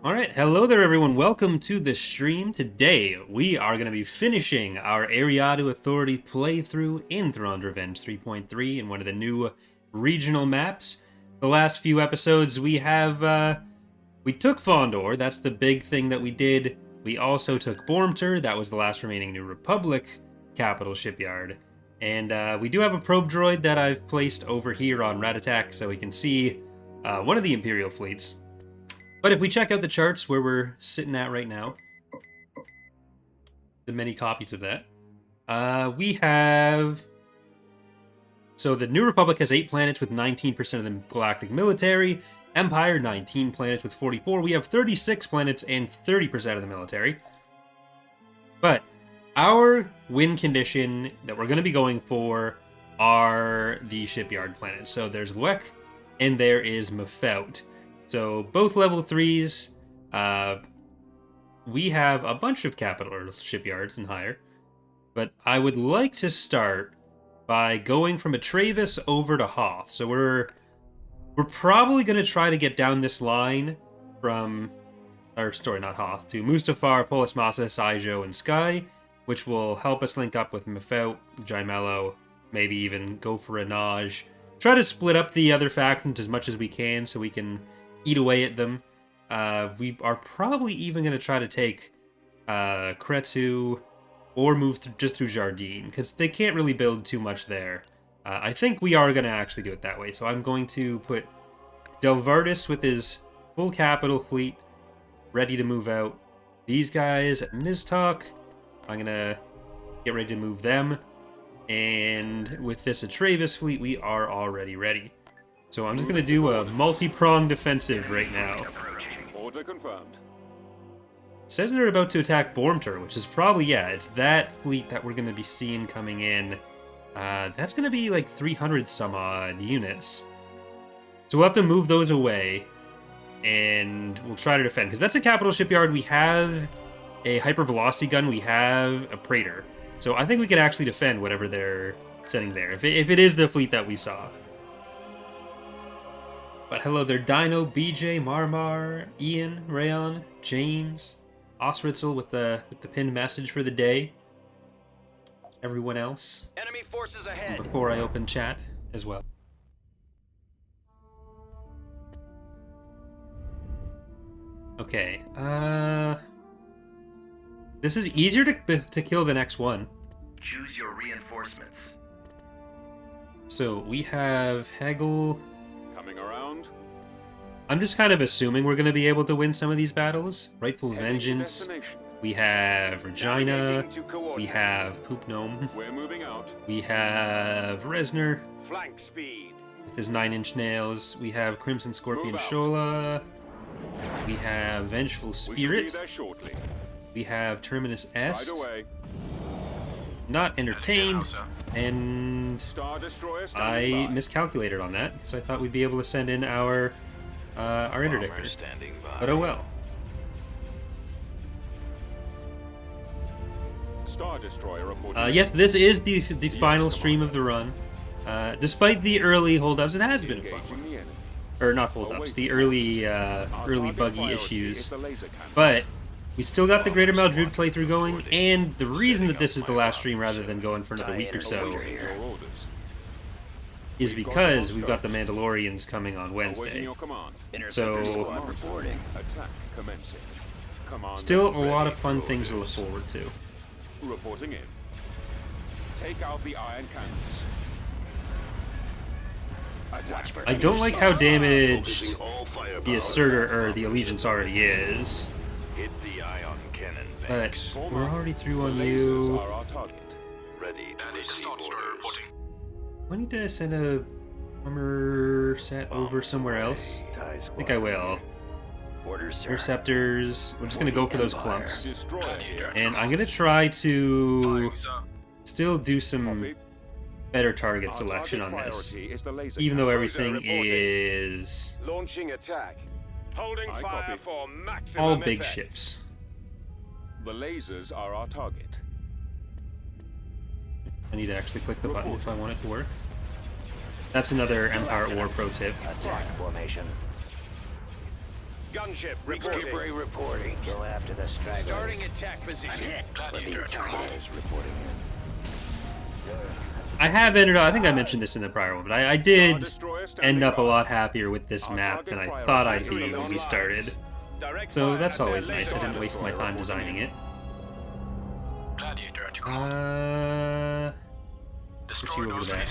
Alright, hello there everyone, welcome to the stream. Today, we are going to be finishing our Eriadu Authority playthrough in Thrawn's Revenge 3.3 in one of the new regional maps. The last few episodes we took Fondor, that's the big thing that we did. We also took Bormter, that was the last remaining New Republic capital shipyard. And we do have a probe droid that I've placed over here on Ratatak so we can see one of the Imperial fleets. But if we check out the charts where we're sitting at right now, the many copies of that, we have... So the New Republic has 8 planets with 19% of the galactic military. Empire, 19 planets with 44. We have 36 planets and 30% of the military. But our win condition that we're going to be going for are the shipyard planets. So there's Luek and there is Mephout. So both level 3s, we have a bunch of capital shipyards and higher, but I would like to start by going from Atreus over to Hoth. So we're probably going to try to get down this line from, not Hoth, to Mustafar, Polis Massa, Saijo, and Sky, which will help us link up with Mephout, Jaimello, maybe even go for a Naj. Try to split up the other factions as much as we can so we can eat away at them. We are probably even going to try to take Kretu or move just through Jardine, because they can't really build too much there. I think we are going to actually do it that way. So I'm going to put Delvardis with his full capital fleet ready to move out. These guys at Miztok, I'm going to get ready to move them. And with this Atreus fleet, we are already ready. So I'm just going to do a multi-pronged defensive right now. Order confirmed. It says they're about to attack Bormter, which is probably, it's that fleet that we're going to be seeing coming in. That's going to be like 300 some odd units. So we'll have to move those away, and we'll try to defend. Because that's a capital shipyard. We have a hypervelocity gun. We have a Praetor. So I think we can actually defend whatever they're sending there, if it is the fleet that we saw. But hello there, Dino, BJ, Marmar, Ian, Rayon, James, Osritzel with the pinned message for the day. Everyone else. Enemy forces ahead. Before I open chat as well. Okay, this is easier to kill than X1. Choose your reinforcements. So we have Hegel. Coming around. I'm just kind of assuming we're going to be able to win some of these battles. Rightful Vengeance. We have Regina. We have Poop Gnome. We're moving out. We have Resner. Flank speed. With his 9-inch nails. We have Crimson Scorpion Shola. We have Vengeful Spirit. We shall be there shortly. We have Terminus Est. Right away. Not entertained. And Star Destroyer I standing by. miscalculated on that, because I thought we'd be able to send in our interdictor. Standing by. But oh well. Star Destroyer reporting. Yes, this is the final stream of the run. Despite the early holdups, it has been a fun one. Or not holdups, the early buggy issues. But we still got the Greater Maldrude playthrough going, and the reason that this is the last stream rather than going for another week or so is because we've got the Mandalorians coming on Wednesday. So, Attack commencing. Command still a lot of fun things to look forward to. reporting in. Take out the iron cannons. Attack. I don't like how damaged the Assertor, or the Allegiance already is. Hit the ion cannon But banks. we're already through on The lasers you. are our target. Ready to receive orders. I need to send a armor set over somewhere else. I think I will. Orders, sir. Interceptors. We're just going to go for those clumps. Destroyer here. And I'm going to try to still do some better target Our selection on target this. priority is the laser Even though cannon. everything Reporting. is Launching attack. Holding I fire copy. for maximum all big effect. ships. The lasers are our target. I need to actually click the button if I want it to work. That's another Empire at War pro tip. Attack formation. gunship reporting. Recuperate reporting. Go after the stragglers. Starting attack position. We're being targeted. Reporting I have ended up, I think I mentioned this in the prior one, but I did end up a lot happier with this map than I thought I'd be when we started. So that's always nice. I didn't waste my time designing it. Let's see over that.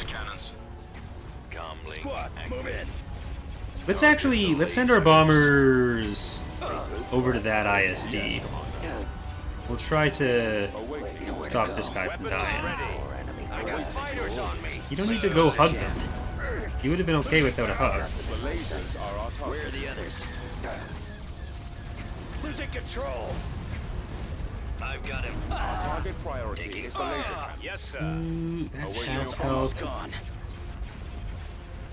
Squad, move in. Let's send our bombers over to that ISD. We'll try to stop this guy from dying. You don't need to go hug them. You would have been okay without a hug. Where are the others? Losing control. I've got him. Target priority is the laser cannon. Yes, sir. Ooh, that's fast help. Almost gone.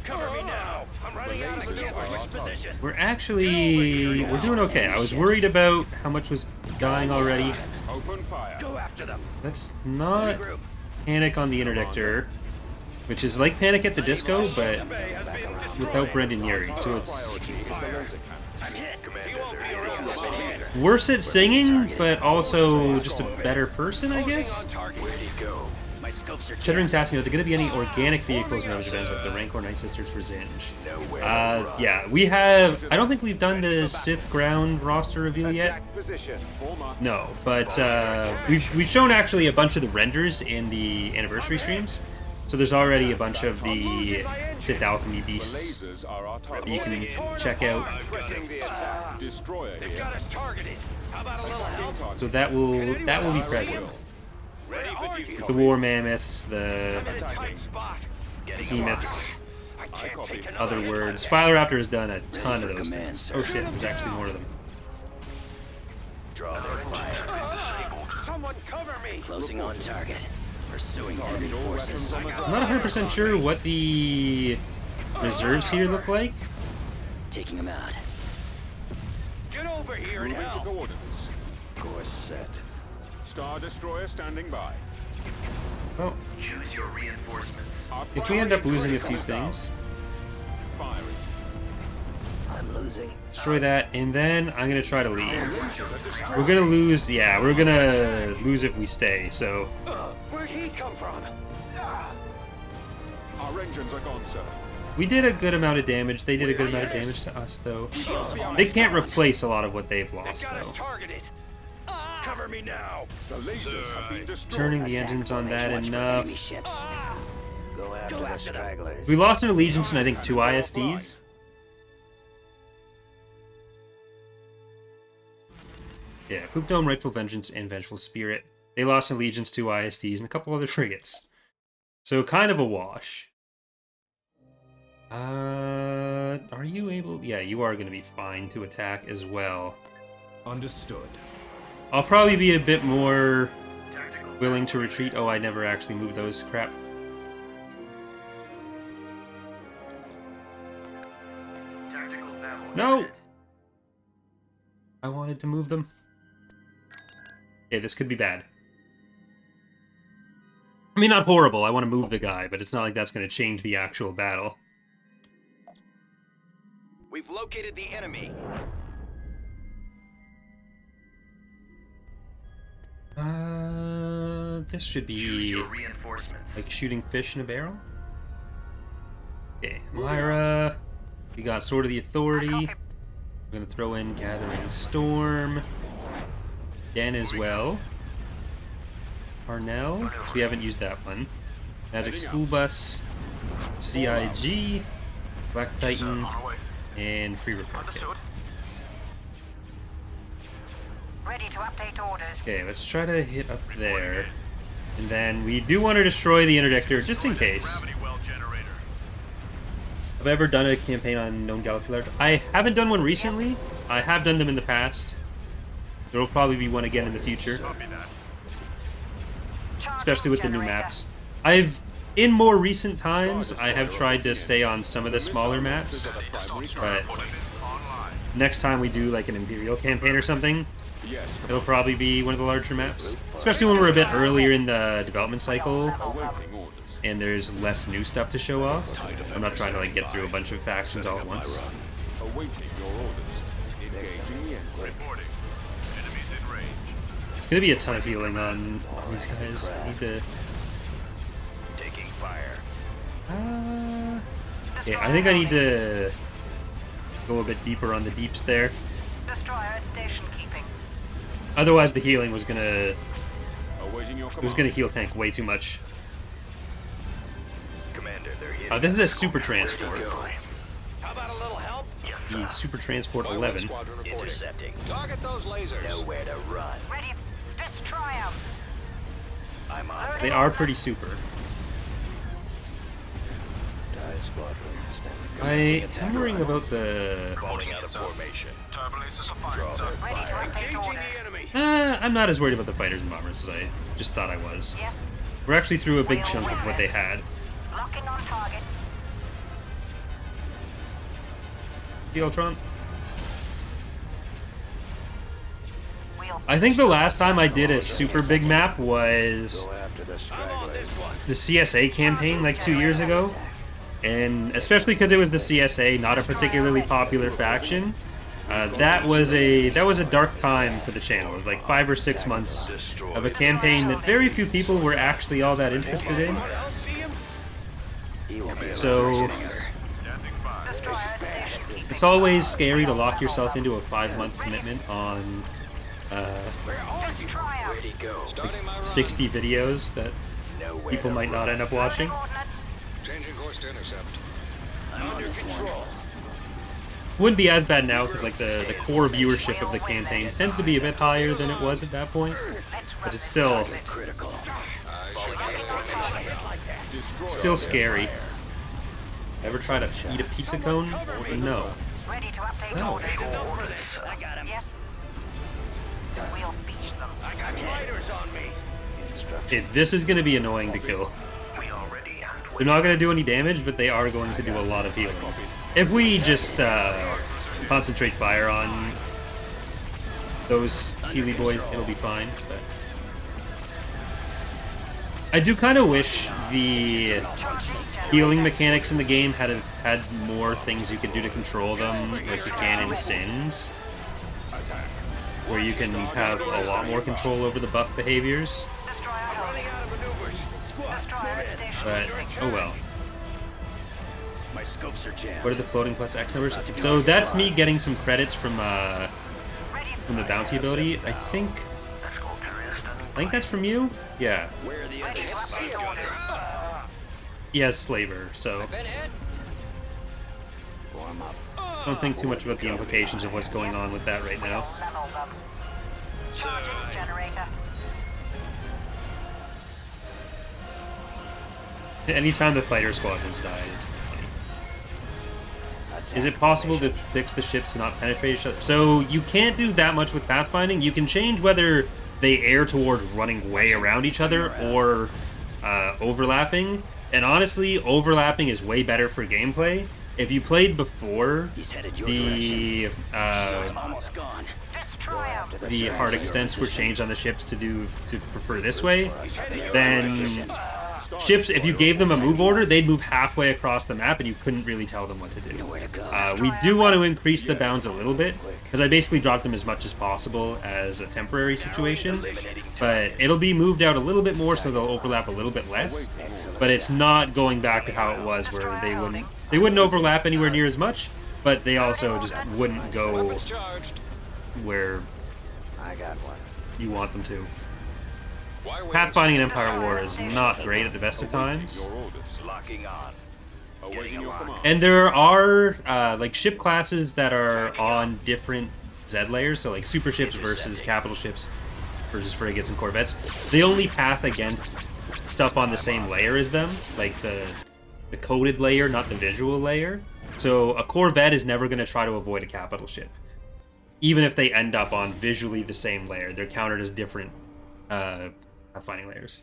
Cover me now. I'm running out of gas. Switch position. We're doing okay. I was worried about how much was dying already. Open fire. Go after them. Let's not panic on the interdictor, which is like Panic at the Disco, but without Brendan Urie. So it's I'm hit. You won't be around this minute. worse at singing, but also just a better person, I guess. Where'd he go? My scopes are Chittering's asking, are there going to be any organic vehicles in Ravage Events like the Rancor Night Sisters for Zinj? Yeah, we have. I don't think we've done the Sith Ground roster reveal yet. No, but we've shown actually a bunch of the renders in the anniversary streams. So there's already a bunch of the Sith Alchemy beasts that you can check out. They've got us targeted. How about a little help? So that will be present. The War Mammoths, the Behemoths, other words. Philoraptor has done a ton of those things. Oh shit, there's actually more of them. Draw their fire. Someone cover me. Closing on target. Pursuing enemy forces. I'm not 100% sure what the reserves here look like. Taking them out. Get over here Moving to now. coordinates. Course set. Star Destroyer standing by. Well, Choose your reinforcements. if we end up losing a few things, Firing. I'm losing. destroy that, and then I'm gonna try to leave. We're gonna lose, yeah, we're gonna lose if we stay, so Where'd he come from? Our engines are gone, sir. we did a good amount of damage. They did a good amount of damage to us, though. They can't replace a lot of what they've lost, Got us though. targeted. Cover me now. The lasers have been destroyed. Turning the engines on that enough. Ships. Go after the stragglers. We lost an allegiance and I think 2 ISDs. Yeah, Poop Dome, Rightful Vengeance, and Vengeful Spirit. They lost an allegiance, 2 ISDs, and a couple other frigates. So kind of a wash. Are you able? Yeah, you are going to be fine to attack as well. Understood. I'll probably be a bit more willing to retreat. Oh, I never actually moved those. Crap. No! I wanted to move them. Okay, this could be bad. I mean, not horrible. I want to move the guy, but it's not like that's going to change the actual battle. We've located the enemy. This should Choose be your reinforcements. like shooting fish in a barrel. Okay, Lyra. We got Sword of the Authority. We're gonna throw in Gathering Storm. Den as well. Parnell, because we haven't used that one. Magic School Bus. CIG. Black Titan. And Free Repair Kit. Ready to update orders. Okay, let's try to hit up there. And then we do want to destroy the interdictor, just in case. Have I ever done a campaign on known galaxy large? I haven't done one recently. I have done them in the past. There will probably be one again in the future. Especially with the new maps. In more recent times, I have tried to stay on some of the smaller maps. But next time we do like an Imperial campaign or something, it'll probably be one of the larger maps. Especially when we're a bit earlier in the development cycle and there's less new stuff to show off. I'm not trying to like get through a bunch of factions all at once. Awaiting your orders. Reporting. Enemies in range. There's gonna be a ton of healing on these guys. I need to. Taking fire. Okay, I think I need to go a bit deeper on the deeps there. Destroyer at station keeping. Otherwise, the healing was gonna Awaiting your it was command. gonna heal tank way too much. Commander, they're hitting. This is a super Where'd transport. he go? How about a little help? The super transport Highway 11. squadron reporting. Intercepting. Target those lasers. Nowhere to run. Ready. Destroy 'em. I'm on. They are pretty super. TIE squadron. I am worrying about the. Holding out a formation. Turbulence Draw fire. their Ready to fire. update Engaging orders. the enemy. I'm not as worried about the fighters and bombers as I just thought I was. Yes. We're actually through a big chunk of what they had. Locking on target. The Ultron. We'll I think the last time I did a super big map was Go after the I'm on stragglers. this one. the CSA campaign like 2 years ago. And especially because it was the CSA, not a particularly popular faction, that was a dark time for the channel. It was like 5 or 6 months of a campaign that very few people were actually all that interested in. See him? He will be a So Standing by. destroyer at station keeping. it's always scary to lock yourself into a 5-month commitment on Destroy 'em. Where'd he go? Starting my run. 60 videos that Nowhere people to might not run. end up watching. Ordnance. Changing course to intercept. I'm on this one. Wouldn't be as bad now because like the core viewership of the campaigns tends to be a bit higher than it was at that point, but it's still Critical. still scary. Ever try to eat a pizza cone? No. Ready to update No. orders. I got him. Yes. We'll beach them. I got fighters on me. This is going to be annoying to kill. They're not going to do any damage, but they are going to do a lot of healing. If we just concentrate fire on those Healy boys, it'll be fine. But I do kind of wish the healing mechanics in the game had more things you could do to control them, like you can in Sins, where you can have a lot more control over the buff behaviors. Destroyer holding. Out of maneuvers. Squad, Destroyer move at in. station But keeping. oh well. My scopes are jammed. What are the floating plus X numbers? So that's me getting some credits from Ready. the bounty ability. I think that's from you. Yeah. Where are the Ready others? to update orders. Yes, Slaver. So Warm up. I don't think too much about the implications of what's going on with that right now. Level them. Charging generator. Anytime the fighter squadrons die, it's funny. Is it possible to fix the ships to not penetrate each other? So you can't do that much with pathfinding. You can change whether they air towards running way around each other or overlapping. And honestly, overlapping is way better for gameplay. If you played before He's headed your direction. the Shields almost gone. Destroy 'em. the hard extents were changed on the ships to prefer this way, then ships, if you gave them a move order, they'd move halfway across the map and you couldn't really tell them what to do. Nowhere to go. We do want to increase the bounds a little bit, because I basically dropped them as much as possible as a temporary situation, but it'll be moved out a little bit more so they'll overlap a little bit less, but it's not going back to how it was where they wouldn't overlap anywhere near as much, but they also just wouldn't go Weapons charged. where I got one. you want them to. Why wait? Pathfinding in Empire War is not great at the best of times. Your orders. Locking on. Awaiting your command. And there are like ship classes that are on different Z layers, so like super ships versus capital ships versus frigates and corvettes. They only path against stuff on the same layer as them, like the coded layer, not the visual layer. So a corvette is never going to try to avoid a capital ship, even if they end up on visually the same layer. They're counted as different pathfinding layers.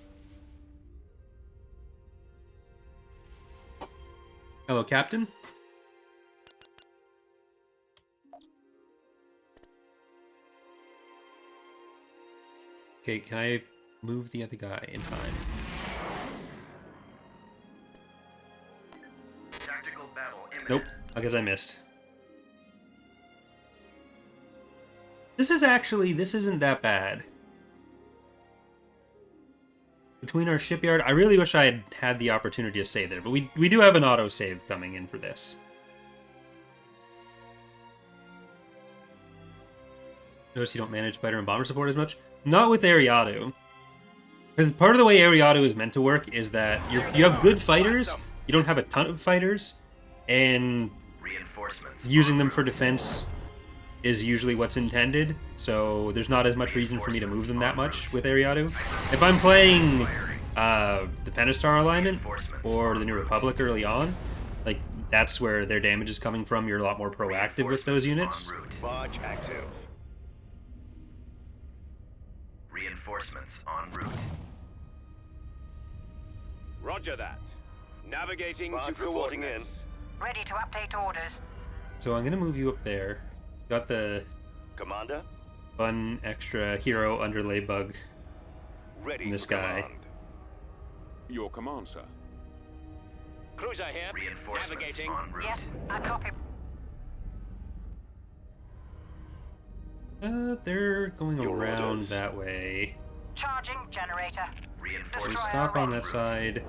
Hello, Captain. Okay, can I move the other guy in time? Tactical battle imminent. Nope, I guess I missed. This isn't that bad. Between our shipyard, I really wish I had had the opportunity to save there, but we do have an autosave coming in for this. Notice you don't manage fighter and bomber support as much? Not with Eriadu. Because part of the way Eriadu is meant to work is that you have good fighters, you don't have a ton of fighters, and Reinforcements. using them for defense is usually what's intended, so there's not as much reason for me to move them that much with Eriadu. If I'm playing the Pentastar alignment or the New Republic early on, like that's where their damage is coming from, you're a lot more proactive with those units. Barge active. Reinforcements en route. Roger that. Navigating Barge to reporting in. coordinates. Ready to update orders. So I'm gonna move you up there. Got the Commander, fun extra hero underlay bug ready in this for guy. command. Your command, sir. Cruiser here. Reinforcements Navigating. en route. Yes, I copy. They're going Your around orders. that way. Charging generator. We Reinforcements. stop on that side.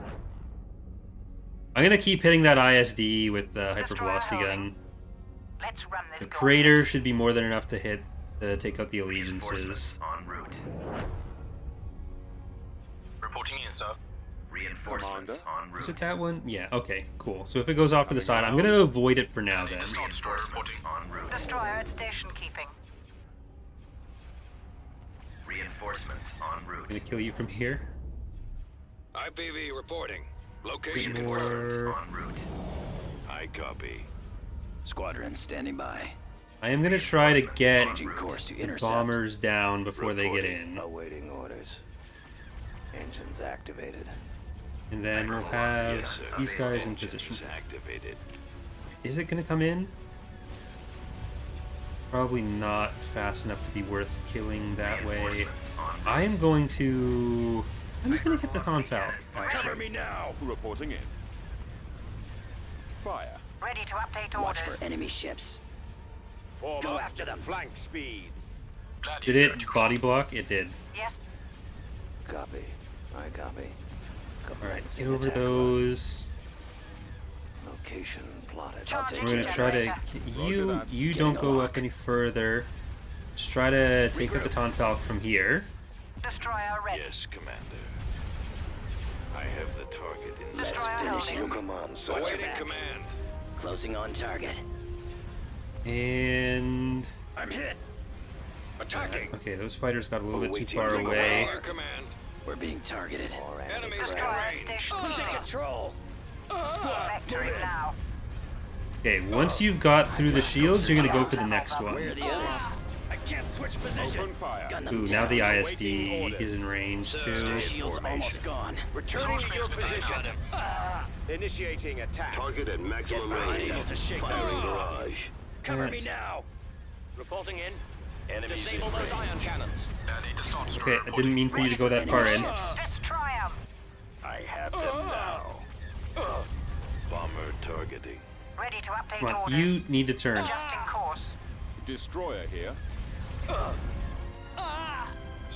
I'm gonna keep hitting that ISD with the hypervelocity gun. Let's run this. The gauntlet. crater should be more than enough to hit to take out the allegiances. Reinforcements en route. Reporting in, sir. Reinforcements en route. Is it that one? Yeah. Okay. Cool. So if it goes off to the side, I'm gonna avoid it for now. Then. Reinforcements en route. Destroyer at station keeping. Reinforcements en I'm route. gonna kill you from here. IPV reporting. Location More. confirmed. En route. I copy. Squadron standing by. I am gonna try to get Changing course to intercept. bombers down before they get Reporting. in, Awaiting orders. Engines activated. and then we'll have Yes, sir. these guys in Engines position. activated. Is it gonna come in? Probably not fast enough to be worth killing that way. Reinforcements en route. I am going to. I'm just gonna hit the Thrawn Falcon. Cover me now. Reporting in. Fire. Ready to update Watch orders. for enemy ships. Form Go up. after them. Flank speed. Did it body block? It did. Yes, Copy. I copy. Alright, get over those. Location plotted. Charging We're gonna try to. You don't go up any further. Just try to take out the Thrawn Falcon from here. destroyer ready. Yes, Commander. I have the target in Let's Destroyer finish holding. him. command. Watch Awaiting back. command. Closing on target. And. I'm hit. Attacking. Okay, those fighters got a little bit too Awaiting far away. Fire command. We're being targeted. Enemies Destroyer in at range. station Losing keeping. control. Vectoring now. Okay, once you've got through the shields, you're gonna go for the next Where are one. the others? I can't switch position. Open fire. Gun them Ooh, down. now the ISD is in range too. Shield's almost gone. Returning to your position. Initiating attack. Target at maximum range. Unable to shake firing barrage. Cover me Alright. now. Reporting in. Enemies in Disable those range. ion cannons. Okay, I didn't mean for you to go that far in. Destroy 'em. I have them now. Bomber targeting. Ready to update Come on, orders. you need to turn. Adjusting course. Destroyer here.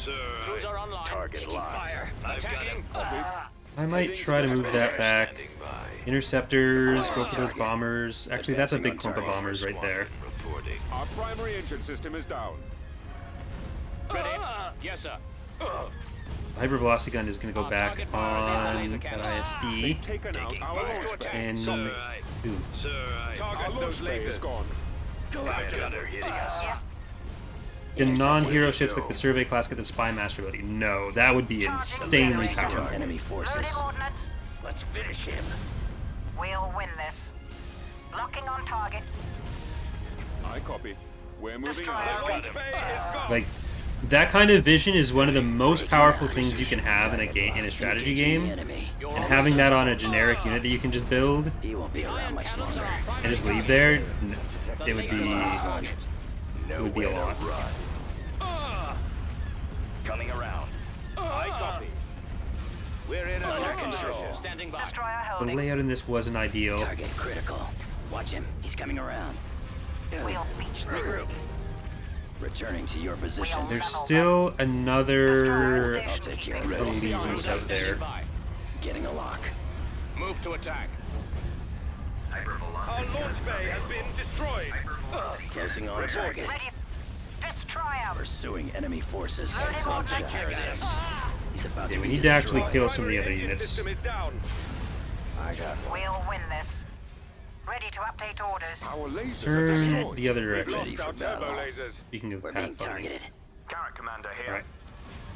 Sir, Cruiser online. target Taking locked. fire. I've got him. Copy. I might try to move that back. Standing by. Interceptors, go for those bombers. Actually, that's a big clump of bombers right there. Reporting. Our primary engine system is down. Ready? Yes, sir. The hypervelocity gun is going to go back on that They've ISD. taken out our launch pad. And. Sir, Ooh, Sir, Target those lasers gone. go after them. They're hitting us. Yes, can non-hero ships like the Survey class get the Spy Master ability? No, that would be insanely powerful. Enemy forces. loading ordnance. Let's finish him. We'll win this. Locking on target. I copy. We're moving Destroyer out. ready. Like, that kind of vision is one of the most powerful things you can have in a game, in a strategy Engaging the game. enemy. And having that on a generic unit that you can just build He won't be around much longer. and just leave there, it would be a lot. Coming around. I copy. We're in under control. Standing by. Destroyer The holding. layout in this wasn't ideal. Target critical. Watch him. He's coming around. We'll beach them. Regroup. Returning to your position. There's still another I'll take care of this. allegiance out there. Getting a lock. Move to attack. Hypervelocity. Our launch bay has been destroyed. Closing on target. Ready. Destroy him. Pursuing enemy forces. I'll take care of him. He's about Yeah, to we be need to actually destroyed. kill some of the other Primary engine units. system is down. I got one. We'll win this. Ready to update orders. Our lasers are Turn destroyed. the other We've direction. Ready lost for our turbo battle. lasers. Speaking of We're being pathfinding. targeted. Carrot commander here. Alright.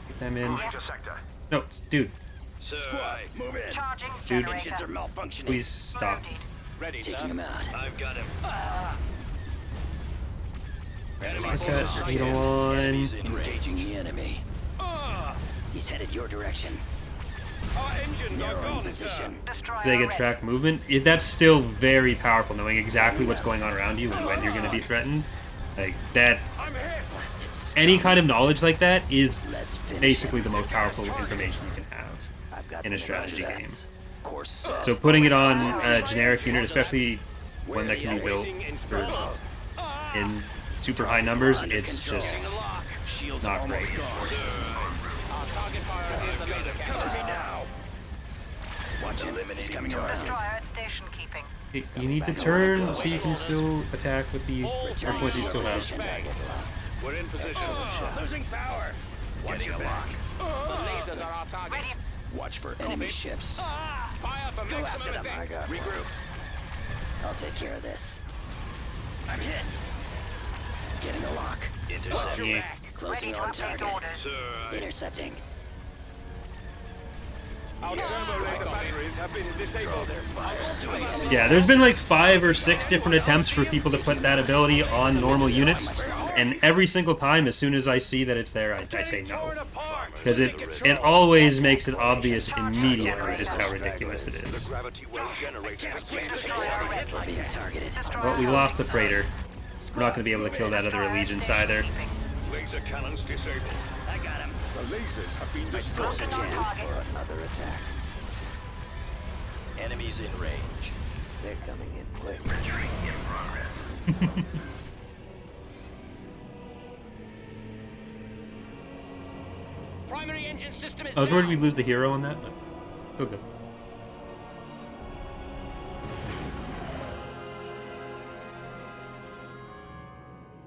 Get them in. Major sector. No, dude, Squad, move in. Charging Dude. Engines generator. are malfunctioning. please stop. Loaded. Ready, Taking sir. him out. I've got him. Let's get that lead on. Enemies in range. Engaging the enemy. He's headed your direction. Our engines are Narrowing gone, sir. position. Destroyer They can ready. track movement. That's still very powerful, knowing exactly what's going on around you and when you're going to be threatened. Like that, I'm hit. Blasted scum. any kind of knowledge like that is Let's finish basically him. the most powerful information you can have I've got in a one strategy of game. Course set. So putting it on a generic unit, especially one that can be built Waiting in for, in super high numbers, Under it's control. just Shields not almost great. gone. Our target fire is the laser cannon. now. Watch him. He's coming around. Destroyer at station keeping. you need to turn so you can still attack with the Returning points to you your still have. position. We're in position. Losing power. Watch your back. The lasers are our target. Ready. Watch for enemy ships. Fire for Go after maximum them. effect. Regroup. I'll take care of this. I'm hit. Getting a lock. Intercept. Yeah. Ready Closing to on update target. orders. Intercepting. Our turbo laser batteries have been disabled. Pursuing enemy. Yeah, there's been like 5 or 6 different attempts for people to put that ability on normal units, and every single time, as soon as I see that it's there, I say no. Because it always makes it obvious immediately just how ridiculous it is. Gravity well generated. Destroyer ready. We're being targeted. Well, we lost the Praetor. We're not going to be able to kill that other allegiance either. Laser cannons disabled. I got him. The lasers have been Scopes destroyed. are jammed for another attack. Enemies in range. They're coming in quick. Retreat in progress. Primary engine system is I was worried down. we'd lose the hero on that, but still good.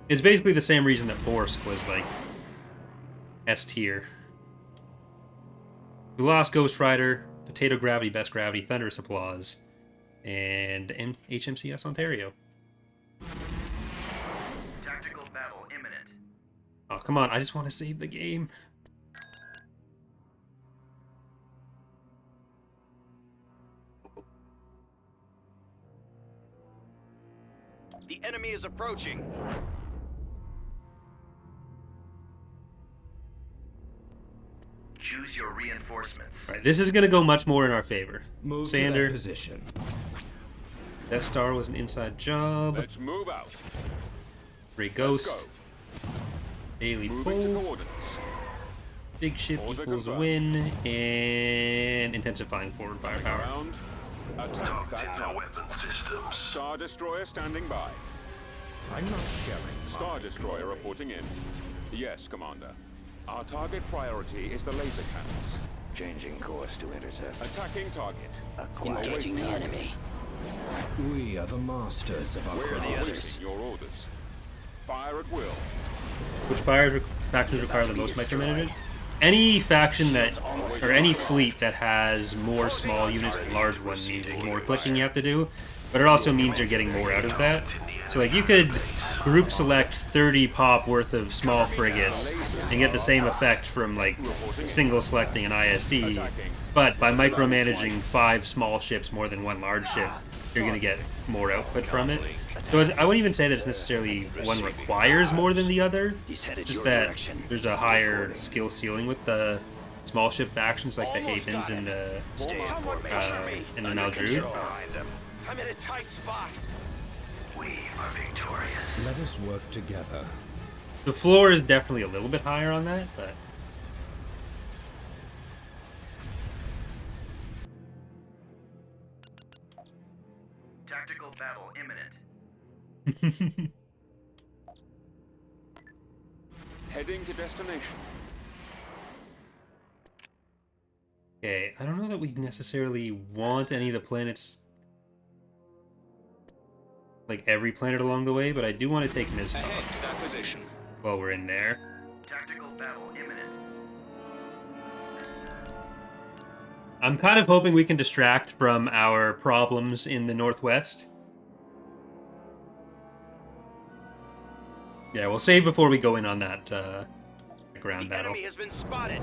It's basically the same reason that Borsk was like S tier. We lost Ghost Rider, Potato Gravity, Best Gravity, Thunderous Applause, and HMCS Ontario. Tactical battle imminent. Oh, come on, I just want to save the game. The enemy is approaching. Choose your reinforcements. All right, this is going to go much more in our favor. Move Sander, to that position. Death Star was an inside job. Let's move out. Ray Let's Ghost, go. Daily Moving to Pull, coordinates. Big Ship Order equals confirmed. win, and intensifying forward firepower. Round. Attack that target. Star Destroyer standing by. I'm not sharing. Star Destroyer reporting in. Yes, Commander. Our target priority is the laser cannons. Changing course to intercept. Attacking target. Engaging the enemy. We are the masters of our Where are the craft. others? Your orders. Fire at will. Which factions require the most micromanagement? Any faction that, or any fleet that has more small units than large ones means there's more clicking you have to do, but it also means you're getting more out of that. So like you could group select 30 pop worth of small frigates and get the same effect from like single selecting an ISD, but by micromanaging 5 small ships more than 1 large ship, you're going to get more output from it. So I wouldn't even say that it's necessarily one requires more than the other, He's headed just your that direction. there's a higher skill ceiling with the small ship factions like the Havens and the Maldrude. I'm in a tight spot. We are victorious. Let us work together. The floor is definitely a little bit higher on that, but Tactical battle imminent. Heading to destination. Okay, I don't know that we necessarily want any of the planets, like every planet along the way, but I do want to take Miztok Ahead to that position. while we're in there. Tactical battle imminent. I'm kind of hoping we can distract from our problems in the northwest. Yeah, we'll save before we go in on that ground battle. Enemy has been spotted.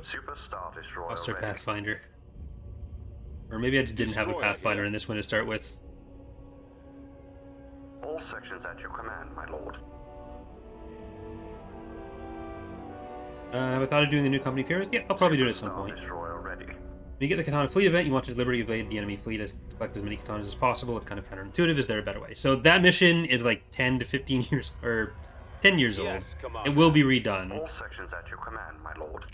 Super Star Destroyer Lost our ready. Pathfinder. Or maybe I just didn't have a Destroyer Pathfinder here. in this one to start with. All sections at your command, my lord. Have I thought of doing the new company fairs? Yeah, I'll probably do it at some Super Star point. Destroyer ready. When you get the Katana Fleet event, you want to deliberately evade the enemy fleet to collect as many katanas as possible. It's kind of counterintuitive. Is there a better way? So that mission is like 10 to 15 years, or 10 years old. Yes, come on. It will be redone. All sections at your command, my lord.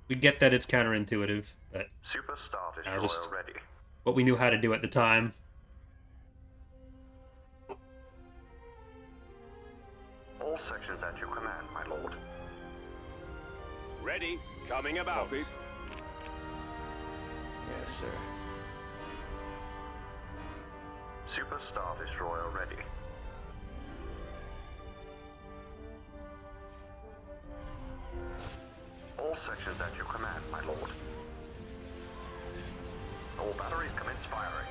We get that it's counterintuitive, but Super Star I'll Destroyer just- ready. what we knew how to do at the time. All sections at your command, my lord. Ready. Coming about. Copy. Yes, sir. Super Star Destroyer ready. All sections at your command, my lord. All batteries commence firing.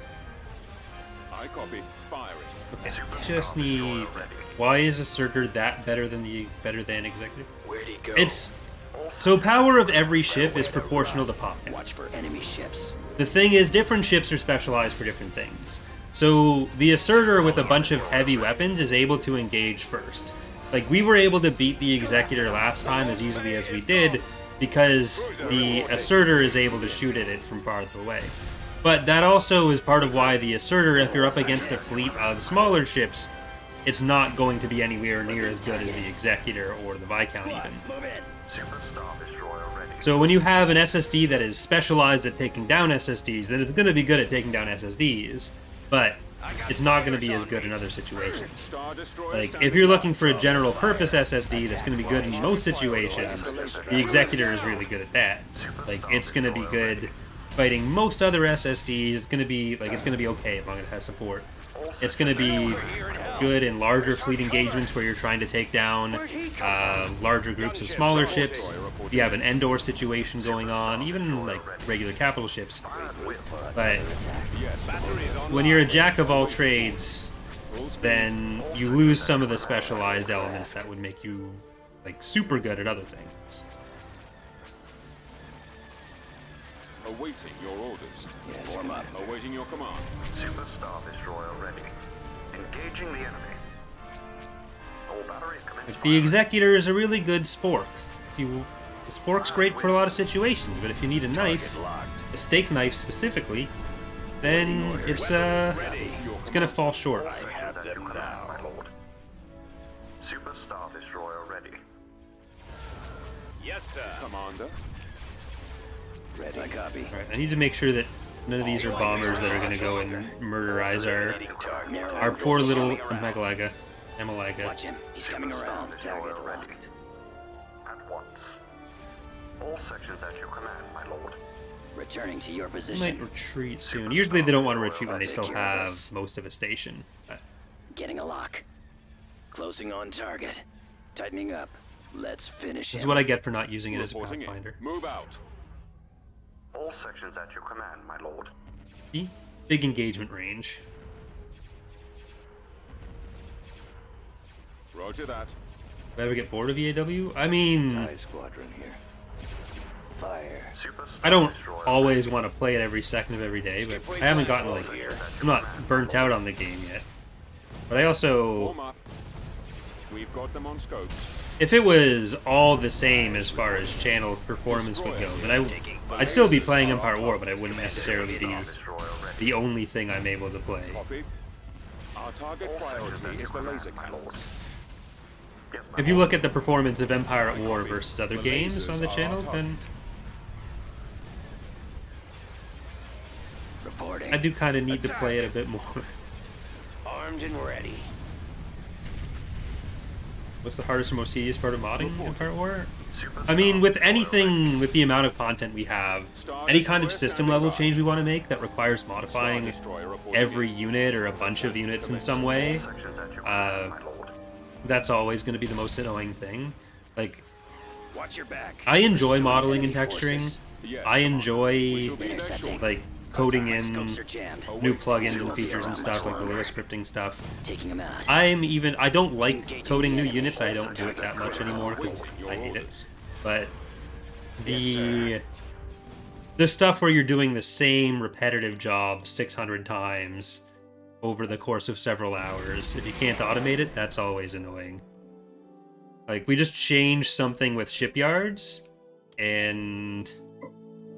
I copy. Firing. Okay, Super just Star need. Destroyer ready. Why is Asserter that better than executive? Where'd he go? It's All so power of every ship is proportional to pocket. Watch for enemy ships. The thing is, different ships are specialized for different things. So the Asserter with a bunch of heavy weapons is able to engage first. Like, we were able to beat the Executor last time as easily as we did because the Asserter is able to shoot at it from farther away. But that also is part of why the Asserter, if you're up against a fleet of smaller ships, it's not going to be anywhere near as good as the Executor or the Viscount even. Move in. Super Star Destroyer ready. So when you have an SSD that is specialized at taking down SSDs, then it's going to be good at taking down SSDs, but it's not going to be as good in other situations. Star Destroyer Like, standing if you're by. looking for a general purpose SSD that's going to be good in most situations, the Executor is really good at that. Like, it's going to be good fighting most other SSDs. It's going to be, like, it's going to be okay as long as it has support. It's going to be good in larger fleet engagements where you're trying to take down larger groups of smaller ships. If you have an Endor situation going on, even like regular capital ships. But Yes, battery is on. when you're a jack of all trades, then you lose some of the specialized elements that would make you like super good at other things. Awaiting your orders. Yes, form up. Awaiting your command. Super Star Destroyer ready. Engaging the enemy. All batteries commence Like, the firing. Executor is a really good spork. The spork's great for a lot of situations, but if you need a knife, a steak knife specifically, then it's gonna fall short. Sections at your command, my lord. Super Star Destroyer ready. Yes, sir. Commander. Ready. I copy. Alright, I need to make sure that none of these are bombers that are gonna go and murderize our poor little Amalaga. Watch him. He's coming around. Target ready. locked. At once. All sections at your command, my lord. Returning to your They position. might retreat soon. Usually they don't want to retreat when they still have most of a station. But Getting a lock. Closing on target. Tightening up. Let's finish this is him. what I get for not using it as a Reporting in. Pathfinder. Move out. All sections at your command, my lord. See? Big engagement range. Roger that. Do I ever get bored of EAW? I mean, Squadron here. Fire. Super Star I don't Destroyer always want to play it every second of every day, but I haven't gotten like, I'm not burnt out on the game yet. But I also, Warm up. We've got them on scopes. if it was all the same as far as channel performance would go, then I'd still be playing Empire War, but I wouldn't necessarily be Destroyer ready. the only thing I'm able to play. Copy. Our target All sections priority at is your the command, laser my lord. cannons. Yes, my If you lord. look at the performance of Empire at War versus other games on the channel, then Reporting. I do kind of need to play it a bit more. Armed and ready. What's the hardest or most tedious part of modding in Part War? I mean, with anything, with the amount of content we have, any kind of system level change we want to make that requires modifying every unit or a bunch of units in some way, that's always going to be the most annoying thing. Like, Watch your back. I enjoy modeling and Enemy texturing. forces. I enjoy Intercepting. like coding My in scopes are jammed. new plugins and features and stuff like the Lua scripting stuff. Taking them out. I don't like coding new units. I don't do it that much anymore because I hate it. But the stuff where you're doing the same repetitive job 600 times over the course of several hours, if you can't automate it, that's always annoying. Like, we just changed something with shipyards, and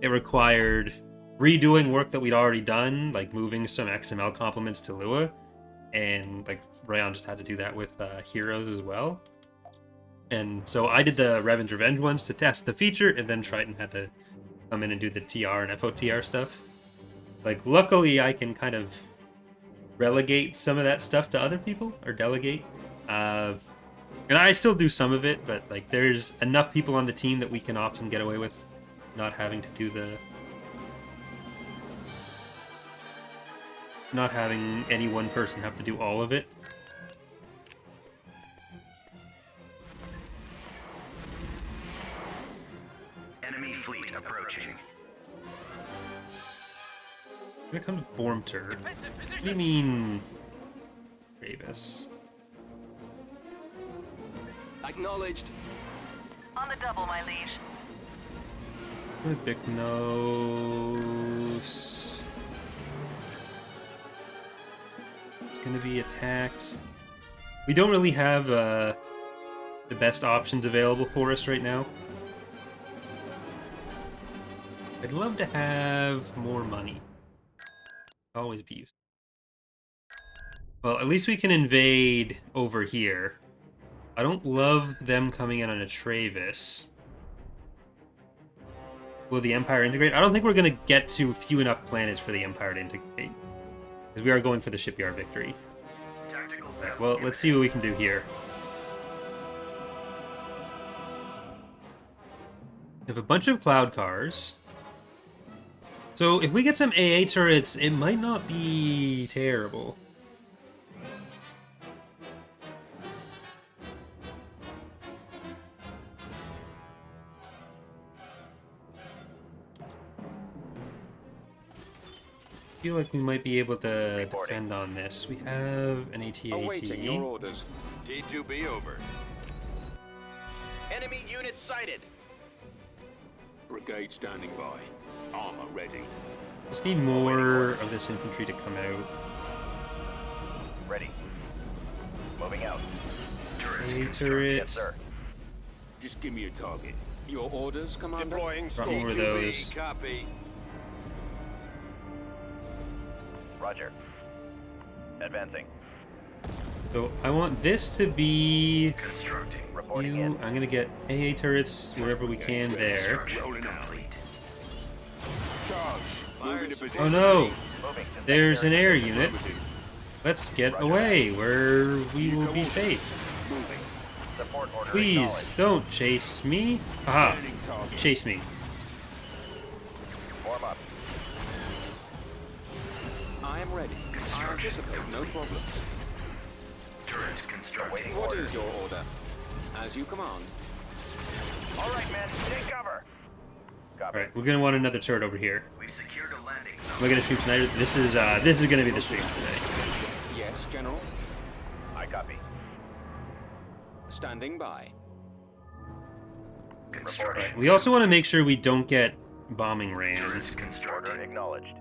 it required redoing work that we'd already done, like moving some XML complements to Lua, and like Rayon just had to do that with Heroes as well. And so I did the Revan's Revenge ones to test the feature, and then Triton had to come in and do the TR and FOTR stuff. Like, luckily I can kind of relegate some of that stuff to other people, or delegate. And I still do some of it, but like there's enough people on the team that we can often get away with not having to do not having any one person have to do all of it. Enemy fleet approaching. When it comes to Bormter, what do you mean, Travis? Acknowledged. On the double, my liege. Biknos. It's gonna be attacked. We don't really have the best options available for us right now. I'd love to have more money. Always be useful. Well, at least we can invade over here. I don't love them coming in on a Travis. Will the Empire integrate? I don't think we're going to get to few enough planets for the Empire to integrate. Because we are going for the shipyard victory. Right, well, let's see what we can do here. We have a bunch of cloud cars. So if we get some AA turrets, it might not be terrible. I feel like we might be able to defend on this. We have an Awaiting your AT-AT. orders. T2B over. Enemy unit sighted. Brigade standing by. Armor ready. Just need more of this infantry to come out. Ready. Moving out. A turret. Yes, sir. Just give me a target. Your orders, Commander? Deploying Drop more of T2B. those. Copy. Roger. Advancing. So I want this to be Constructing. Reporting you. in. I'm gonna get AA turrets wherever we can there. Rolling out. Charge. Moving to position. Oh no! Moving to There's an secondary. air unit. Let's get away where we will be safe. Moving. Support order Please acknowledged. don't chase me. Aha! Planning target. Chase me. Warm up. I am ready. I anticipate no problems. Turret constructing. Awaiting What order. is your order? As you command. All right, men. Take cover. Copy. Alright, we're gonna want another turret over here. We've secured a landing zone. We're gonna stream tonight. This is gonna be the stream today. Yes, General. I copy. Standing by. Construction. We also want to make sure we don't get bombing ran. Turret Order constructing. acknowledged.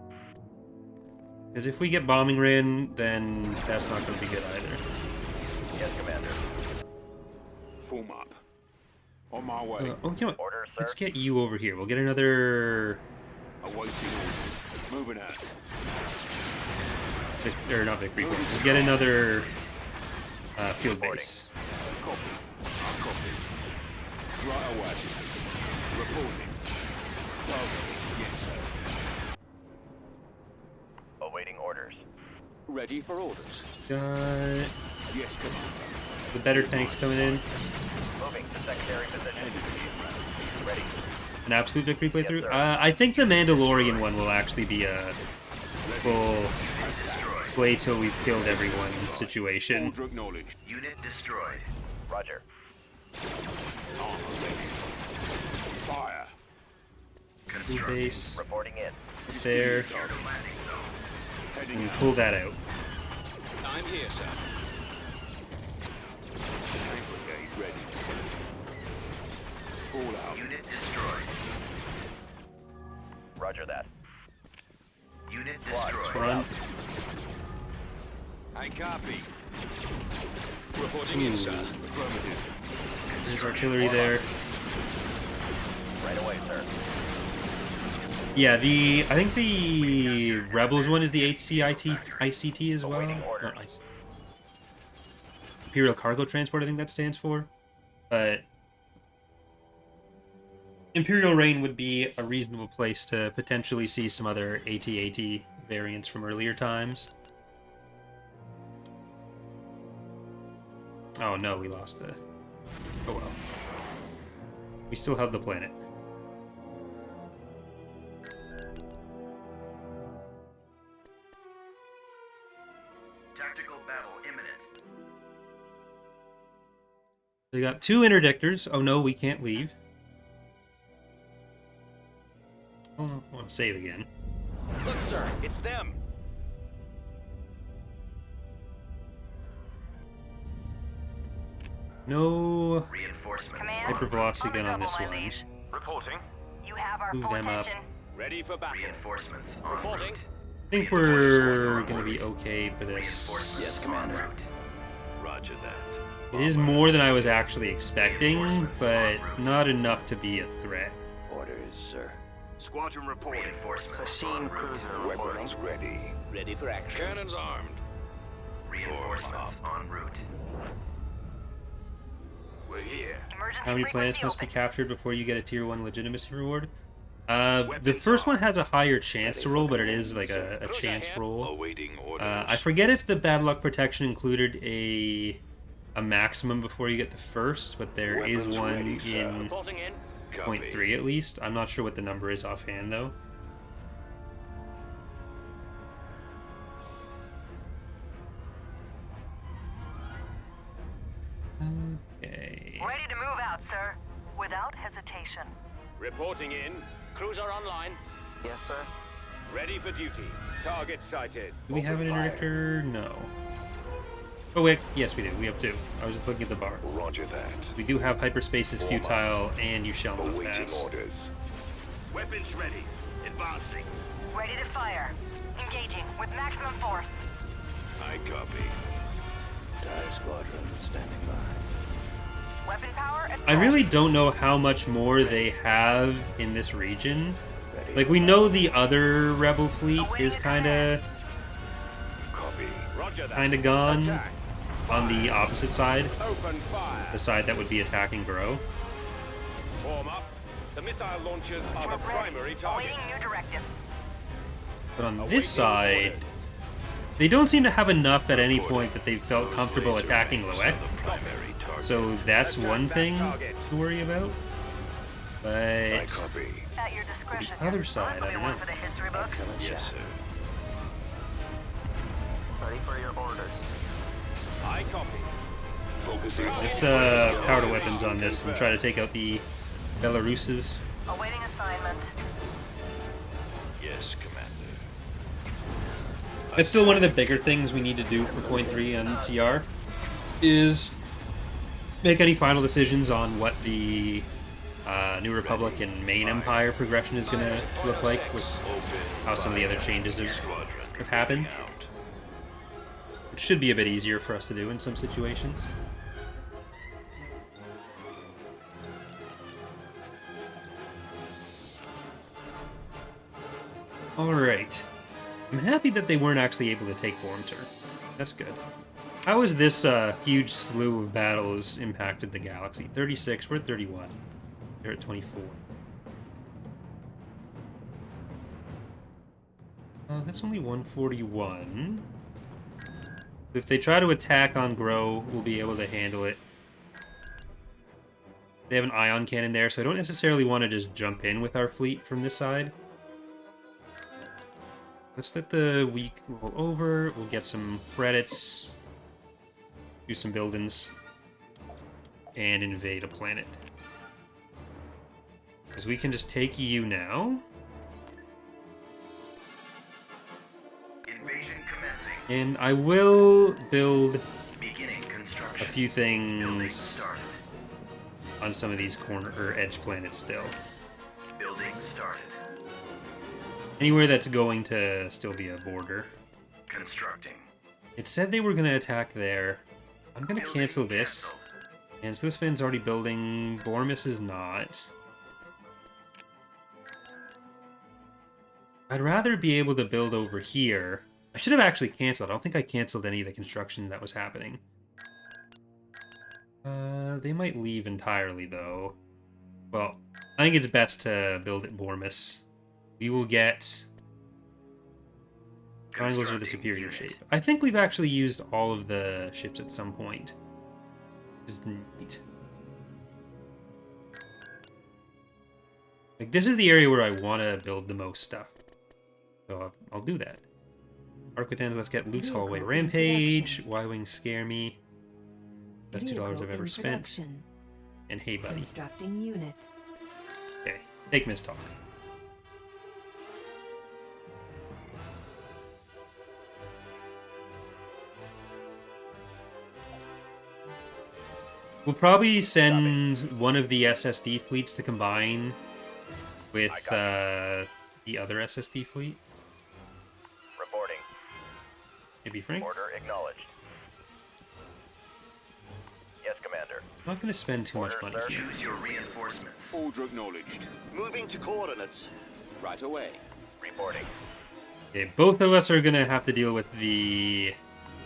Because if we get bombing ran, then that's not going to be good either. Yes, Commander. Form up. On my way. Oh, you know what? Order, sir. Let's get you over here. We'll get another... Awaiting orders. Moving out. Or not victory. We'll get another field base. Copy. I copy. Right away. Reporting. Target. Yes, sir. Awaiting orders. Ready for orders. Got Yes, Commander. the better tanks coming in. Moving to secondary position. Ready. An absolute victory playthrough. Yes, sir. I think the Mandalorian one will actually be a full play till we've killed everyone situation. Order acknowledged. Unit destroyed. Roger. Armor ready. Fire. New Constructing. base Reporting in. there, Clear to landing zone. Heading and out. pull that out. I'm here, sir. Tank brigade ready. All out. Unit destroyed. Roger that. Unit Squad, destroyed. Front. I copy. Reporting in, sir. Affirmative. There's artillery there. Right away, sir. Yeah, I think the Rebels one is the ICT as well. Awaiting Not orders. IC. Imperial Cargo Transport, I think that stands for. But Imperial Reign would be a reasonable place to potentially see some other AT-AT variants from earlier times. Oh no, we lost the... Oh well. We still have the planet. Tactical battle imminent. We got 2 interdictors. Oh no, we can't leave. Oh, I want to save again. Look, sir, it's them. No Reinforcements. Command, hypervelocity on the gun on double, this my one. liege. Reporting. You have our Move full them up. attention. Ready for battle. Reinforcements en Reporting. route. I think Reinforcements we're en gonna be route. okay for this. Reinforcements Yes, en Commander. route. Roger that. It is more than I was actually expecting, but not enough to be a threat. Orders, sir. Squadron reporting. Reinforcements en route. Weapons ready. Ready for action. Cannons armed. Reinforcements en route. We're here. Emergency How many frequency planets must be open. captured before you get a tier 1 legitimacy reward? The first one has a higher chance to roll, but it is like a chance roll. Awaiting orders. I forget if the bad luck protection included a maximum before you get the first, but there is Weapons one ready, sir. in Reporting in. Copy. 0.3 at least. I'm not sure what the number is offhand though. Okay. Ready to move out, sir. Without hesitation. Reporting in. Cruiser online. Yes, sir. Ready for duty. Target sighted. Do we have an Open fire. interdictor? No. Oh wait, yes we do. We have 2. I was just looking at the bar. Roger that. We do have hyperspace is futile, and you shall not Awaiting pass. orders. Weapons ready. Advancing. Ready to fire. Engaging with maximum force. I copy. Die squadron standing by. Weapon power at I full. really don't know how much more they have in this region. Like, we know the other rebel fleet is kind of Copy. Roger that. gone Attack. on the opposite side, Open fire. the side that would be attacking Bro. Form up. The missile launchers are We're the ready. primary target. Awaiting new directive. But on Awaiting this side, orders. they don't seem to have enough at any point that they felt comfortable attacking Loek. Primary target. So that's one Attack thing that target. to worry about. I But copy. At your discretion. other side, This will I be don't one know. for the history books. Yes, sir. Ready for your orders. I copy. Focusing. let's power to weapons on this and try to take out the Belaruses. Awaiting assignment. Yes, Commander. It's still one of the bigger things we need to do for point 3 on TR is make any final decisions on what the New Republic and Main Empire progression is going to look like with how some of the other changes have happened. It should be a bit easier for us to do in some situations. Alright. I'm happy that they weren't actually able to take Vormter. That's good. How has this huge slew of battles impacted the galaxy? 36, we're at 31. They're at 24. That's only 141. If they try to attack on Grow, we'll be able to handle it. They have an ion cannon there, so I don't necessarily want to just jump in with our fleet from this side. Let's let the week roll over. We'll get some credits, do some buildings, and invade a planet. Because we can just take EU now. Invasion commencing. And I will build Beginning a construction. few Building things started. on some of these corner or edge planets still. Building started. Anywhere that's going to still be a border. Constructing. It said they were going to attack there. I'm going to Building cancel this. canceled. And Swiftfin's already building. Bormus is not. I'd rather be able to build over here. I should have actually canceled. I don't think I canceled any of the construction that was happening. They might leave entirely, though. Well, I think it's best to build at Bormus. We will get... Triangles are the superior shape. I think we've actually used all of the ships at some point. Which is neat. Like, this is the area where I want to build the most stuff. So I'll do that. Arquitans, let's get Luke's Hallway Rampage. Y-Wing Scare Me. That's $2 I've ever spent. And Hey Buddy. Constructing unit. Okay, take Miss Talk. We'll probably send one of the SSD fleets to combine with the other SSD fleet. Reporting. Maybe Frank? Order acknowledged. Yes, Commander. I'm not going to spend too much Order, money sir. here. Choose your reinforcements. Order acknowledged. Moving to coordinates. Right away. Reporting. Okay, both of us are going to have to deal with the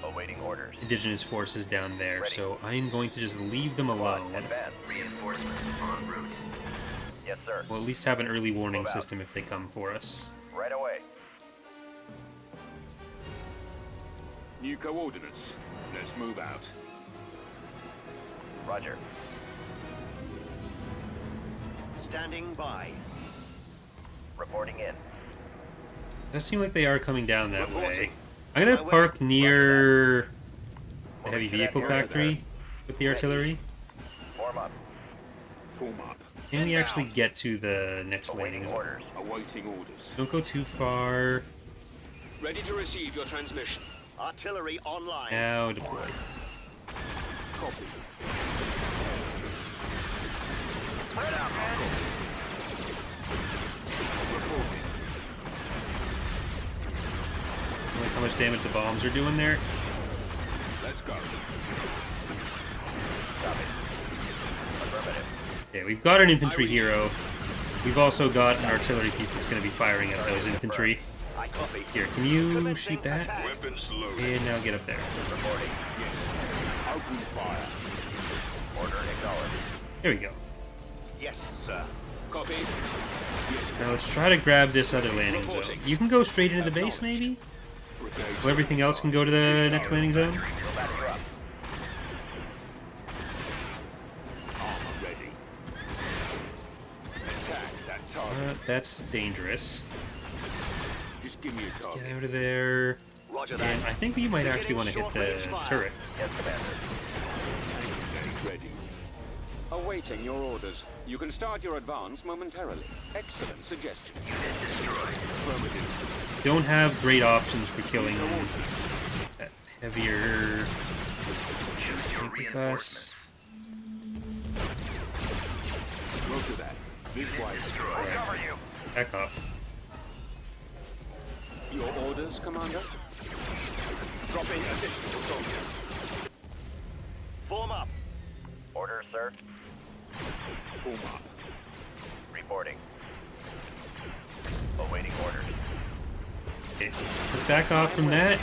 Awaiting orders. indigenous forces down there, Ready. so I'm going to just leave them alone. Advance. Reinforcements en route. Yes, sir. We'll at least have an early warning Move out. system if they come for us. Right away. New coordinates. Let's move out. Roger. Standing by. Reporting in. Does seem like they are coming down that way. Reporting. I'm gonna My way. park near the heavy Moving to that vehicle area factory with the artillery. Form up. Form up. Can we actually get to the next landing Awaiting zone? orders. Awaiting orders. Don't go too far. Ready to receive your transmission. Artillery online. Now deploy. Copy. Spread out, man. Reporting. Look how much damage the bombs are doing there. Let's go. Copy. Affirmative. Okay, we've got an infantry hero. We've also got an artillery piece that's going to be firing at those infantry. I copy. Here, can you Commencing shoot that? attack. Weapons loaded. And now get up there. Reporting. Yes. Open fire. Order acknowledged. There we go. Yes, sir. Copy. Yes. Now let's try to grab this other landing zone. You can go straight into the base, maybe? Brigade. Well, everything else can go to the next landing zone? We'll back you up. Armor ready. Attack that target. That's dangerous. Just give me a Get target. out of there. Roger And that. I think we might actually want to hit the Short-range fire. turret. Yes, Commander. Brigade ready. Awaiting your orders. You can start your advance momentarily. Excellent suggestion. Unit destroyed. Affirmative. Don't have great options for killing that heavier Choose your tank with reinforcements. us. Roger that. This way. Destroyed. Cover you. Back off. Your orders, Commander? Dropping additional soldiers. Form up. Orders, sir. Form up. Reporting. Awaiting orders. Okay, let's back off from that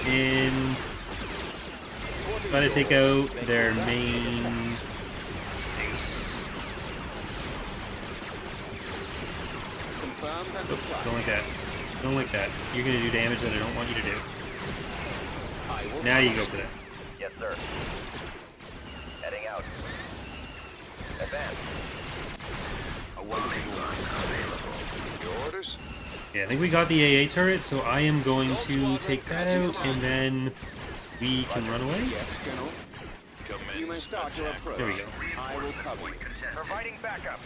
and try to take out their main base. Confirmed and Oh, don't like that. Don't like that. You're gonna do damage that I don't want you to do. Now you go for that. Yes, sir. Heading out. Advance. Your orders? Yeah, I think we got the AA turret, so I am going to take that out, and then we can run away. Yes, General. You may start your approach. There we go. I will cover you. Providing backup.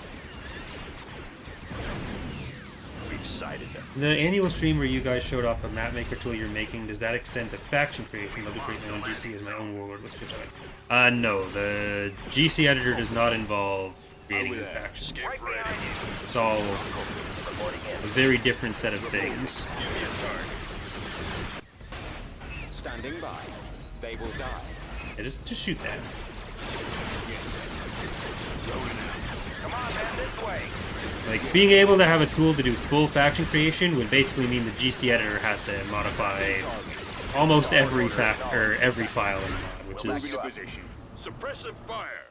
We've sighted them. The annual stream where you guys showed off a mapmaker tool you're making, does that extend to faction creation? Love to create my own GC as my own warlord. Let's switch that. No, the GC editor does not involve creating a faction. It's all a very different set of things. Standing by. They will die. Yeah, just shoot that. Come on, man, this way. Like, being able to have a tool to do full faction creation would basically mean the GC editor has to modify almost every every file in the mod, which is Suppressive fire.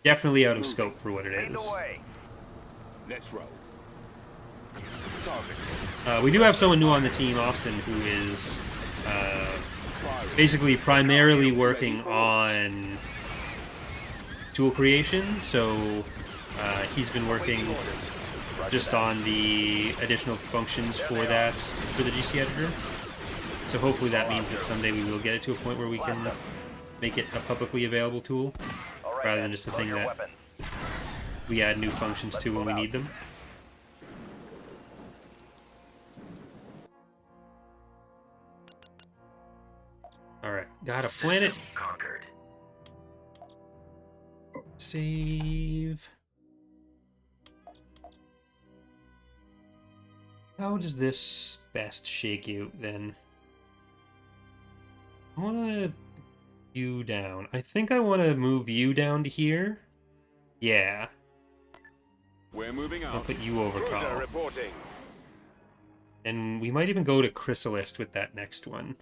definitely out of scope for what it Lead is. the way. Let's roll. Target. We do have someone new on the team, Austin, who is basically primarily working on tool creation, so he's been working just on the additional functions for that, for the GC editor. So hopefully that means that someday we will get it to a point where we can make it a publicly available tool, All right, rather then, than just a load thing your that weapon. we add new functions to when we need them. Alright, got a planet. Conquered. Save. How does this best shake out then? I want to you down. I think I want to move you down to here. Yeah. We're moving I'll out. put you over, Cruiser Carl. reporting. And we might even go to Chrysalis with that next one.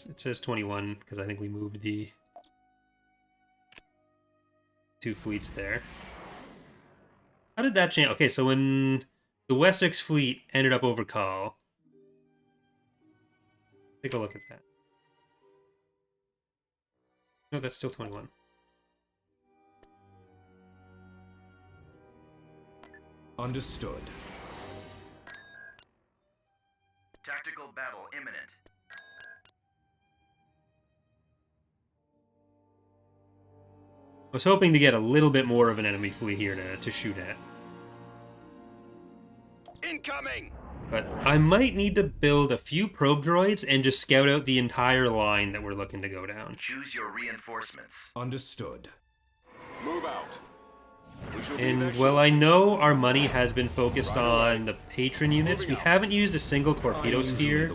It says 21 because I think we moved the 2 fleets there. How did that change? Okay, so when the Wessex fleet ended up over Call, take a look at that. No, that's still 21. Understood. Tactical battle imminent. I was hoping to get a little bit more of an enemy fleet here to shoot at. Incoming! But I might need to build a few probe droids and just scout out the entire line that we're looking to go down. Choose your reinforcements. Understood. Move out. We shall be And there while shortly. I know our money has been focused on the patron units, we haven't used a single torpedo sphere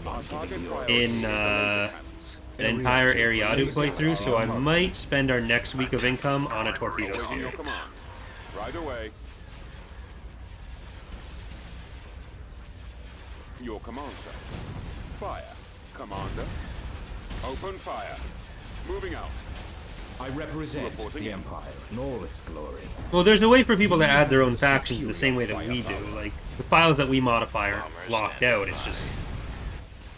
in an entire Eriadu playthrough, so I might spend our next week of income on a torpedo On sphere. your command. Right away. Your command, sir. Fire. Commander. Open fire. Moving out. I represent Reporting the in. Empire in all its glory. Well, there's no way for people to add their own factions in the same way that we do. Like, the files that we modify are locked out. It's just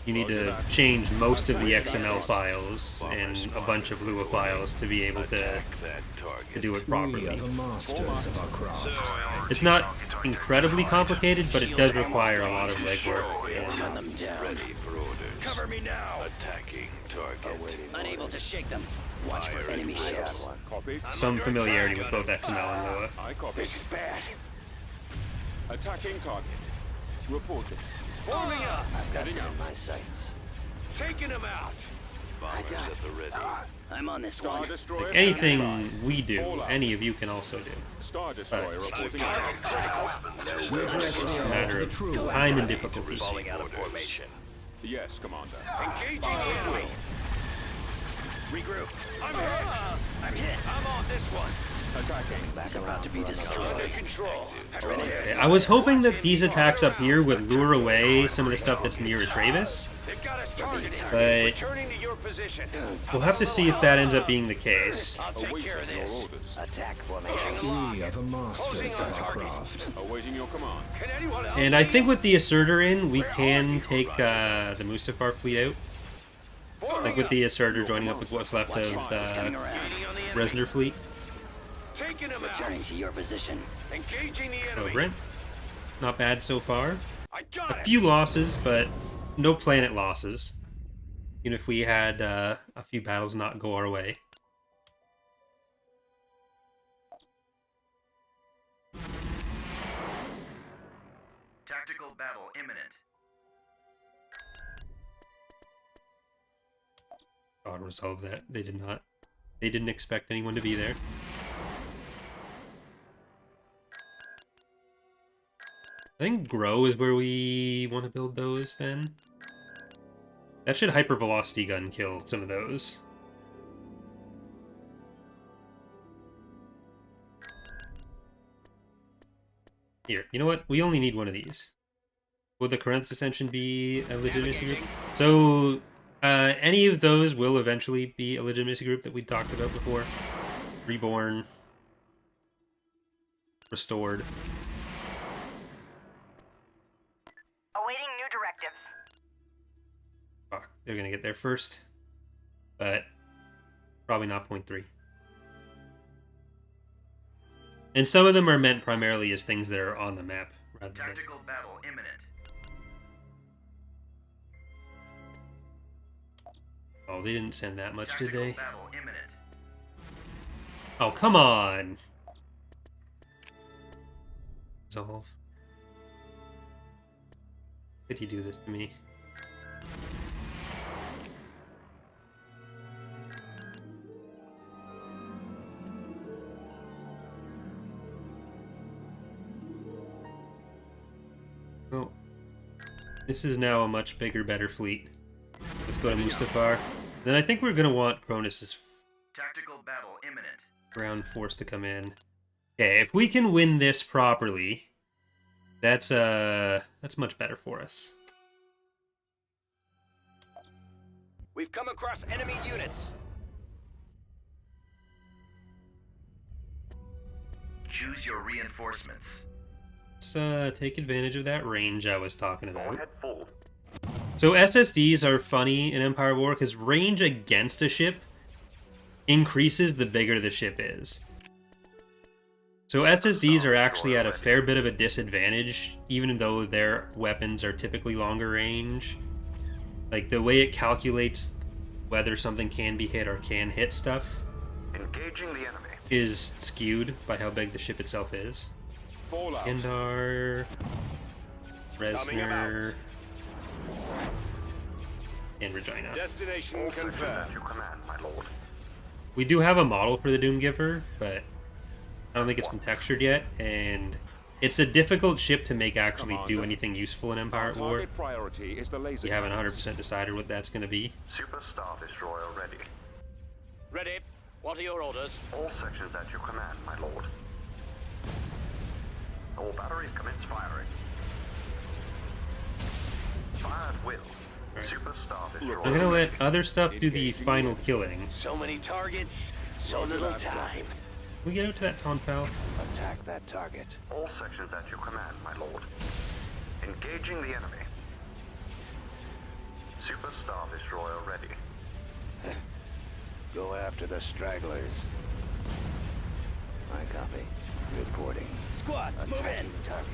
you need to change most of the XML files and a bunch of Lua files to be able to do it We are properly. the masters of our craft. It's not incredibly complicated, but it does require a lot of legwork. Gun them down. Cover me now. Attacking target. Unable to shake them. Watch for enemy ships. Copy. Some familiarity with both XML and Lua. I copy. Bad. Attacking target. Reporting. Forming up. I've got Heading them in out. my sights. Taking him out. I got it. I'm on this Star one. Destroyer. Anything we do, any of you can also do. Star Destroyer reporting. We address It's just the a matter the of true time and difficulty. Falling out of formation. Yes, Commander. Engaging the enemy. Regroup. I'm hit. I'm hit. I'm on this one. He's about to be destroyed. Okay, I was hoping that these attacks up here would lure away some of the stuff that's near Travis, but we'll have to see if that ends up being the case. Awaiting your orders. Attack formation. We are the masters of our craft. Awaiting your command. And I think with the Asserter in, we can take the Mustafar fleet out. Like with the Asserter joining up with what's left of the Resner fleet. Returning to your position. So Brent, not bad so far. A few losses, but no planet losses. Even if we had a few battles not go our way. Tactical battle imminent. God, resolve that. They did not. They didn't expect anyone to be there. I think Grow is where we want to build those then. That should hypervelocity gun kill some of those. Here, you know what? We only need one of these. Will the Corinth Ascension be a legitimacy group? So, any of those will eventually be a legitimacy group that we talked about before. Reborn. Restored. Awaiting new directives. Fuck, they're gonna get there first. But probably not point 3. And some of them are meant primarily as things that are on the map rather than... Tactical battle imminent. Oh, they didn't send that much, did Tactical they? battle imminent. Oh, come on! Resolve. Could you do this to me? Well, this is now a much bigger, better fleet. Let's go to Mustafar. Then I think we're going to want Cronus's Tactical battle imminent. ground force to come in. Okay, if we can win this properly, that's much better for us. We've come across enemy units. Choose your reinforcements. Let's take advantage of that range I was talking about. Head full. So SSDs are funny in Empire War because range against a ship increases the bigger the ship is. So SSDs are actually at a fair bit of a disadvantage, even though their weapons are typically longer range. Like, the way it calculates whether something can be hit or can hit stuff Engaging the enemy. is skewed by how big the ship itself is. Fallout. Endar, Resner, and Regina. Destination All sections confirmed. at your command, my lord. We do have a model for the Doomgiver, but I don't think it's been textured yet, and it's a difficult ship to make actually do anything useful in Empire at War. Target priority is the laser. We haven't guns. 100% decided what that's going to be. Super Star Destroyer ready. Ready. What are your orders? All sections at your command, my lord. All batteries commence firing. Fire at will. Super Star Destroyer. I'm going to let other stuff do the final killing. So many targets, so little time. Can we get out to that Tonpal? Attack that target. All sections at your command, my lord. Engaging the enemy. Super Star Destroyer ready. Go after the stragglers. My copy. Reporting. Squad, move in. Target.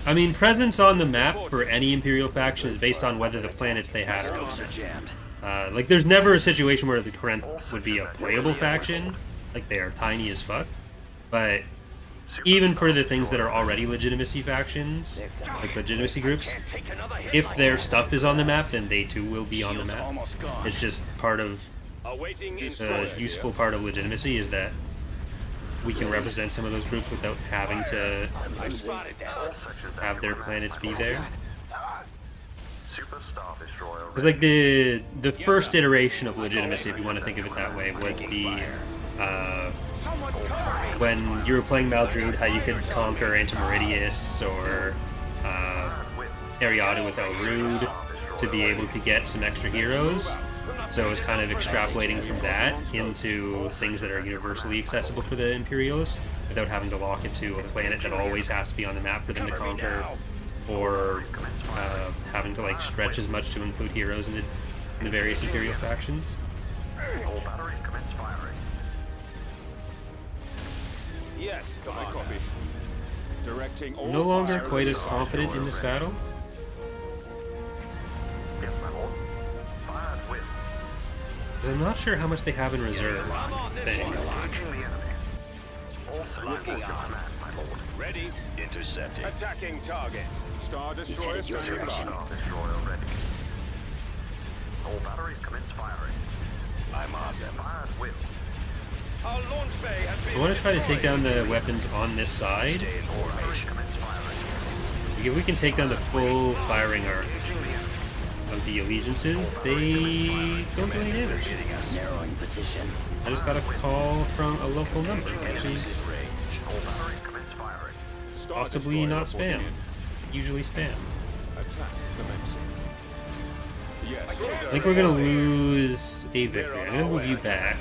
I mean, presence on the map for any Imperial faction is based on whether the planets they had are Scopes are jammed. like, there's never a situation where the Corinth would be a playable faction. Like, they are tiny as fuck. But even for the things that are already legitimacy factions, like legitimacy groups, if their stuff is on the map, then they too will be on the map. It's just part of Awaiting the instruction. useful part of legitimacy is that we can represent some of those groups without having to All sections at have your their command, planets my be lord. there. Super Star Destroyer It's ready. like the first iteration of legitimacy, if you want to think of it that way, was the when you were playing Maldrude, how you could conquer Antimeridius or Eriadu with Elrude to be able to get some extra heroes. So it was kind of extrapolating from that into things that are universally accessible for the Imperials without having to lock it to a planet that always has to be on the map for them to conquer, or having to like stretch as much to include heroes in the various Imperial factions. All batteries commence firing. Yes, I copy. Directing all No longer fire quite to as the confident in this battle. Yes, my lord. Fired with. 'Cause I'm not sure how much they have in reserve. Thing. Engaging the enemy. All sections at your command, my lord. Ready. Intercepting. Attacking target. Star He's Destroyer headed your standing direction. by. Star Destroyer ready. All batteries commence firing. I'm on them. Fired with. Our launch bay has been I want to try to take down the weapons on this side. Stay in formation. Commence firing. If we can take down the full firing arc Engaging the enemy. of the allegiances, they don't do any damage. Hitting us. Narrowing position. I just got a call from a local number, which Enemies is in range. All batteries commence firing. Star possibly Destroyer not reporting spam. in. Usually spam. Attack commencing. Yes. I think we're gonna lose a victory. I'm gonna move you back.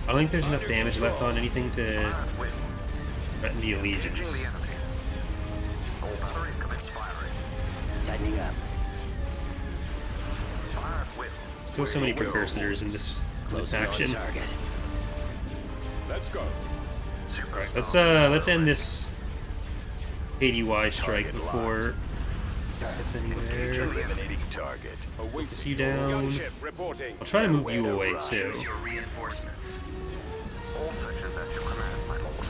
I don't think there's enough damage left on anything to threaten the Engaging allegiance. the enemy. All batteries commence firing. Tightening up. Fired with. Still so many precursors in this Closing on faction. target. Let's go. Let's end this ADY strike before it's anywhere. Eliminating target. Awaiting. Is you down? Gunship reporting. I'll try to move you away too. Your reinforcements. All sections at your command, my lord.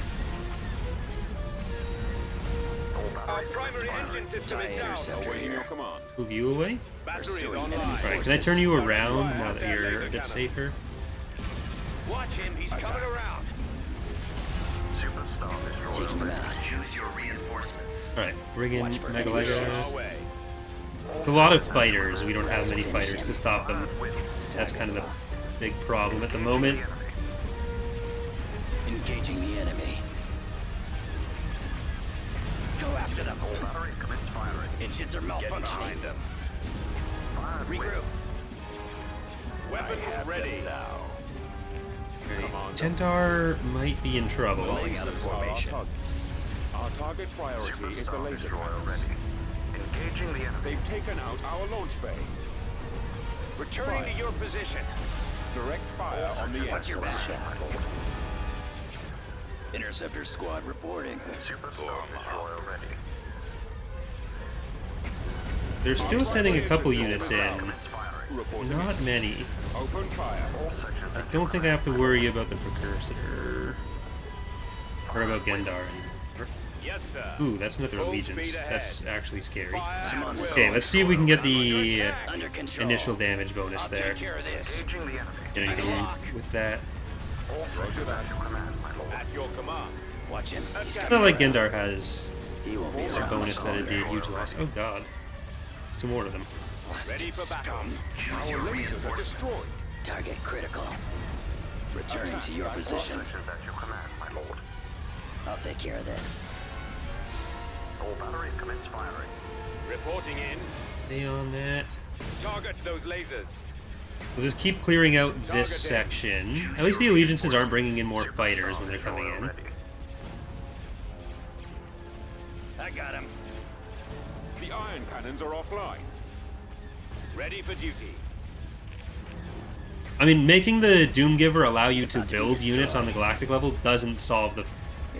All Our batteries primary commence firing. engine system TIE is down. interceptor Awaiting here. your command. Move you away? Battery is Pursuing online. enemy Alright, can I turn you around now that you're a bit Cannon. safer? Watch him. He's coming around. Superstar Destroyer Taking them ready. out. Choose your reinforcements. Alright, bring in Watch for Our Megalegos. way. There's a lot of fighters. We don't have many fighters to stop them. That's kind of the big problem at the moment. Engaging the enemy. Go after them. All batteries commence firing. Engines are Get malfunctioning. behind them. Fired with. Regroup. Weapons Have ready. them now. Tentar might be in trouble. Falling out of formation. Our target priority is the Superstar laser Destroyer guns. ready. Engaging the enemy. They've taken out our launch bay. Returning to your position. Direct fire on the Watch your aircraft. back. Interceptor squad reporting. Superstar Destroyer ready. They're still sending a couple units in. Commence firing. Reporting Not in. many. Open fire. All sections I at don't think I have to worry about the precursor. Or about Gendar. Yes, sir. Ooh, that's another Full allegiance. speed ahead. That's actually scary. Fire at will. Okay, let's see if we can get the Under control. initial damage bonus there. Take care of this. Engaging the enemy. Get anything with that? All sections at your command, my lord. At your command. Watch him. He's Not coming like around. Gendar has He won't be a around bonus much that'd be a longer. huge loss. Oh god. There's two more of them. Ready Blasted for battle. scum. Our lasers are destroyed. Target critical. Returning to your All position. sections at your command, my lord. I'll take care of this. All batteries commence firing. Reporting in. Stay on that. Target those lasers. We'll just keep clearing out this section. At least the allegiances aren't bringing in more fighters when they're coming in. Ready. I got him. The iron cannons are offline. Ready for duty. I mean, making the Doomgiver allow you to build units on the galactic level doesn't solve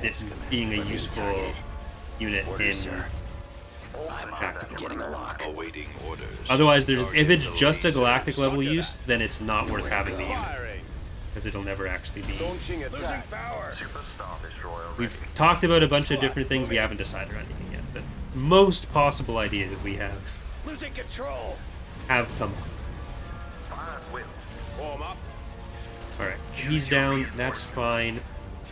it being a useful unit in Sir. tactical. Getting a lock. Awaiting orders. Otherwise, if it's just a galactic level use, then it's not worth having the unit, Firing. because it'll never actually be. Launching attack. Power. Superstar Destroyer ready. We've talked about a bunch of different things. We haven't decided on anything yet. The most possible ideas we have Losing control. come up. Fired with. Form up. All right, he's down. That's fine.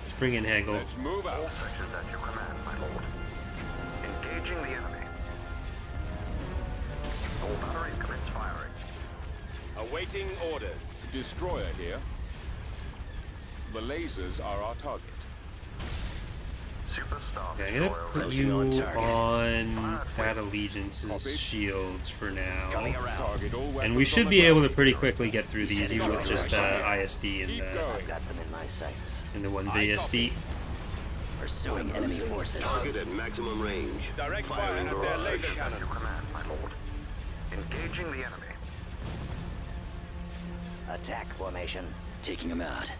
Let's bring in Hagel. Let's move All out. sections at your command, my lord. Engaging the enemy. All batteries commence firing. Awaiting orders. Destroyer here. The lasers are our target. Superstar Okay, I'm gonna destroyer put ready. you on target. on that allegiance's Copy. shields for now. Coming around. Target all And weapons we on should the be able to ground. pretty quickly get through these, even with just ISD Keep and going. Got them in my sights. the 1VSD. Pursuing enemy forces. Target at maximum range. Direct fire Firing at their barrage. laser At cannon. your command, my lord. Engaging the enemy. Attack formation. Taking them out.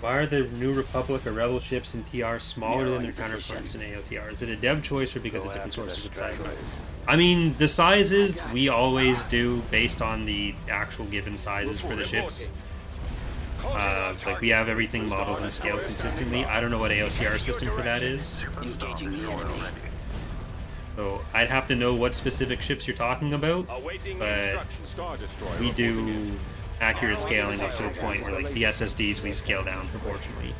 Why are the New Republic or Rebel ships in TR smaller than their Narrowing position. counterparts in AOTR? Is it a dev choice or because Go of different after the sources of size? stragglers. I mean, the sizes we always do based on the actual given sizes for the ships. Like we have everything modeled and scaled consistently. I don't know what AOTR system for that is, Engaging the enemy. so I'd have to know what specific ships you're talking about. Awaiting But instructions. Star Destroyer we reporting do in. accurate scaling up to a point where, like, the SSDs we scale down proportionally.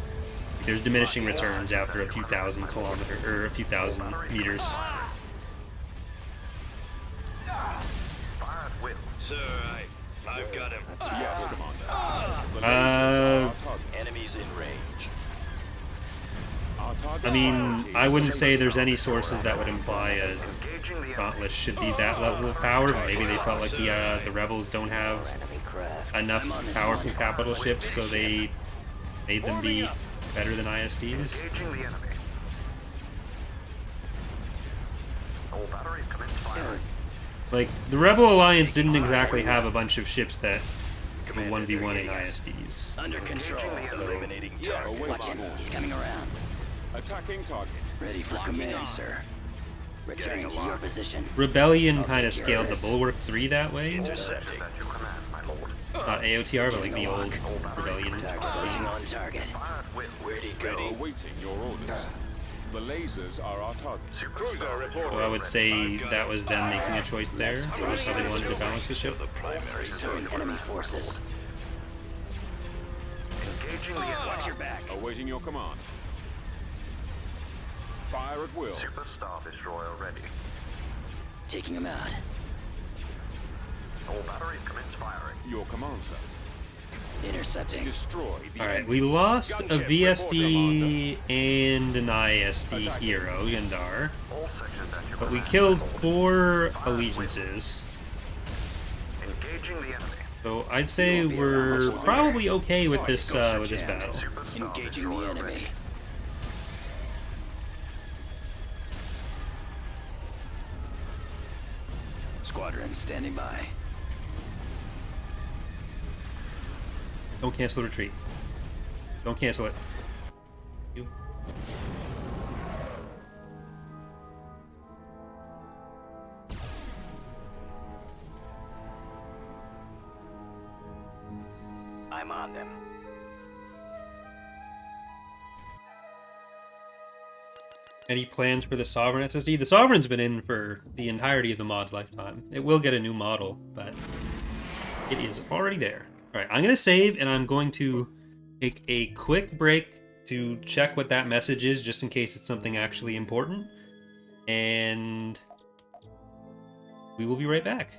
There's diminishing returns after a few thousand kilometers or a few thousand meters. Fire at will. Sir, I've got him. Yes, Commander. The lasers are our target. Enemies in range. Our target I mean, priority I is wouldn't the say laser there's any cannon. sources that would imply a Engaging the enemy. Dauntless should be that level of power, but maybe they felt like the Rebels don't have Enemy craft. enough I'm on this powerful one. capital ships, so they made them be better than ISDs. Engaging the enemy. All batteries commence firing. Like, the Rebel Alliance didn't exactly have a bunch of ships that were 1v1ing ISDs. Under control. Eliminating Yeah, target. away Watch from him. all. He's coming around. Attacking target. Ready for command, sir. Returning to your position. Rebellion I'll kind of take care scaled of the this. Bulwark 3 that way. Intercepting. At your command, my lord. Not AOTR, but like the old Rebellion. Closing on target. Fire at will. Where'd he We are go? awaiting your orders. The lasers are our target. Superstar So I would say that was them making a choice there. Let's That's how they wanted to balance the ship. The primary Pursuing enemy forces. Engaging the enemy. Watch your back. Awaiting your command. Fire at will. Superstar destroyer ready. Taking him out. All batteries commence firing. Your command, sir. Intercepting. Destroy the Alright, enemy. we lost a Gunship VSD and an ISD hero, Yandar. All sections at your But we command. killed 4 allegiances. Engaging the enemy. So I'd say we're probably okay with this battle. Superstar Engaging the destroyer enemy. ready. Squadron standing by. Don't cancel the retreat. Don't cancel it. You. I'm on them. Any plans for the Sovereign SSD? The Sovereign's been in for the entirety of the mod lifetime. It will get a new model, but it is already there. Alright, I'm going to save, and I'm going to take a quick break to check what that message is, just in case it's something actually important. And we will be right back.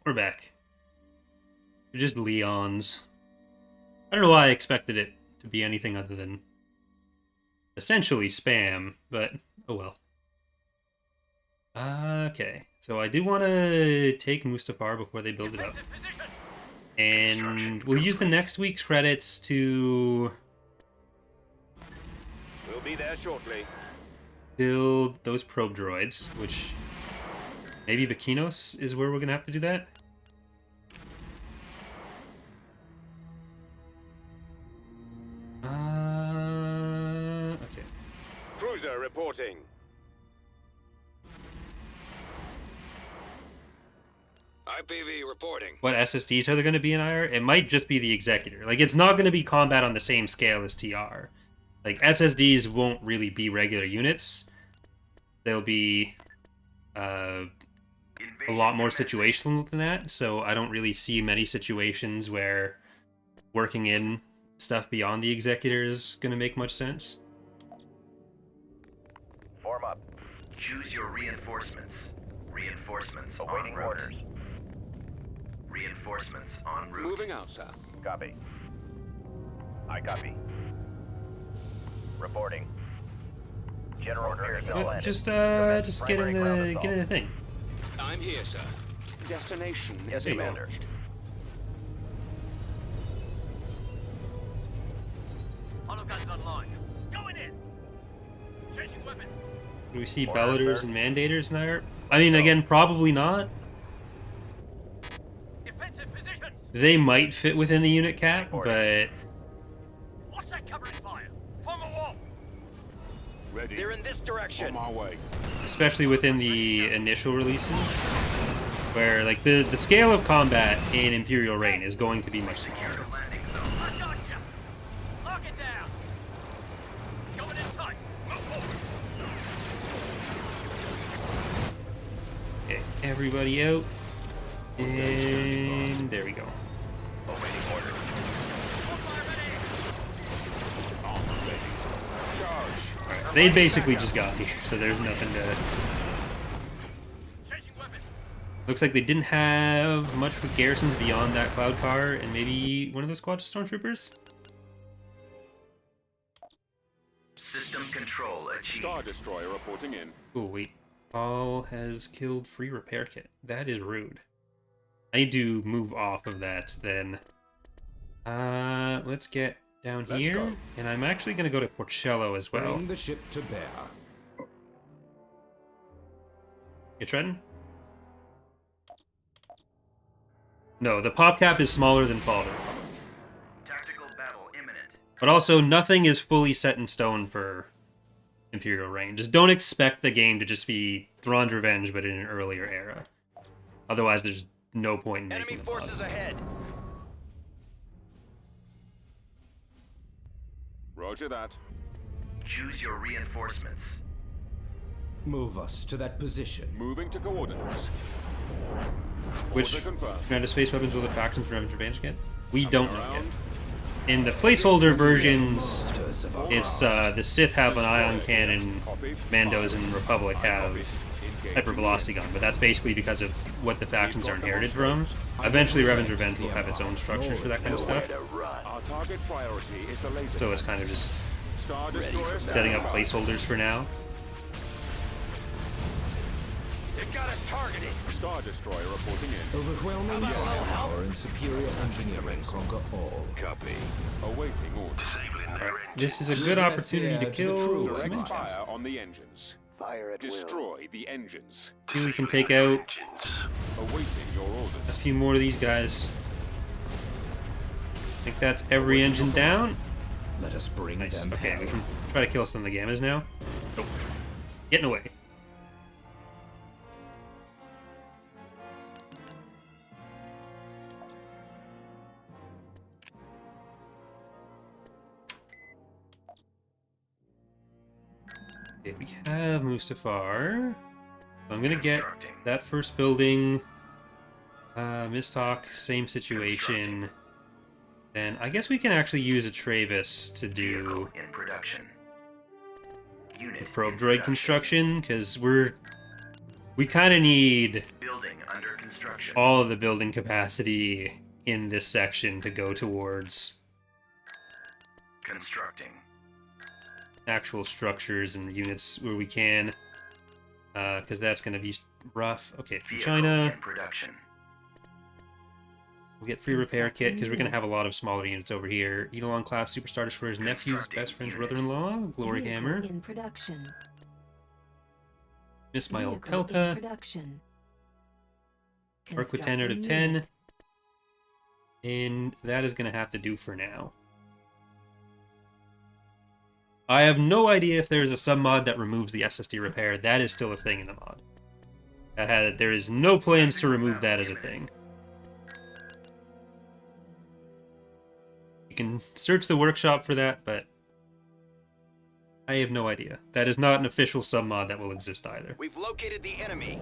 we're back. They're just Leons. I don't know why I expected it to be anything other than essentially spam, but oh well. Okay, so I do want to take Mustafar before they build it up. And we'll use the next week's credits to We'll be there shortly. build those probe droids, which maybe Bakinos is where we're going to have to do that. Okay. Cruiser reporting. IPV reporting. What SSDs are there going to be in IR? It might just be the Executor. Like, it's not going to be combat on the same scale as TR. Like, SSDs won't really be regular units. They'll be a lot more situational than that, so I don't really see many situations where working in stuff beyond the Executor is going to make much sense. Form up. Choose your reinforcements. Reinforcements Awaiting en route. orders. Reinforcements en route. Moving out, sir. Copy. I copy. Reporting. General Eriadu landed. Just get in Primary ground the assault. thing. I'm here, sir. Destination Yes, is Commander. acknowledged. Hologuns online. Going in. Changing weapon. Do we see Order, Bellators sir. and Mandators in IR? I mean, again, probably not. Defensive positions. They might fit within the unit cap, Order. but What's that covering fire? Form a wall. Ready. They're in this direction. On my way. especially within the initial releases, where like the scale of combat in Imperial Reign is going to be much smaller. Landing zone. I got you. Lock it down. Going in tight. Okay, everybody out, and there we go. Awaiting orders. Fire ready. On ready. Charge. They basically just got here, so there's nothing to. Changing weapon. Looks like they didn't have much for garrisons beyond that cloud car and maybe one of those quad stormtroopers. System control achieved. Star Destroyer reporting in. Oh wait, Paul has killed free repair kit. That is rude. I need to move off of that then. Let's get down Let's here, go. and I'm actually gonna go to Porcello as well. Bring the ship to bear. You treading? No, the pop cap is smaller than Fall of the Republic. Tactical battle imminent. But also, nothing is fully set in stone for Imperial Reign. Just don't expect the game to just be Thrawn's Revenge, but in an earlier era. Otherwise, there's no point in Enemy making the mod. forces ahead. Roger that. Choose your reinforcements. Move us to that position. Moving to coordinates. Which Order confirmed. kind of space weapons will the factions from Revenge Revenge get? We Coming don't know yet. around. In the placeholder versions, Masters of our it's craft. the Sith have an ion cannon, Copy. Mandos and Republic have Engage. hypervelocity gun, but that's basically because of what the factions are inherited from. Eventually, Revenge Revenge will have its own structures for that kind of stuff. Our target priority is the laser. So it's kind of just Star Destroyer setting up standby. placeholders for now. They've got us targeted. Star Destroyer reporting in. Overwhelming firepower and superior engineering conquer all. Copy. Awaiting orders. Alright, this is a good opportunity to kill some Direct engines. fire on the engines. Fire at Destroy the engines. Maybe we can take out Awaiting your a orders. few more of these guys. I think that's every engine down. Let us bring Nice. them Okay, hell. we can try to kill some of the Gammas now. Nope. Getting away. Okay, we have Mustafar. So I'm gonna get that first building. Mistalk, same situation. Then I guess we can actually use a Travis to do Vehicle in production. Unit probe in droid production. construction, because we We kind of need Building under construction. all of the building capacity in this section to go towards Constructing. actual structures and units where we can. Because that's going to be rough. Okay, Vehicle China. in production. We'll get free repair kit because we're going to have a lot of smaller units over here. Eidolon class superstar destroyers, nephew's best friend's brother-in-law, Glory Hammer. In production. Miss my old Vehicle in Pelta. production. Work with 10 out of 10. And that is going to have to do for now. I have no idea if there's a sub-mod that removes the SSD repair. That is still a thing in the mod. There is no plans to remove that as a thing. You can search the workshop for that, but I have no idea. That is not an official sub-mod that will exist either. We've located the enemy.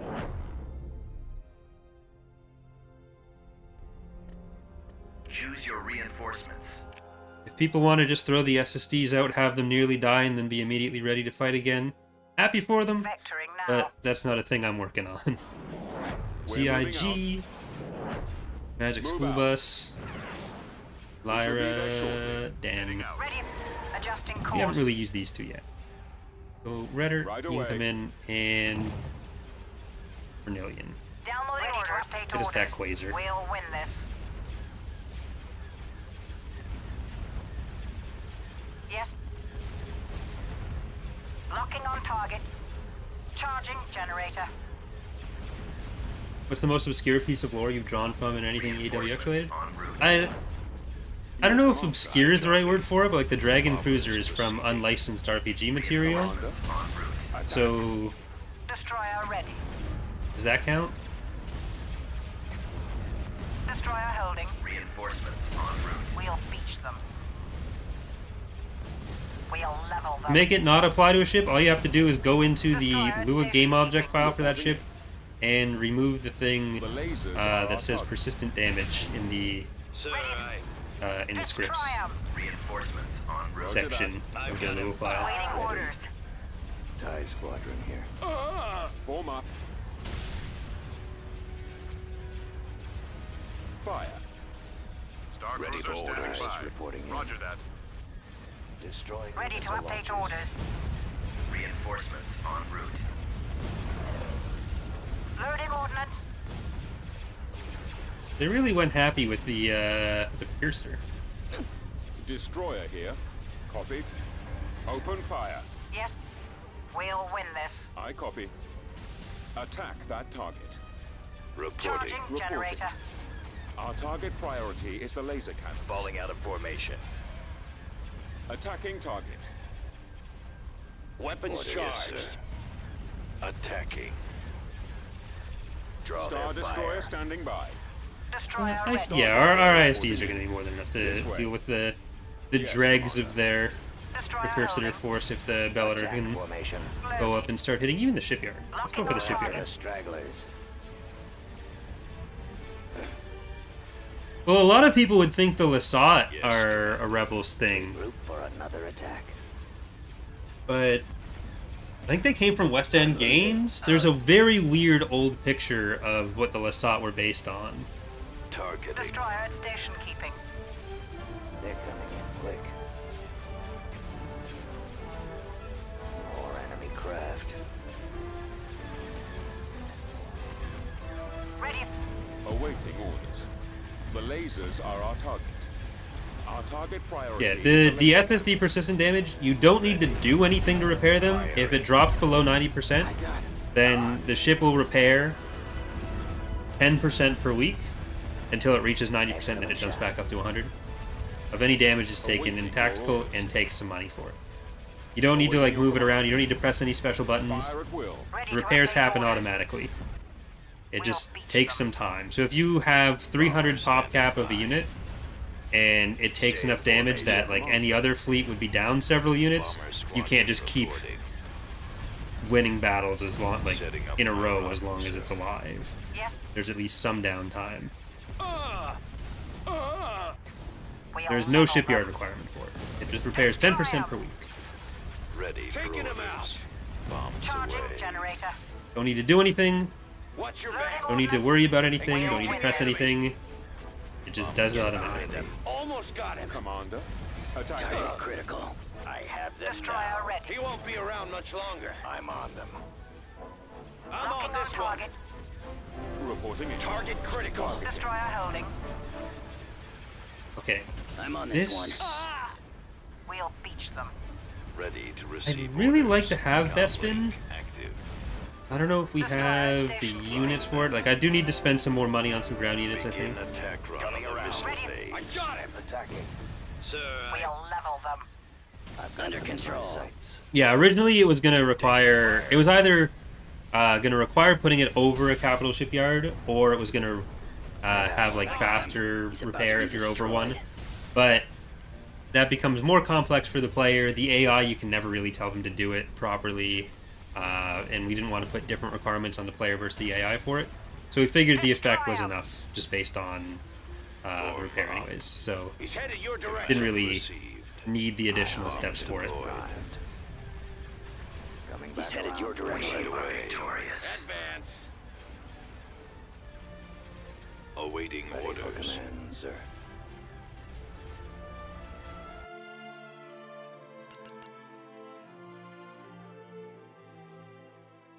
Choose your reinforcements. If people want to just throw the SSDs out, have them nearly die, and then be immediately ready to fight again, happy for them, Vectoring now. but that's not a thing I'm working on. CIG, Magic Move School out. Bus, We shall be there Lyra, shortly. Dan. Ready. Adjusting course. We haven't really used these two yet. So Redder, Right you can away. come in, and Vernillion. Downloading orders. Update Get us that orders. Quasar. We'll win this. Yes. Locking on target. Charging generator. What's the most obscure piece of lore you've drawn from in anything EaW related? En route. I don't know if obscure is the right word for it, but like the Dragon Cruiser is from unlicensed RPG material. En route. So Destroyer ready. does that count? Destroyer holding. Reinforcements en route. We'll beach them. We'll level them. Make it not apply to a ship. All you have to do is go into the Lua game object file for that ship and remove the thing The lasers are that our says target. persistent damage in the scripts Destroy 'em. Reinforcements en route. section of the Lua file. Waiting orders. TIE squadron here. Form up. Fire. Ready for orders. Reporting in. Roger that. Destroying Ready to missile update launchers. orders. Reinforcements en route. Loading ordnance. They really went happy with the piercer. Destroyer here. Copy. Open fire. Yes. We'll win this. I copy. Attack that target. Reporting. Charging generator. Our target priority is the laser cannon. Falling out of formation. Attacking target. Weapons Order, charged. yes, Attacking. Draw Star their Destroyer fire. standing by. Destroyer ready. Yeah, our ISDs are going to be more than enough to deal with the Yes, dregs of their Destroyer precursor holding. force if the Bellator can Formation. go up and start hitting even the shipyard. Let's go for the shipyard. Stragglers. Well, a lot of people would think the Lasat are a Rebels thing, Group for another attack. but I think they came from West End Games. There's a very weird old picture of what the Lasat were based on. Targeting. Destroyer at station keeping. They're coming in quick. More enemy craft. Ready. Awaiting orders. The lasers are our target. Our target priority. Yeah, is the laser FSD persistent damage, you don't need to do anything to repair them. If it drops below 90%, then the ship will repair 10% per week until it reaches 90%, then it jumps back up to 100 of any damage is taken in tactical and take some money for it. You don't need to like move it around, you don't need to press any special buttons. Fire at will. Ready The repairs to update happen orders. automatically. It just takes some time. So if you have 300 pop cap of a unit, and it takes enough damage that like any other fleet would be down several units, you can't just keep winning battles as long like in a row as long as it's alive. Yes. There's at least some downtime. We'll There's no level shipyard them. requirement for it. It just repairs 10% per week. Ready for Taking him orders. out. Charging generator. Don't need to do anything. Watch your back. Don't need to worry about anything. Don't need to press anything. It just does it automatically. Almost got him. Commander. Attack. Target critical. I have them Destroyer now. ready. He won't be around much longer. I'm on them. I'm on Locking on this one. target. Reporting in. Target critical. Destroyer holding. Okay. I'm on this This... We'll beach them. Ready to receive I'd really orders. like to have Bespin. Active. I don't know if we have the units for it. Like, I do need to spend some more money on some ground units, I Begin think. attack run on the missile Ready. phase. I got him. Attacking. Sir, We'll level them. Under control. Yeah, originally it was going to require... It was either going to require putting it over a capital shipyard, or it was going to have, like, faster He's about to repair be if you're over destroyed. one. But that becomes more complex for the player. The AI, you can never really tell them to do it properly. And we didn't want to put different requirements on the player versus the AI for it. So we figured the effect was enough, just based on repair anyways. So He's headed your direction. didn't really received. need the additional steps for it. Deployed. He's headed your direction. Right away. Victorious. Advance. Awaiting orders. Sir.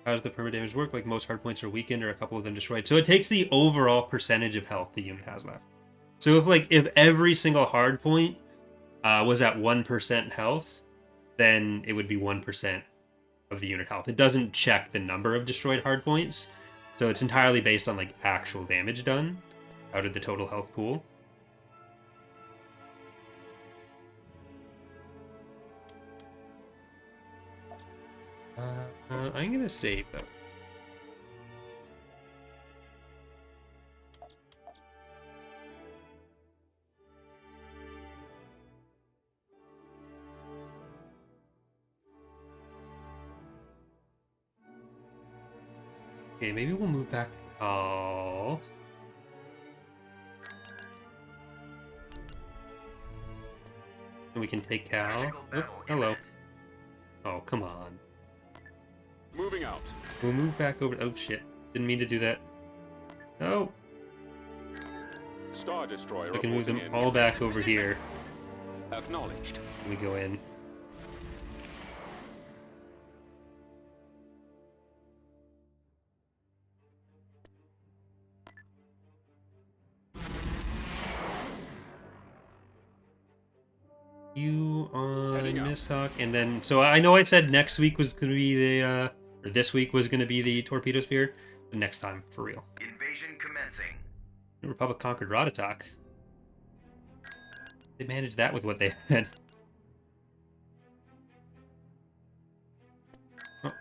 How does the perma damage work? Like, most hard points are weakened or a couple of them destroyed. So it takes the overall percentage of health the unit has left. So if every single hard point was at 1% health, then it would be 1% of the unit health. It doesn't check the number of destroyed hard points. So it's entirely based on, like, actual damage done out of the total health pool. I'm gonna save though. Okay, maybe we'll move back to Cal. And we can take Cal. Oh, hello. Oh, come on. Moving out. We'll move back over. Oh shit! Didn't mean to do that. No. Star Destroyer. I can move them reporting in. all back over here. Acknowledged. We go in. You on Heading out. Mistalk, and then so I know I said next week was going to be the or this week was going to be the torpedo sphere, but next time for real. Invasion commencing. The Republic conquered Rod attack. They managed that with what they had. Oh.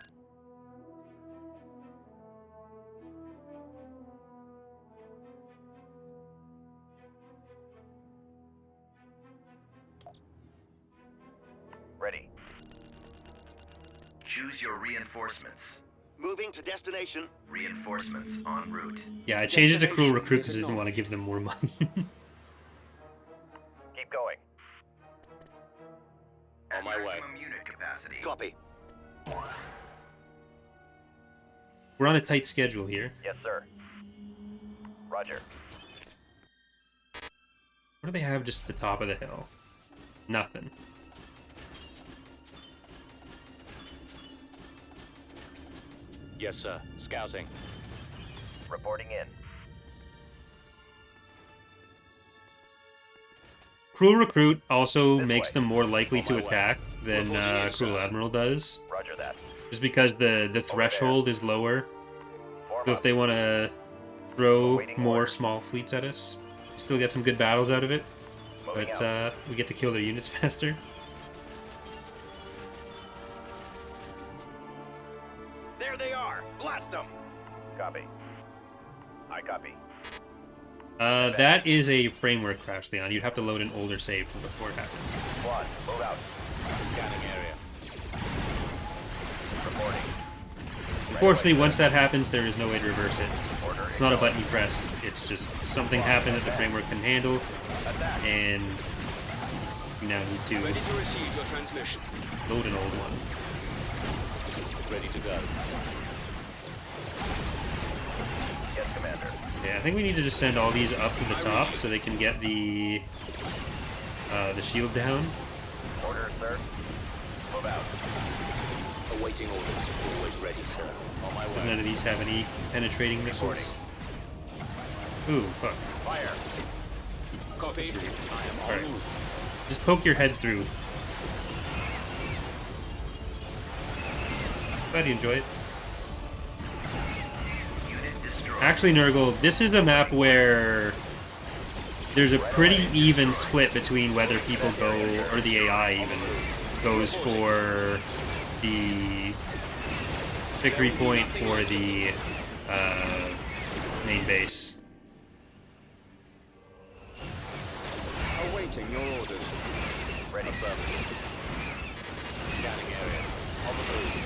Ready. Choose your reinforcements. Moving to destination. Reinforcements en route. Yeah, I changed it to Cruel Recruit because I didn't want to give them more money. Keep going. On my way. Maximum unit capacity. Copy. We're on a tight schedule here. Yes, sir. Roger. What do they have just at the top of the hill? Nothing. Yes, sir. Scouting. Reporting in. Cruel Recruit also makes way. them more likely to my way. attack than Reporting in, Cruel sir. Admiral does. Roger that. Just because the threshold is lower. So if they want to throw Awaiting more orders. small fleets at us, we still get some good battles out of it. Moving But out. we get to kill their units faster. There they are. Blast them. Copy. I copy. That is a framework crash, Leon. You'd have to load an older save from before it happened. Squad, move out. Scanning area. Reporting. Unfortunately, once that happens, there is no way to reverse it. It's not a button you pressed. It's just something happened that the framework can handle, and you now need to Ready to receive your transmission. load an old one. Ready to go. Yes, Commander. Yeah, I think we need to just send all these up to the top so they can get the shield down. Order, sir. Move out. Awaiting orders. Always ready, sir. On my Because way. none of these have any penetrating missiles. Ooh, fuck. Fire. Copy. I am Alright. on move. Just poke your head through. Glad you enjoy it. Unit destroyed. Actually, Nurgle, this is a map where there's a pretty even split between whether people go, or the AI even, goes for the victory point for the main base. Awaiting your orders. Ready. Scanning area. On the move.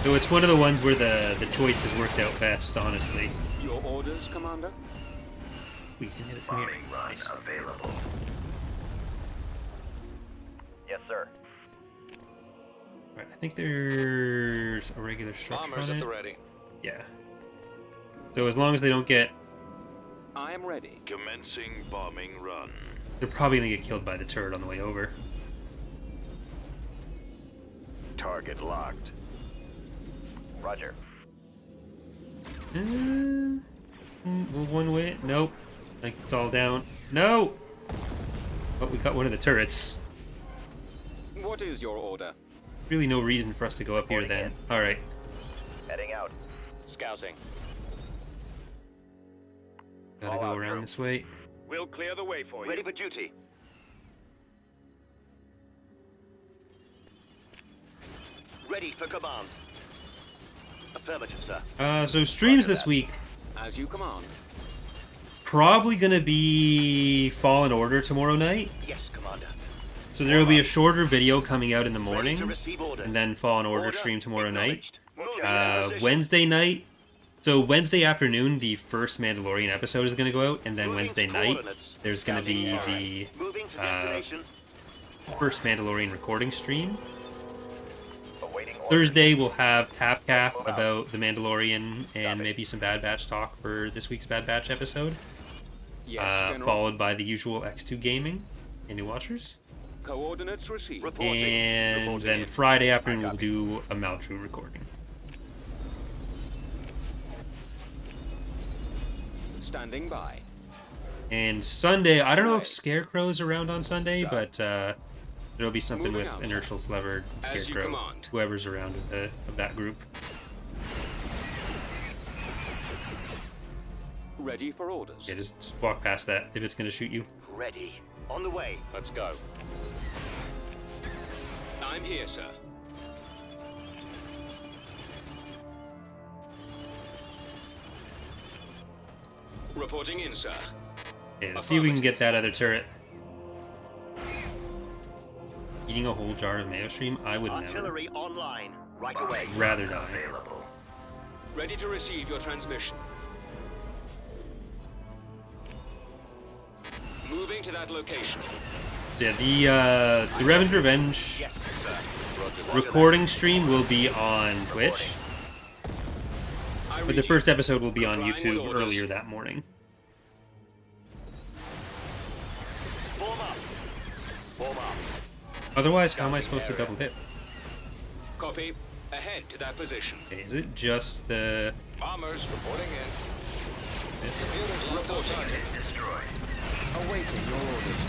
So it's one of the ones where the choices worked out best, honestly. Your orders, Commander? We can hit it from here. Bombing run Nice. available. Yes, sir. Alright, I think there's a regular structure Bombers on at it. the ready. Yeah. So as long as they don't get... I am ready. Commencing bombing run. They're probably going to get killed by the turret on the way over. Target locked. Roger. One way? Nope. Like, it's all down. No! Oh, we got one of the turrets. What is your order? Really no reason for us to go up here then. Alright. Heading out. Scouting. Gotta All go out, around troop. this way. We'll clear the way for you. Ready for duty. Ready for command. Affirmative, sir. So streams this week, As you command. probably gonna be Fallen Order tomorrow night. Yes, Commander. So there will be a shorter video coming out in the Ready to morning, receive orders. and then Fallen Order Order stream tomorrow night. acknowledged. Wednesday night. So Wednesday afternoon, the first Mandalorian episode is gonna go out, and then Moving Wednesday to night, coordinates. there's gonna be Scanning the Moving to uh, destination. first Mandalorian recording stream. Awaiting orders. Thursday we'll have Tapcaf about the Mandalorian and maybe some Bad Batch talk for this week's Bad Batch episode. Yes, General. Followed by the usual X2 gaming and new watchers. Coordinates received. Reporting. And Reporting then in. Friday afternoon we'll do a Maltru recording. Standing by. And Sunday, I don't know if Scarecrow's around on Sunday, Sir. but there'll be something Moving with out, sir. Inertial Sliver, As you Scarecrow, command. whoever's around of that group. Ready for orders. Yeah, just walk past that if it's going to shoot you. Ready. On the way. Let's go. I'm here, sir. Reporting in, sir. Okay, let's see if we can get that other turret. Eating a whole jar of mayo stream? I would never. Artillery online. Right away. Rather die. Available. Ready to receive your transmission. Moving to that location. So yeah, the Revenant Revenge Yes, sir. Roger. recording stream will be on Twitch, I but read the you. first episode will be on Complying with YouTube orders. earlier that morning. Form up. Form up. Otherwise, how am I supposed to double hit? Copy. Ahead to that position. Okay, is it just the Bombers reporting in. this? Reporting. Unit destroyed. Awaiting your orders.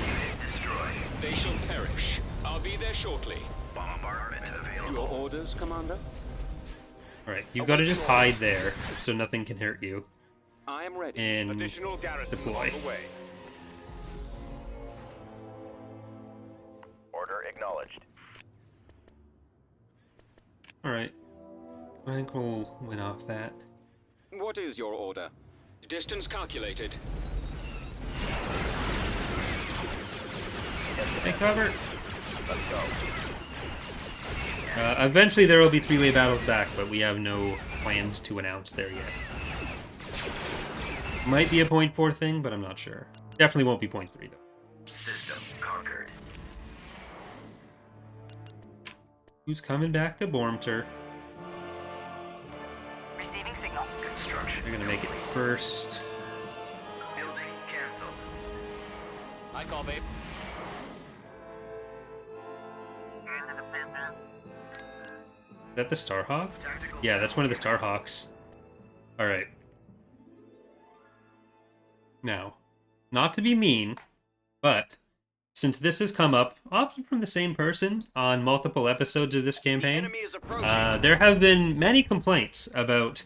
Unit destroyed. They shall perish. I'll be there shortly. Bombardment available. Your orders, Commander? Alright, you've got to just hide there so nothing can hurt you. I am ready. And Additional garrison deploy. on the way. Order acknowledged. Alright. I think we'll win off that. What is your order? Distance calculated. Take cover! Let's go. Eventually there will be three-way battles back, but we have no plans to announce there yet. Might be a .4 thing, but I'm not sure. Definitely won't be .3 though. System conquered. Who's coming back to Bormter? Receiving signal. Construction. They're gonna make it first. Building cancelled. I call, babe. Is that the Starhawk? Yeah, that's one of the Starhawks. Alright. Now, not to be mean, but since this has come up, often from the same person, on multiple episodes of this campaign, Enemy is approaching. there have been many complaints about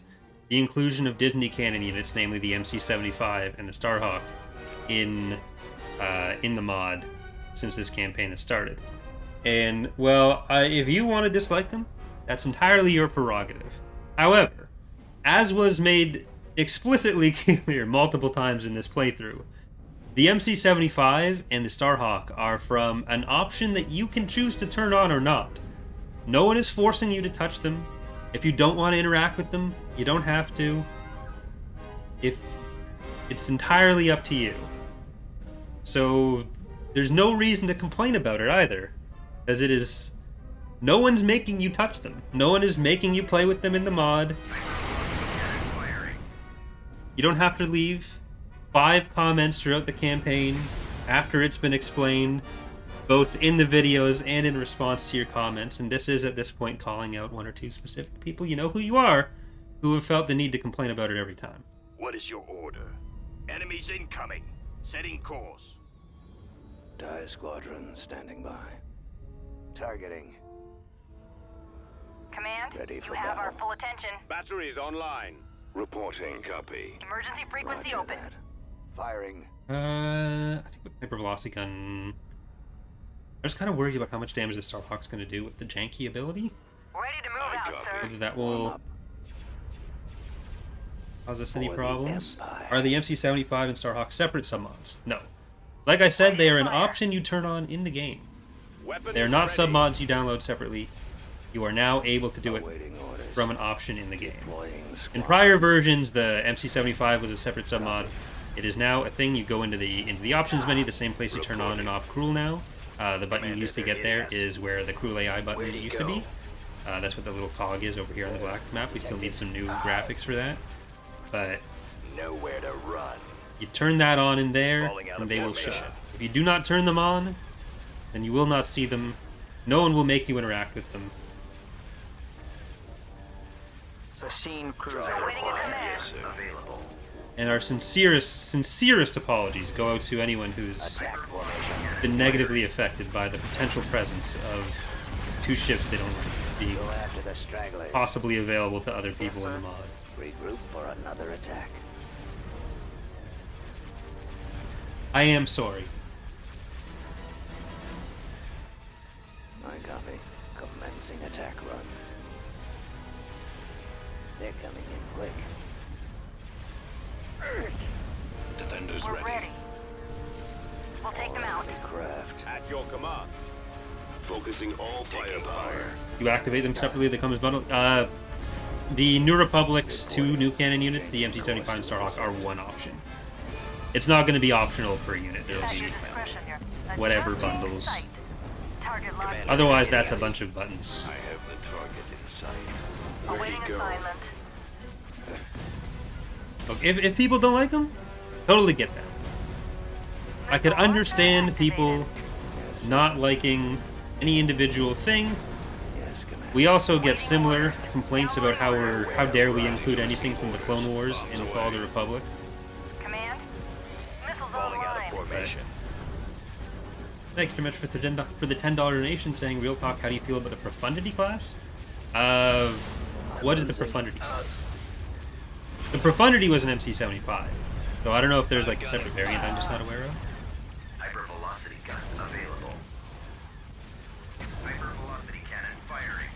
the inclusion of Disney canon units, namely the MC-75 and the Starhawk, in the mod since this campaign has started. And, well, if you want to dislike them, that's entirely your prerogative. However, as was made explicitly clear multiple times in this playthrough, the MC-75 and the Starhawk are from an option that you can choose to turn on or not. No one is forcing you to touch them. If you don't want to interact with them, you don't have to. It's entirely up to you. So there's no reason to complain about it either, as it is. No one's making you touch them. No one is making you play with them in the mod. You don't have to leave 5 comments throughout the campaign after it's been explained, both in the videos and in response to your comments. And this is, at this point, calling out 1 or 2 specific people, you know who you are, who have felt the need to complain about it every time. What is your order? Enemies incoming. Setting course. TIE squadron standing by. Targeting. Command, Ready you for have our battle. full attention. Batteries online. Reporting. Copy. Emergency frequency Roger open. that. Firing. I think with hyper velocity gun, I'm just kind of worried about how much damage the Starhawk's going to do with the janky ability. Ready to move I out, copy. sir. Whether that Warm will up. cause us any For the problems. Empire. Are the MC-75 and Starhawk separate submods? No. Like I said, they are an option you turn on in the game. Weapons They are not ready. submods you download separately. You are now able to do it Awaiting orders. from an option in the game. Deploying In squad. prior versions, the MC-75 was a separate submod. It is now a thing. You go into the options menu, the same place you turn on and off Cruel now. The button you used to get there is where the Cruel AI button used to be. That's what the little cog is over here on the black map. We still need some new graphics for that. But Nowhere to run. you turn that on in there, Falling out and of they will show. formation. If you do not turn them on, then you will not see them. No one will make you interact with them. Sasheen cruiser Awaiting a command. available. And our sincerest apologies go out to anyone who's Attack formation. been negatively affected by the potential presence of 2 ships that don't be Go after the stragglers. possibly available to other people in the mod. Regroup for another attack. I am sorry. I copy. Commencing attack run. They're coming in quick. Defenders We're ready. We'll take them out. Craft. At your command. Focusing all firepower. You activate them separately, they come as bundled. The New Republic's 2 new cannon units, the MC-75 and Starhawk, are one option. It's not going to be optional per unit. It'll At be your discretion. whatever Adjusting bundles. sight. Target locked. Otherwise, that's a bunch of buttons. I have the target in sight. Awaiting assignment. Look, if people don't like them, totally get that. I could understand people not liking any individual thing. Yes, command. We also get similar complaints about how dare we include anything from the Clone Wars in Fall of the Republic. Command. Missiles Falling out of online. formation. Thanks very much for the $10 donation saying, Real Talk, how do you feel about the Profundity class? What is the Profundity class? The Profundity was an MC-75, so I don't know if there's like a separate variant I'm just not aware of. Hypervelocity gun available. Hypervelocity cannon firing.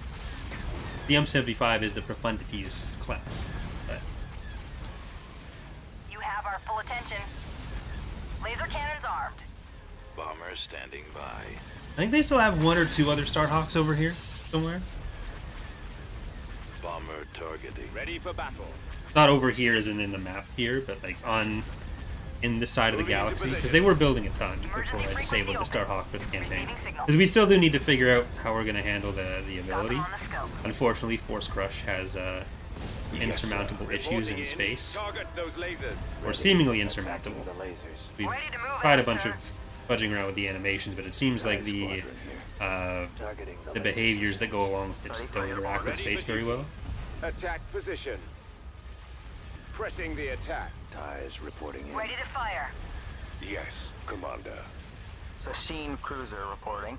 The M75 is the Profundity's class. But You have our full attention. Laser cannons armed. Bomber standing by. I think they still have 1 or 2 other Starhawks over here somewhere. Bomber targeting. Ready for battle. Not over here as in the map here, but like in in this side of the galaxy, because they were building a ton before I disabled the Starhawk for the campaign. Because we still do need to figure out how we're going to handle the ability. Unfortunately, Force Crush has insurmountable issues in space, or seemingly insurmountable. We've tried a bunch of fudging around with the animations, but it seems like the behaviors that go along with it just don't interact with space very well. Attack position. Pressing the attack. TIEs reporting in. Ready to fire. Yes, Commander. Sasheen Cruiser reporting.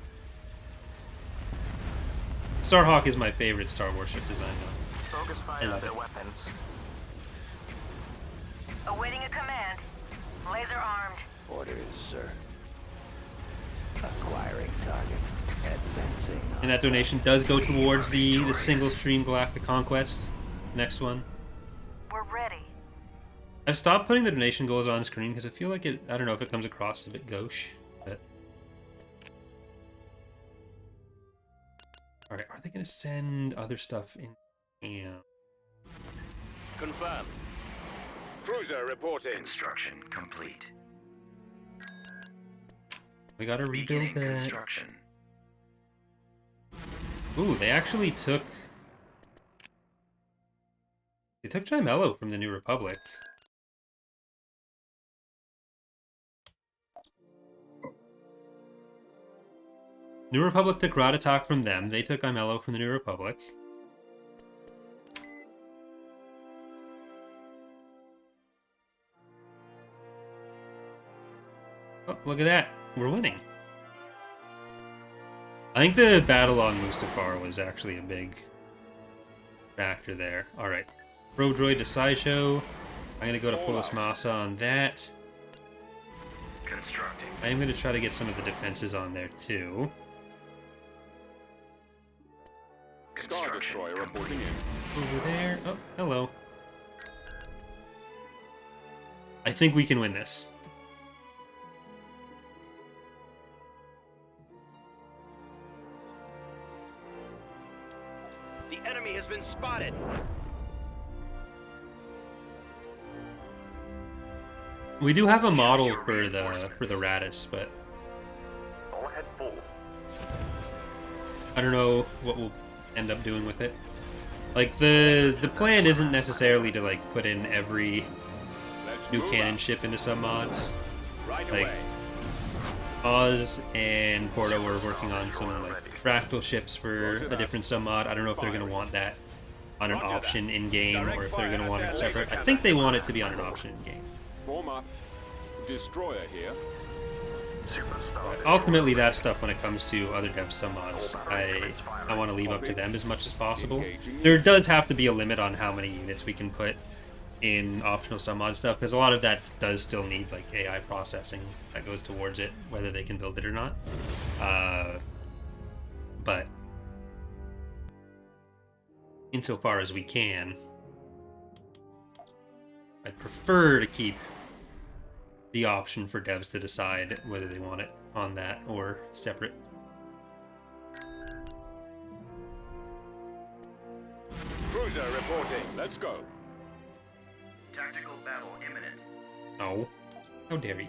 Starhawk is my favorite Star Wars ship design, though. Focus fire on their weapons. Awaiting a command. Laser armed. Orders, sir. Acquiring target. Advancing. And that donation does go towards the single stream Galactic Conquest. Next one. We're ready. I've stopped putting the donation goals on screen because I feel like it, I don't know if it comes across as a bit gauche, but... Alright, are they going to send other stuff in? Yeah. Confirmed. Cruiser reporting. Construction complete. We gotta rebuild Beginning that. construction. Ooh, they actually took... They took Jimello from the New Republic. New Republic took Ratatak from them. They took Jimello from the New Republic. Oh, look at that. We're winning. I think the battle on Mustafar was actually a big factor there. Alright. Pro Droid to Sideshow. I'm going to go to Polis Massa on that. Constructing. I am going to try to get some of the defenses on there too. Star Destroyer reporting in. Over there. Oh, hello. I think we can win this. The enemy has been spotted. We do have a model for the Raddus, but All head full. I don't know what we'll end up doing with it. Like the plan isn't necessarily to like put in every Let's new move cannon out. ship into some mods. Right Like away. Oz and Porto were working on some like fractal ships for a different sub mod. I don't know if they're gonna want that on an option in game or if they're gonna want it separate. I think they want it to be on an option in game. Form up. Destroyer here. Superstar. Ultimately, that stuff when it comes to other dev sub mods, I want to leave up to them as much as possible. There does have to be a limit on how many units we can put in optional sub mod stuff, because a lot of that does still need like AI processing that goes towards it, whether they can build it or not. But insofar as we can, I'd prefer to keep the option for devs to decide whether they want it on that or separate. Cruiser reporting. Let's go. Tactical battle imminent. No. How dare you?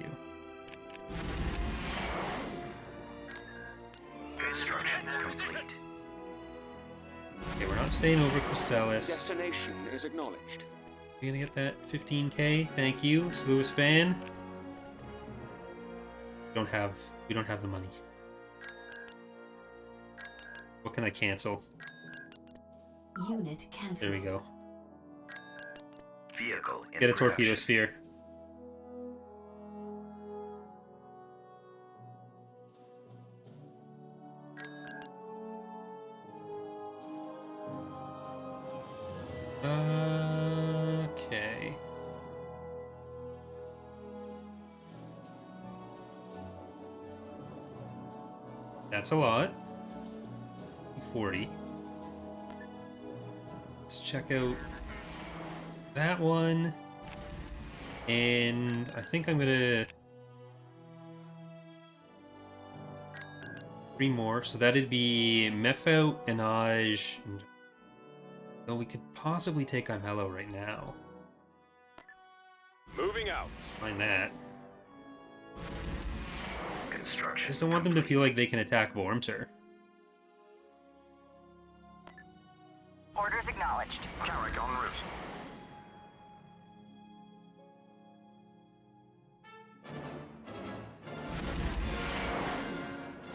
Construction complete. Okay, we're not staying over Chrysalis. Destination is acknowledged. We're gonna get that 15k. Thank you, Sluis fan. We don't have the money. What can I cancel? Unit cancelled. There we go. Vehicle in Get a torpedo production. sphere. Okay. That's a lot. 40. Let's check out that one. And I think I'm gonna... 3 more. So that'd be Mefo, Enaj, and... Though we could possibly take Imelo right now. Moving out. Find that. I Construction. just don't want them to feel like they can attack Vormter. Orders acknowledged. Carrick en route.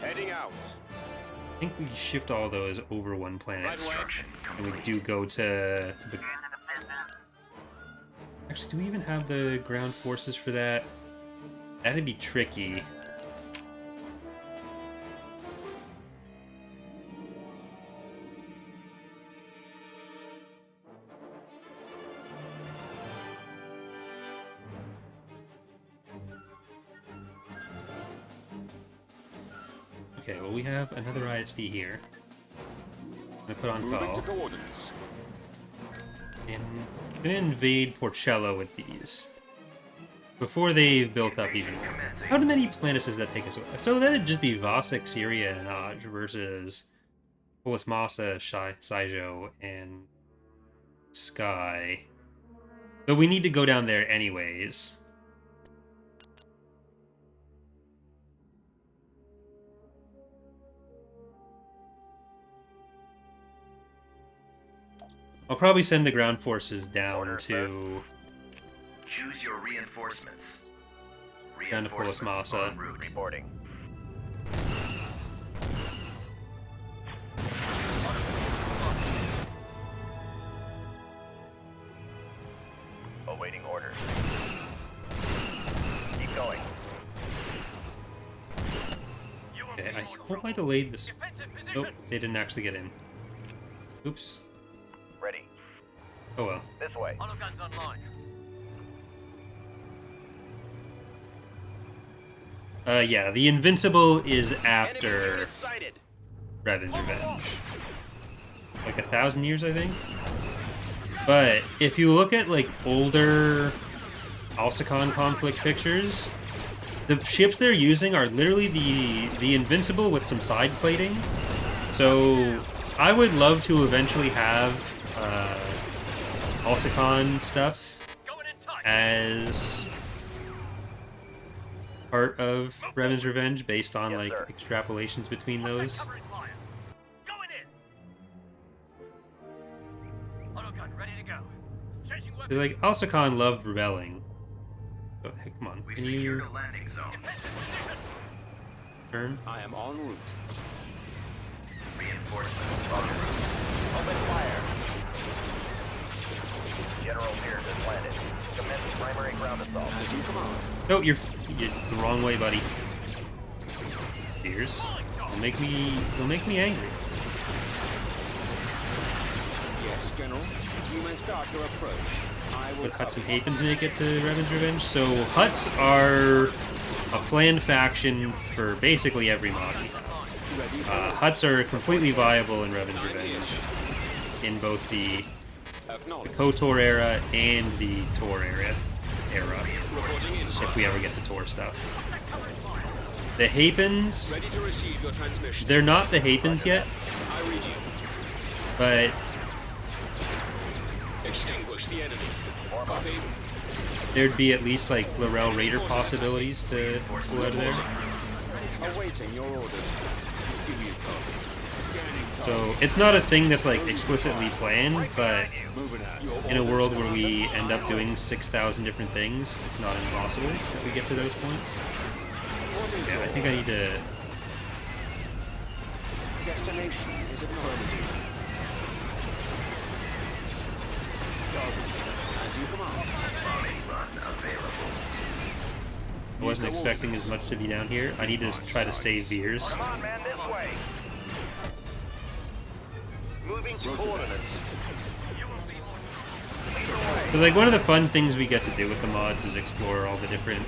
Heading out. I think we shift all those over one planet. Right away. Construction And we complete. do go to the... Actually, do we even have the ground forces for that? That'd be tricky. Okay, well we have another ISD here. I'm gonna put on Moving call. to coordinates. And I'm gonna invade Porcello with these. Before they've built up even more. How many planets does that take us away? So that'd just be Vasek, Syria, and Aj versus Polis Massa, Saijo, and Sky. But we need to go down there anyways. I'll probably send the ground forces down Order, to Choose your reinforcements. Down to Polis Massa. en route. Reporting. Awaiting orders. Keep going. Okay, I hope I delayed this. Nope, they didn't actually get in. Oops. Ready. Oh well. This way. Guns online. Yeah, the Invincible is Enemy after unit sighted. Revan's Revenge. Like 1,000 years, I think. But if you look at like older Alcicon conflict pictures, the ships they're using are literally the Invincible with some side plating. So I would love to eventually have Alcicon stuff as part of Revan's Revenge based on Yes, like sir. extrapolations between those. Because like Alcicon loved rebelling. Oh, hey, come on. We've Can secured you a landing zone. turn? I am en route. Reinforcements en route. Open fire. General Pierce has landed. Commence primary ground assault. As you command. No, you're the wrong way, buddy. Fierce. You'll make me angry. Yes, General. You may start your approach. I will Would Huts and cover. Hapens make it to Revan's Revenge? So Huts are a planned faction for basically every mod. Ready for Huts are completely viable in Revan's Revenge in both the acknowledge. KOTOR era and the Tor era. Reporting in. If we ever get to Tor stuff. The Hapens, Ready to receive your transmission. they're not the Hapens yet, I read you. but Extinguish the enemy. Copy. there'd be at least like Laurel Raider possibilities to pull out of there. Awaiting your orders. Give me a copy. Scanning target. So it's not a thing that's like explicitly planned, but Moving out. in a world where we end up doing 6,000 different things, it's not impossible if we get to those points. Yeah, I think I need to... Destination is acknowledged. As you command. Bombing run available. I wasn't expecting as much to be down here. I need to try to save Veers. Come on, man, this way. Moving to coordinates. But like one of the fun things we get to do with the mods is explore all the different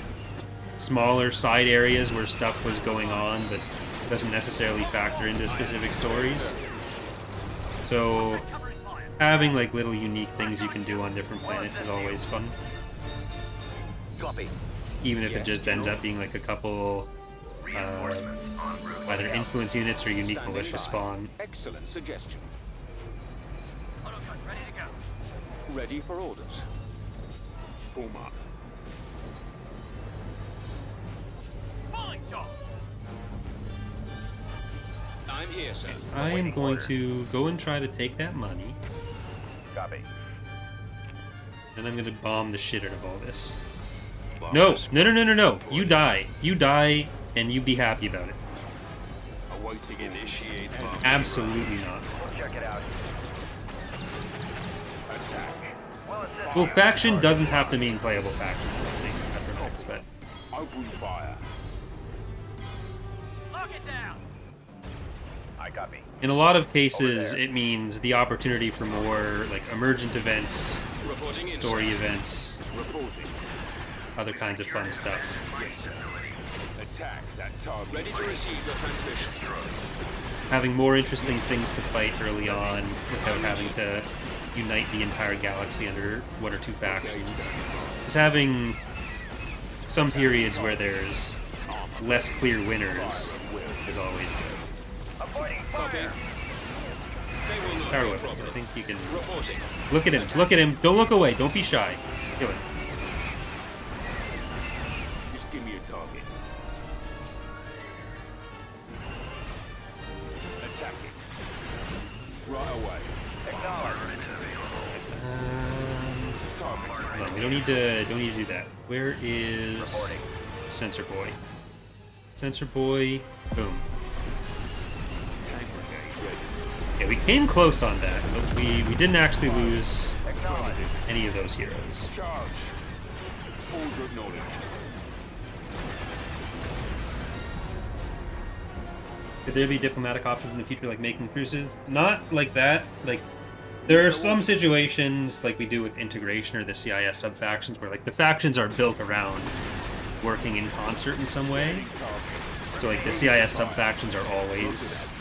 smaller side areas where stuff was going on but doesn't necessarily factor into specific stories. So having like little unique things you can do on different planets is always fun. Copy. Even if it just ends up being like a couple Reinforcements en route. either influence units or unique Standing militia by. spawn. Excellent suggestion. Ready for orders. Form up. here, sir. I am going to go and try to take that money, Copy. and I'm going to bomb the shit out of all this. No, no, no, no, no, no. You die. You die, and you be happy about it. Awaiting initiate. Absolutely not. We'll check it out. Attack. We'll assist Well, you. faction doesn't have to mean playable faction, I think, after next, but Open fire. I copy. in a lot of cases, it means the opportunity for more, like, emergent events, Reporting in, story sir. events, Reporting. other kinds of fun stuff. Attack that target. Ready to receive your transmission. Having more interesting things to fight early on without having to unite the entire galaxy under one or two factions. Just having some periods where there's less clear winners is always good. Avoiding Copy. fire. They will not Power be a weapons, I problem. think you can... Reporting. Look at him, look at him, don't look away, don't be shy. Kill him. Just give me a target. Attack it. Right away. Acknowledged. Target. No, we don't need to do that. Where is Reporting. Sensor Boy? Sensor Boy, boom. Tank brigade ready. Yeah, we came close on that, but we didn't actually lose Acknowledged. any of those heroes. Charge. Order acknowledged. Could there be diplomatic options in the future, like making truces? Not like that. Like, there are some situations, like we do with integration or the CIS sub-factions, where like the factions are built around working in concert in some way. So like the CIS sub-factions are always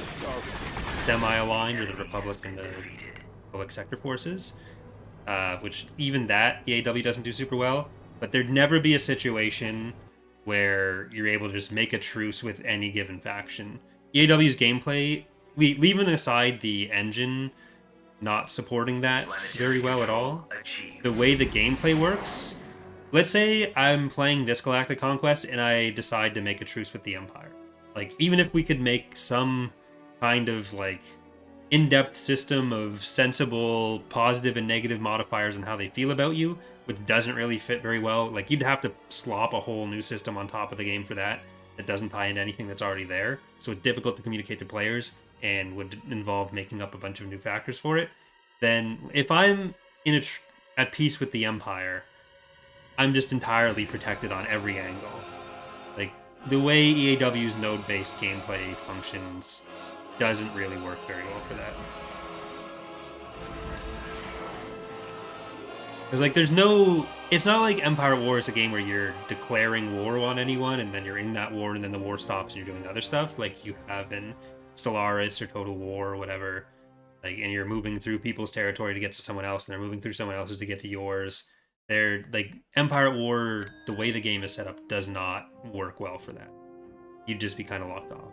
semi-aligned, or the Republic and the Republic sector forces. Which even that EAW doesn't do super well. But there'd never be a situation where you're able to just make a truce with any given faction. EAW's gameplay, leaving aside the engine not supporting that very well at all, the way the gameplay works, let's say I'm playing this Galactic Conquest and I decide to make a truce with the Empire. Like, even if we could make some kind of, like, in-depth system of sensible positive and negative modifiers on how they feel about you, which doesn't really fit very well, like, you'd have to slop a whole new system on top of the game for that doesn't tie into anything that's already there, so it's difficult to communicate to players and would involve making up a bunch of new factors for it. Then if I'm in at peace with the Empire, I'm just entirely protected on every angle. Like, the way EAW's node-based gameplay functions doesn't really work very well for that. Because, like, there's no... It's not like Empire War is a game where you're declaring war on anyone, and then you're in that war, and then the war stops, and you're doing other stuff, like you have in Stellaris or Total War or whatever. Like, and you're moving through people's territory to get to someone else, and they're moving through someone else's to get to yours. They're, like, Empire at War, the way the game is set up, does not work well for that. You'd just be kind of locked off.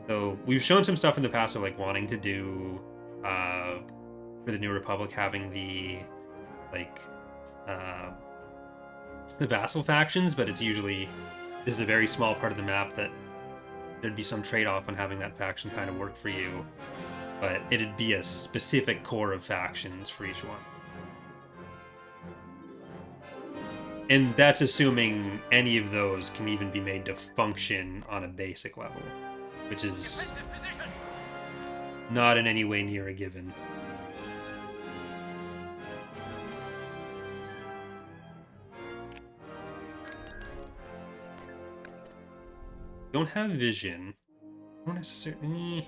So, we've shown some stuff in the past of, like, wanting to do, for the New Republic, having the, like, the vassal factions, but it's usually, this is a very small part of the map that there'd be some trade-off on having that faction kind of work for you, but it'd be a specific core of factions for each one. And that's assuming any of those can even be made to function on a basic level, which is not in any way near a given. Don't have vision. Don't necessarily.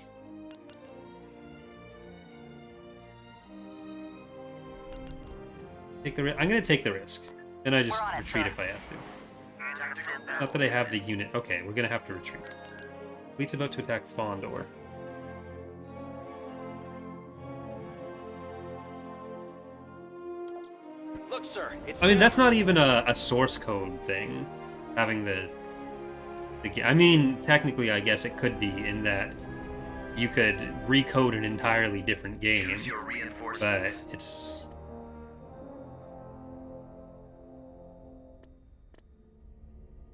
Take the. I'm gonna take the risk. Then I just retreat if I have to. Not that I have the unit. Okay, we're gonna have to retreat. Fleet's about to attack Fondor. Look, sir. It's I mean, that's not even a source code thing. Having the I mean, technically, I guess it could be in that you could recode an entirely different game, but it's...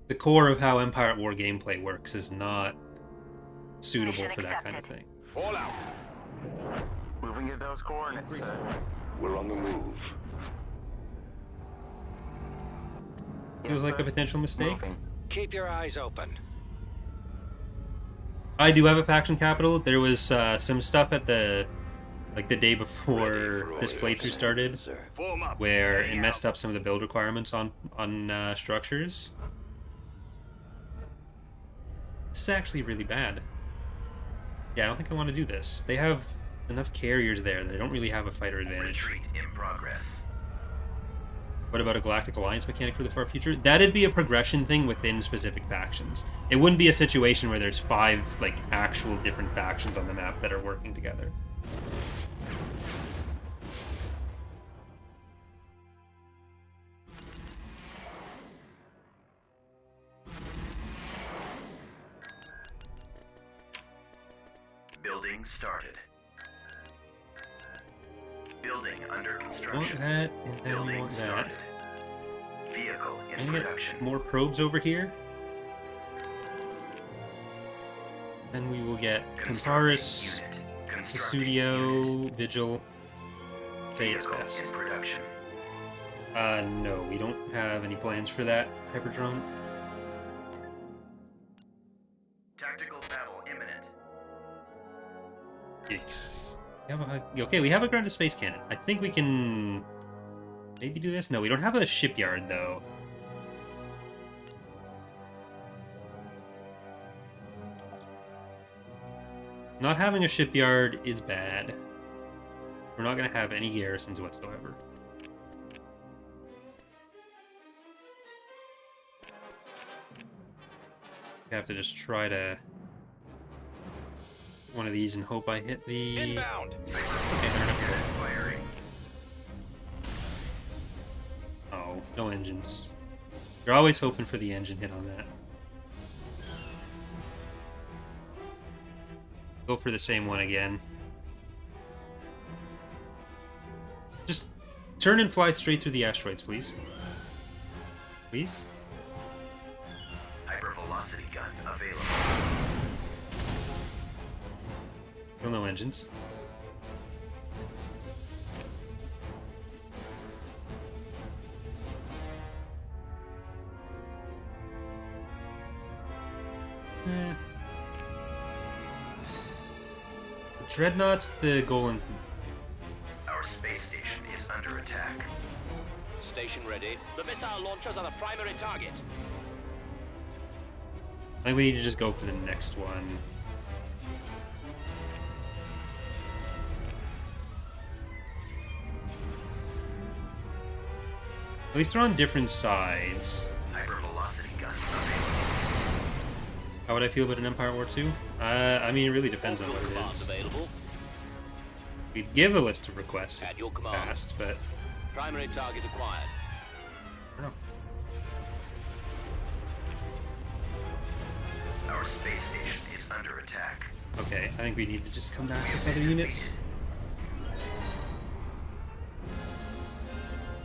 The core of how Empire at War gameplay works is not suitable for that kind of thing. All out. Moving at those coordinates, sir. We're on the move. Feels like sir. a potential mistake. Moving. Keep your eyes open. I do have a faction capital. There was some stuff at the day before this playthrough started, Sir. Form up. where it Heading messed out. up some of the build requirements on structures. This is actually really bad. Yeah, I don't think I want to do this. They have enough carriers there that they don't really have a fighter advantage. Retreat in progress. What about a Galactic Alliance mechanic for the far future? That'd be a progression thing within specific factions. It wouldn't be a situation where there's 5 like actual different factions on the map that are working together. Building started. Building under Want construction. that, and then we Building want that. started. Vehicle in Can I production. get more probes over here? Then we will get Constructing Temparis, unit. Constructing unit. Susudio, Vigil. Say it's Vehicle best. in production. No, we don't have any plans for that, Hyperdrone. Tactical battle imminent. Yikes. Okay, we have a grounded space cannon. I think we can maybe do this. No, we don't have a shipyard though. Not having a shipyard is bad. We're not going to have any garrisons whatsoever. I have to just try to one of these and hope I hit the... Inbound. Okay, fair enough. Firing. Oh, no engines. You're always hoping for the engine hit on that. Go for the same one again. Just turn and fly straight through the asteroids, please. Please? Hypervelocity gun available. Still no engines. The Dreadnought's the goal in... Our space station is under attack. Station ready. The missile launchers are the primary target. I think we need to just go for the next one. At least they're on different sides. Hypervelocity gun available. How would I feel about an Empire War II? I mean, it really depends on what it Command is. available. We'd give a list of requests At your if command. passed, but Primary target acquired. I don't know. Our space station is under attack. Okay, I think we need to just come back with other units.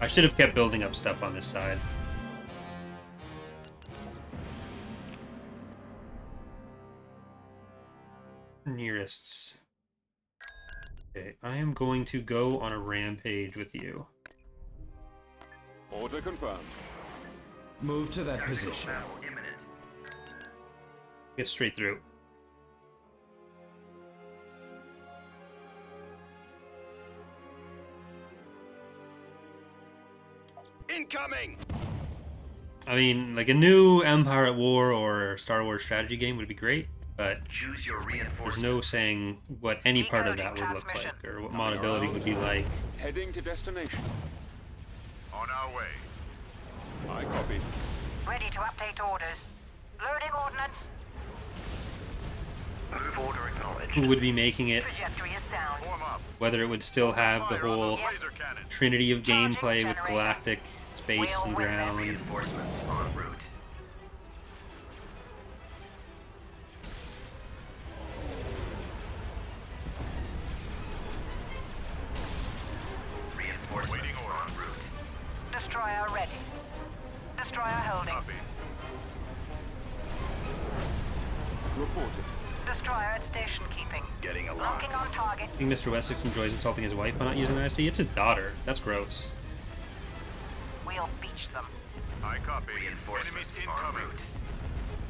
I should have kept building up stuff on this side. Nearest. Okay, I am going to go on a rampage with you. Order confirmed. Move to that Tactical position. battle imminent. Get straight through. Incoming! I mean, like a new Empire at War or Star Wars strategy game would be great, but Choose your there's reinforcements. no saying what any part of that would look Transmission. like, or what modability would be like. Heading to destination. On our way. I copy. Ready to update orders. Loading ordnance. Move order acknowledged. Who would be making it, Trajectory is sound. Form up. whether it would still have the Fire on whole those laser cannons. trinity of Charging gameplay with generator. galactic space We'll and win this. ground. Reinforcements en route. Reinforcements Waiting order. en route. Destroyer ready. Destroyer holding. Copy. Reported. Destroyer at station. station keeping. Getting a lock. Locking on target. I think Mr. Wessex enjoys insulting his wife by not using IC. It's his daughter. That's gross. We'll beach them. I copy. Reinforcements Enemies en incoming. route.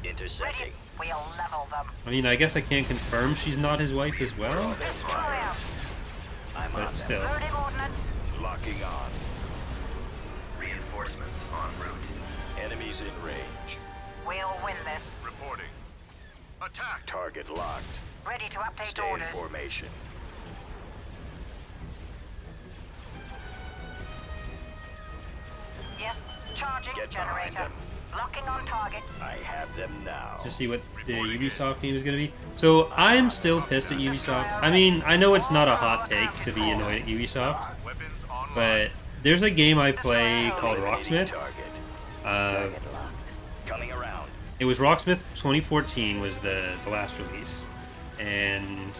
Intercepting. Ready. We'll level them. I mean, I guess I can't confirm she's not his wife as well, Destroy them. I'm on but them. still. Loading ordnance. Locking on. Reinforcements en route. Enemies in range. We'll win this. Reporting. Attack. Target locked. Ready to update Stay in orders. formation. Yes. Charging Get behind generator. them. Locking on target. I have them now. To see what the Ubisoft game is going to be. So I'm still pissed at Ubisoft. I mean, I know it's not a hot take to be annoyed at Ubisoft, Weapons online. but there's a game I play called Eliminating Rocksmith. Target. Target locked. Coming around. It was Rocksmith 2014 was the last release, and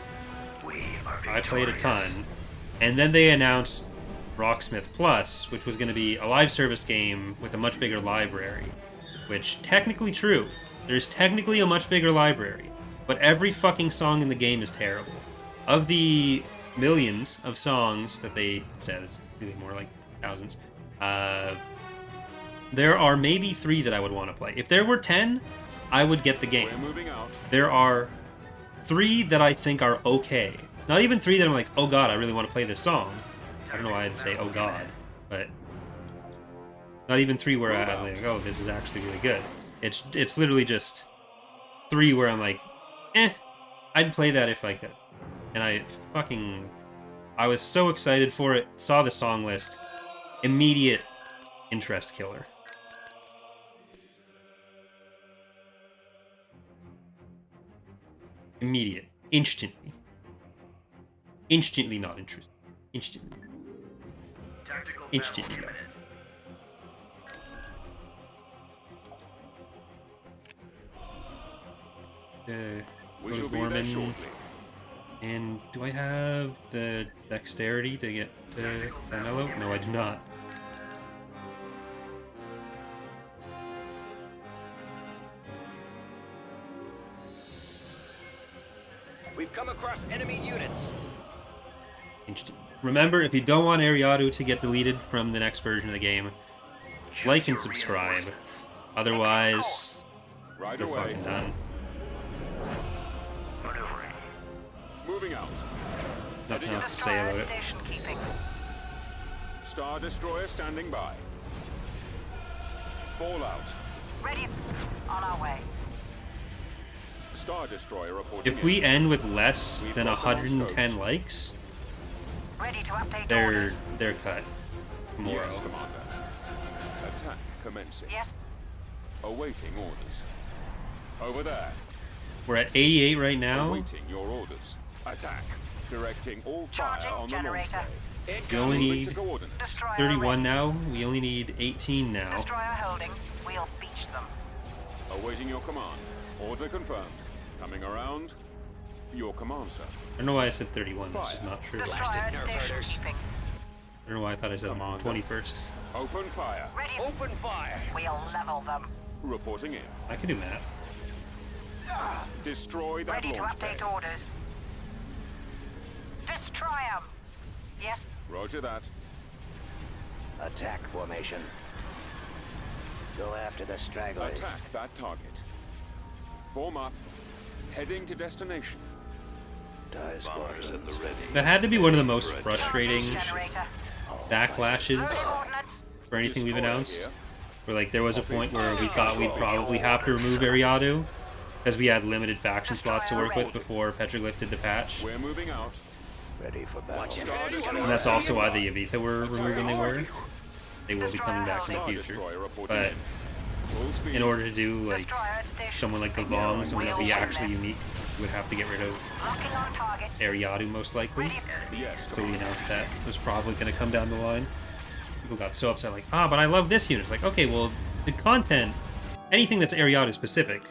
We are I played a victorious. ton. And then they announced Rocksmith Plus, which was going to be a live service game with a much bigger library. Which, technically true. There's technically a much bigger library. But every fucking song in the game is terrible. Of the millions of songs that they said, it's really more like thousands, there are maybe 3 that I would want to play. If there were 10, I would get the game. We're moving out. There are 3 that I think are okay. Not even 3 that I'm like, oh god, I really want to play this song. I don't know why I'd say oh god, but not even 3 where I'm like, oh, this is actually really good. It's literally just 3 where I'm like, I'd play that if I could. And I was so excited for it, saw the song list, immediate interest killer. Immediate. Instantly. Instantly not interested. Instantly. Tactical Instantly battle left. We Go shall to be there Gorman. shortly. And do I have the dexterity to get to Mellow? No, I do not. We've come across enemy units. Interesting. Remember, if you don't want Eriadu to get deleted from the next version of the game, like and Choose your subscribe. reinforcements. Otherwise, Right you're away. fucking done. Maneuvering. Moving out. Nothing else to say about it. Station keeping. Star Destroyer standing by. Fallout. Ready. On our way. Star Destroyer reporting If we in. end with less than 110 likes, Ready to update orders. they're cut Yes, tomorrow. Commander. Attack commencing. Yes. Awaiting orders. Over there. We're at 88 right now. Awaiting your orders. Attack. Directing all fire Charging on the launch generator. bay. We only Moving need to coordinates. Destroyer 31 ready. now. We only need 18 now. Destroyer holding. We'll beach them. Awaiting your command. Order confirmed. Coming around. Your command, sir. I don't know why I said 31. This is not true. I Destroyer nerve station herders. keeping. don't know why I thought I said Commander. 21st. Open fire. Ready. Open fire. We'll level them. Reporting in. I can do math. Destroy that Ready to launch update bay. orders. Destroy them. Yes. Roger that. Attack formation. Go after the stragglers. Attack that target. Form up. Heading to destination. Die squadrons at the ready. That had to be one of the most frustrating Generator. backlashes Coordinates. for anything we've Destroyer announced. here. Where like there was a point where we thought we'd probably have to remove Eriadu because we had limited faction slots to work with before Petroglyph did the patch. We're moving out. Ready for battle. Star Destroyer. And that's also why the Yavitha were removed when they were. They will be coming back in the Star future. Destroyer reporting But in. Full speed. in order to do like Destroyer at station. someone like the Vong, someone that would be actually unique, we would have to get rid of Locking on target. Eriadu most likely. Ready. Yes. So we announced that it was probably going to come down the line. People got so upset, like, but I love this unit. It's like, okay, well, the content, anything that's Eriadu specific,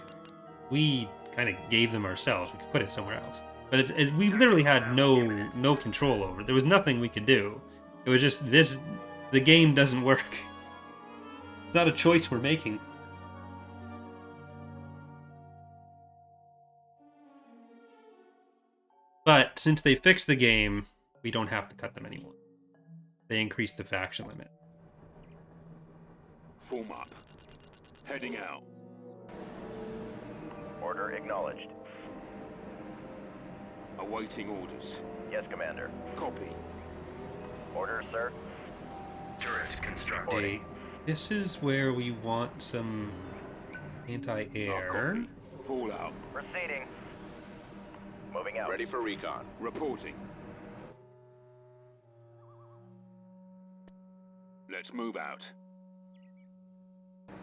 we kind of gave them ourselves. We could put it somewhere else. But we literally had no control over it. There was nothing we could do. It was just the game doesn't work. It's not a choice we're making. But since they fixed the game, we don't have to cut them anymore. They increased the faction limit. Form up. Heading out. Order acknowledged. Awaiting orders. Yes, Commander. Copy. Order, sir. Turret constructed. Okay, this is where we want some anti-air. Copy. Fall out. Proceeding. Moving out. Ready for recon. Reporting. Let's move out. Ready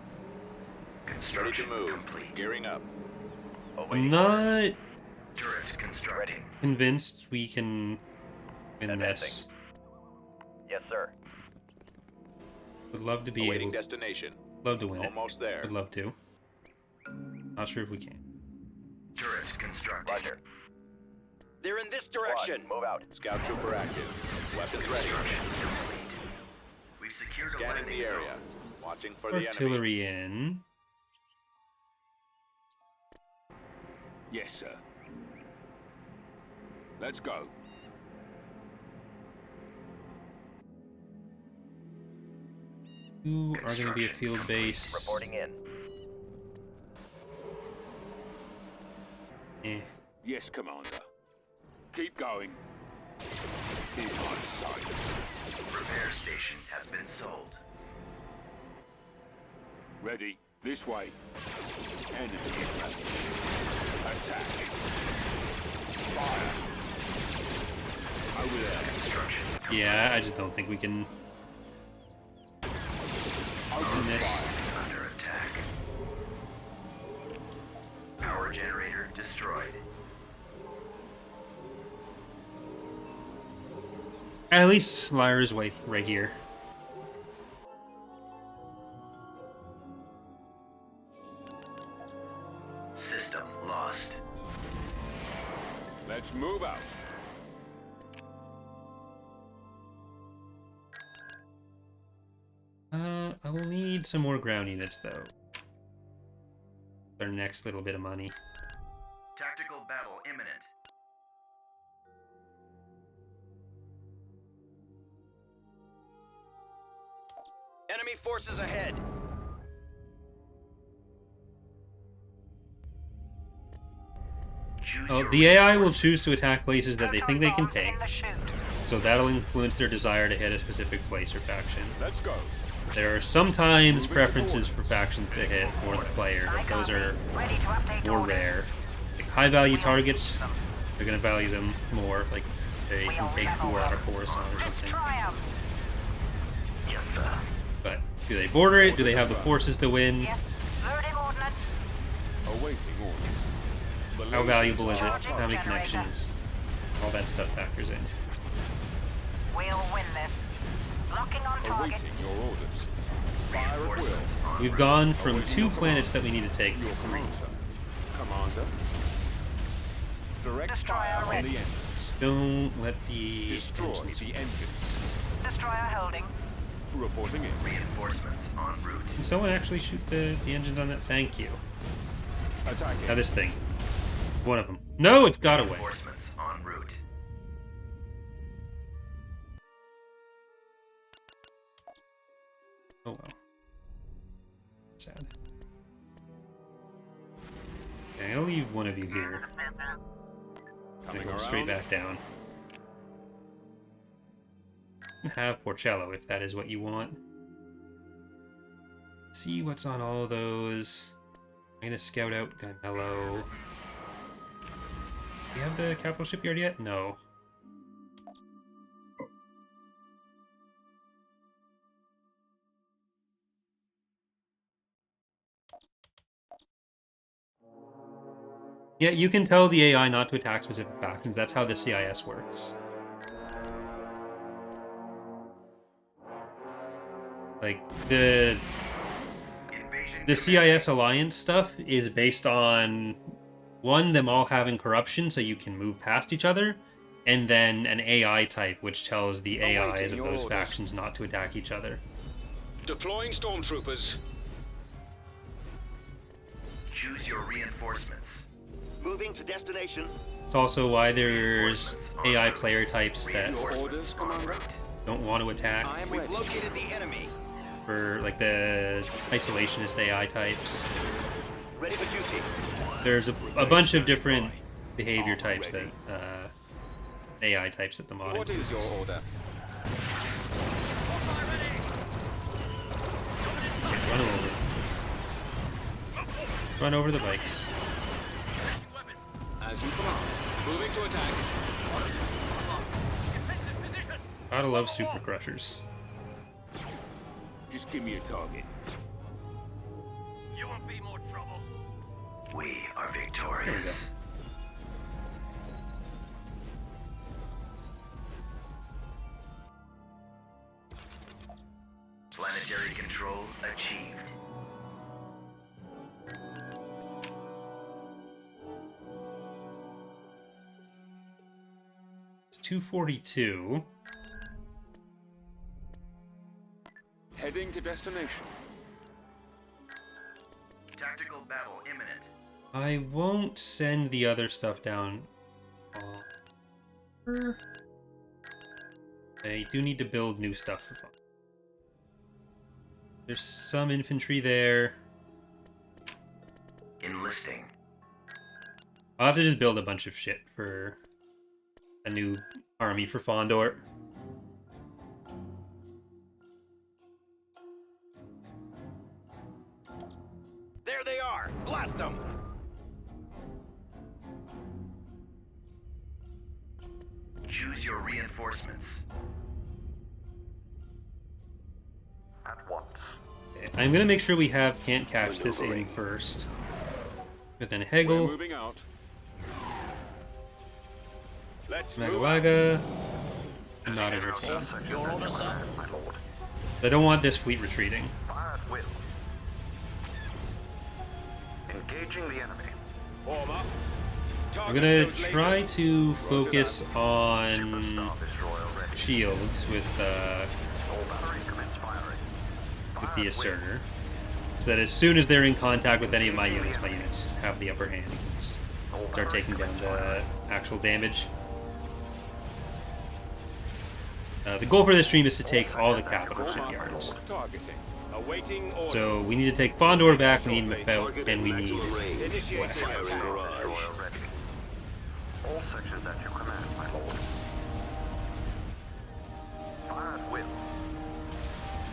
to Construction move. complete. Gearing up. I'm not Turret constructing. convinced we can win Advancing. this. Yes, sir. Would love to be Awaiting able. destination. Love to win it. Almost there. Would love to. Not sure if we can. Turret constructing. Roger. They're in this Squad, direction. move out. Scout trooper active. Weapons ready. Construction complete. We've secured a Scanning landing the zone. area. Watching for the enemy. Artillery in. Yes, sir. Let's go. Who are going to be a field base? Reporting in. Eh. Yes, Commander. Keep going. In my sights. Repair station has been sold. Ready. This way. Enemy present. Attack. Fire. Over there. Construction. Yeah, I just don't think we can Open this. fire. Is under attack. Power generator destroyed. At least Lyra's right here. System lost. Let's move out. I will need some more ground units though. Our next little bit of money. Tactical battle imminent. Enemy forces ahead. Choose Oh, your the AI will reinforcements. choose to attack places that they think they can Bombs take, in the chute. so that'll influence their desire to hit a specific place or faction. Let's go. There are sometimes preferences for factions to hit or the player, I but those copy. are Ready to update more orders. rare. Like high value targets, they're gonna value them more, like they can take 4 out of Coruscant or Let's something. try 'em. Yes, sir. But do they border it? Do they have the forces to win? Yes. Loading ordnance. Awaiting orders. How valuable is it? Charging How many generator. connections? All that stuff factors in. We'll win this. Locking on target. Awaiting your orders. Fire at will. Reinforcements en We've route. gone from Awaiting 2 your planets that we need to take to Your 3. command, sir. Commander. Direct Destroyer fire on ready. the engines. Don't let the Destroy engines. the engines. Destroyer holding. Reporting in. Reinforcements en route. Can someone actually shoot the engines on that? Thank you. Attacking. Now this thing. One of them. No, it's got away. Reinforcements en route. Oh well. Sad. Okay, I'll leave one of you here. I'm Coming gonna go around. straight back down. Have Porcello if that is what you want. See what's on all of those. I'm gonna scout out Gymello. Do you have the capital shipyard yet? No. Yeah, you can tell the AI not to attack specific factions. That's how the CIS works. Like, the CIS alliance stuff is based on, one, them all having corruption so you can move past each other, and then an AI type which tells the AIs of your those orders. factions not to attack each other. Deploying stormtroopers. Choose your reinforcements. Moving to destination. It's also why there's AI player types that Your orders, Commander? don't want to attack. I am We've ready. located the enemy. For like the isolationist AI types. Ready for duty. There's a bunch of different behavior types that AI types that the mod What is your includes. order? Run over. Run over the bikes. As you command. Moving to attack. Gotta love super crushers. Just give me a target. You won't be more trouble. We are There we go. victorious. Planetary control achieved. It's 242. Heading to destination. Tactical battle imminent. I won't send the other stuff down. I do need to build new stuff for fun. There's some infantry there. Enlisting. I'll have to just build a bunch of shit for a new army for Fondor. There they are. Blast them. Choose your reinforcements. At once. I'm gonna make sure we can't catch this in first. But then We're Hegel, moving out. Let's move out. Magawaga, and not entertain. Your order, sir. My lord. I don't want this fleet retreating. Fire at will. Engaging the enemy. Form up. I'm Target gonna those try lasers. to focus Super on Star Destroyer ready. shields with All batteries commence firing. Fire the at will. asserter, so that as soon as they're in contact with any of my units have the upper hand and can just All start batteries taking down commence the firing. actual damage. The goal for this stream is to take all the capital shipyards. Targeting. Awaiting order. So we need to take Fondor back, we need Mefelt, and we need Initiating West. attack. Destroyer ready. All sections at your command, my lord. Fire at will.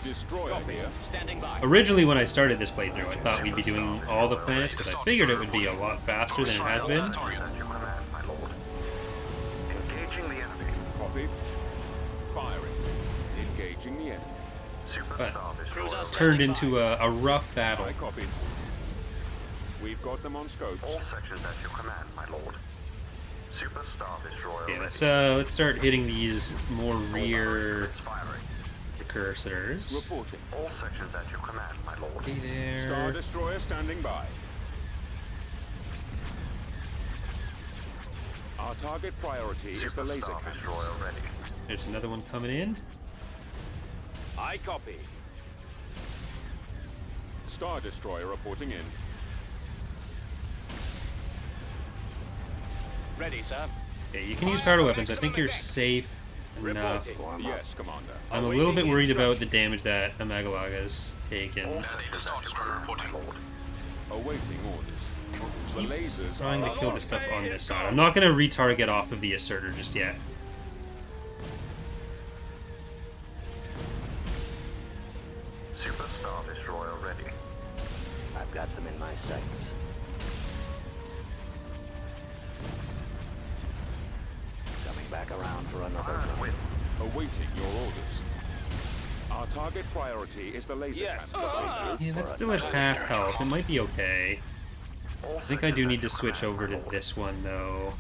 Destroyer here. Standing by. Originally, when I started this playthrough, I thought we'd be doing all the planets, because I figured it would be a lot faster than it has been. At your command, my lord. Engaging the enemy. Copy. Firing. Engaging the enemy. Super But Star Destroyer Turned ready. into a rough battle. I copy. We've got them on scopes. All sections at your command, my lord. Super Star Destroyer Okay, ready. let's start hitting these more rear Firing. precursors. Reporting. All sections at your command, my lord. Okay, Star there. Destroyer standing by. Our target priority is the Super laser Star cannons. Destroyer ready. There's another one coming in. I copy. Star Destroyer reporting in. Ready, sir. Okay, you can use powder weapons. I think you're safe enough. Reporting. Yes, Commander. I'm a little bit worried about the damage that Amagawaga's taken. All sections at your command, my lord. Awaiting orders. The lasers Trying are to kill the stuff on this side. I'm not going to retarget off of the asserter just yet. Super Star Destroyer ready. I've got them in my sights. Coming back around for another Fire at look. will. awaiting your orders. Our target priority is the laser Yes. cannons. Yeah, that's still at half health. It might be okay. All I think I sections do at need to your switch command, over my to lord. this one, though.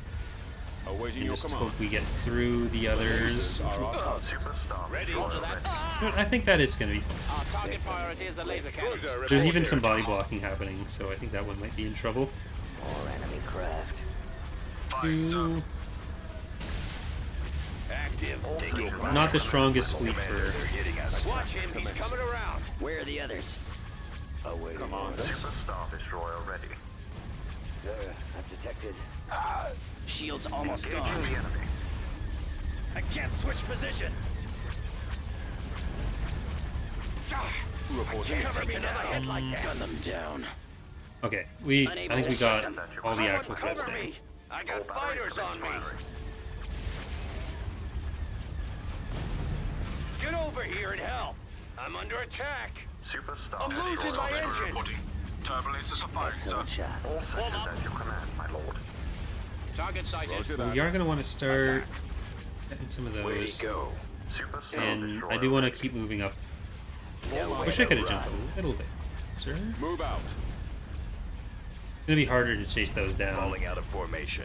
Awaiting And your just command. hope we get through the others. Lasers are our target. Super Star Ready. Destroyer Order that. ready. I think that is going to be... Our target priority is the laser cannon. There's even some body blocking happening, so I think that one might be in trouble. More enemy craft. Two. Active. All Taking sections fire. at Not the your strongest fleet They're for... hitting us. Watch him. He's coming around. Where are the others? Awaiting Commander. orders. Super Star Destroyer ready. Sir, I've detected. Shield's almost Engaging gone. the enemy. I can't switch position. Reporting. Cover me now. Gun them down. Okay, I think we got all the actual threats Cover down. me. I All got batteries fighters on commence me. firing. Get over here and help. I'm under attack. Super I'm Star losing Destroyer my ready. engine. Turbulence are firing, sir. Excellent shot. All sections at your command, my lord. Target sighted. We are going to want to start getting some of Way those. to go. Super Star And Destroyer I do want to ready. keep moving up. Nowhere Wish I to could have jumped run. a little bit. Sir? It's Move out. going to be harder to chase those down. Falling out of formation.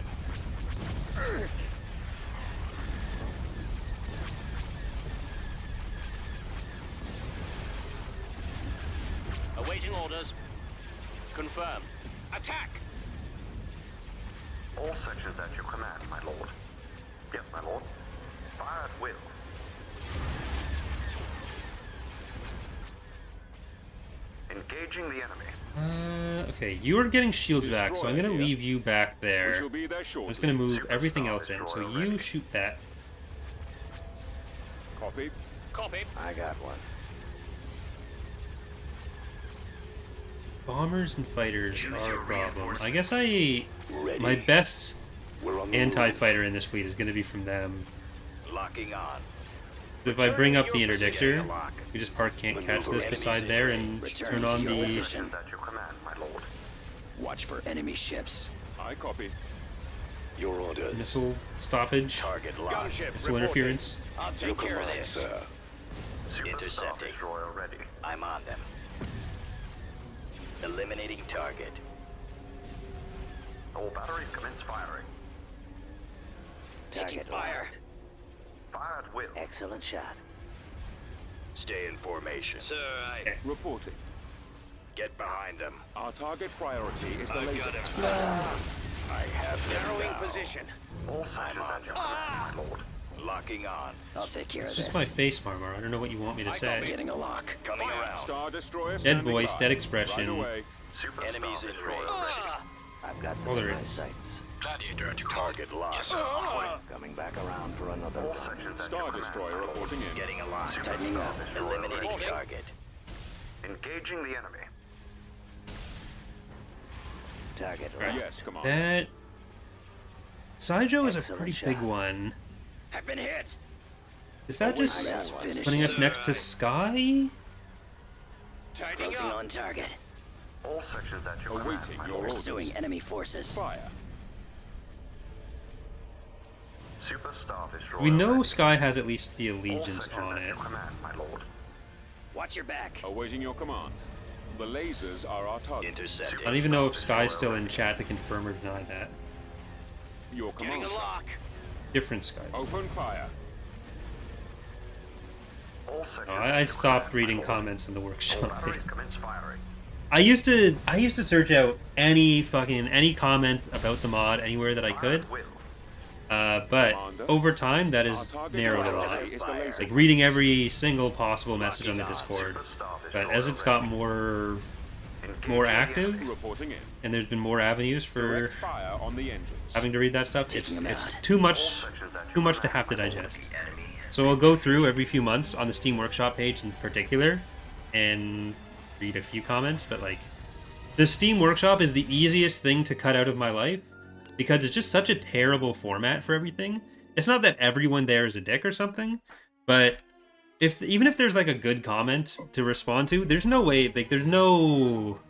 Awaiting orders. Confirmed. Attack! All sections at your command, my lord. Yes, my lord. Fire at will. Engaging the enemy. Okay, you are getting shield back, so I'm going to Destroyer here. leave you back We there. shall be there I'm shortly. just going to move Super everything Star else in, so Destroyer you ready. shoot that. Copy. Copy. I got one. Bombers and fighters are a problem. I guess my best We're on the anti-fighter in this fleet is going to be from them. Locking on. If I bring up the Getting interdictor, a lock. we just park can't catch Maneuver this enemies beside in there range. and Return turn to on your the position. Sections at your command, my lord. Watch for enemy ships. I copy. Your orders. missile stoppage, Target locked. Gunship missile reporting. interference. I'll Your take care of command, this. sir. Super Star Intercepting. Destroyer ready. I'm on them. Eliminating target. All batteries commence firing. Taking fire. Fire at will. Excellent shot. Stay in formation. Sir, Reporting. get behind them. Our target priority is the I've laser. got him. I have them Narrowing now. position. All sections at your command, my lord. Locking on. I'll take care It's of just this. my face armor. I don't know what you want me to say. Getting a lock. Coming around. Star Destroyer Dead standing voice, by. dead expression. Right away. Super Enemies Star in Destroyer range. ready. I've got All them there in my is. sights. Gladiator at your target locked. Coming back around for another All run. sections at Star your command, Destroyer my lord. reporting in. Getting a lock. Tightening up. Eliminating target. Engaging the enemy. Target Right. locked. Yes, come on. That Saijo is a Excellent pretty shot. big one. I've been hit. Is that just Let's finish putting it. us next to Sky? Tightening Closing up. on target. All sections at your command, Awaiting my your lord. orders. Pursuing enemy forces. Fire. Super Star Destroyer We know ready. Sky has at least the All allegiance sections on at it. your command, my lord. Watch your back. Awaiting your command. The lasers are our target. Intercepting. I don't even know if Sky's still in chat to confirm or deny that. Your Getting command. a lock. Different Sky. Open fire. All sections No, at I your stopped command, my reading lord. comments in the All workshop. batteries commence firing. I used to search out any comment about the mod anywhere that I Fire could, at will. but Commander, over time that Our has target narrowed a priority lot. is the laser. Like reading every single possible message on the Discord, Super Star but Destroyer as it's ready. got more Engaging more the active enemy. Reporting in. and there's been more avenues for Direct fire on the engines. having to read that stuff, it's Taking 'em it's out. too All much sections at your too much to command, have to my lord. digest. So I'll go through every few months on the Steam Workshop page in particular and read a few comments, but like the Steam Workshop is the easiest thing to cut out of my life because it's just such a terrible format for everything. It's not that everyone there is a dick or something, but even if there's like a good comment to respond to, there's no way, like there's no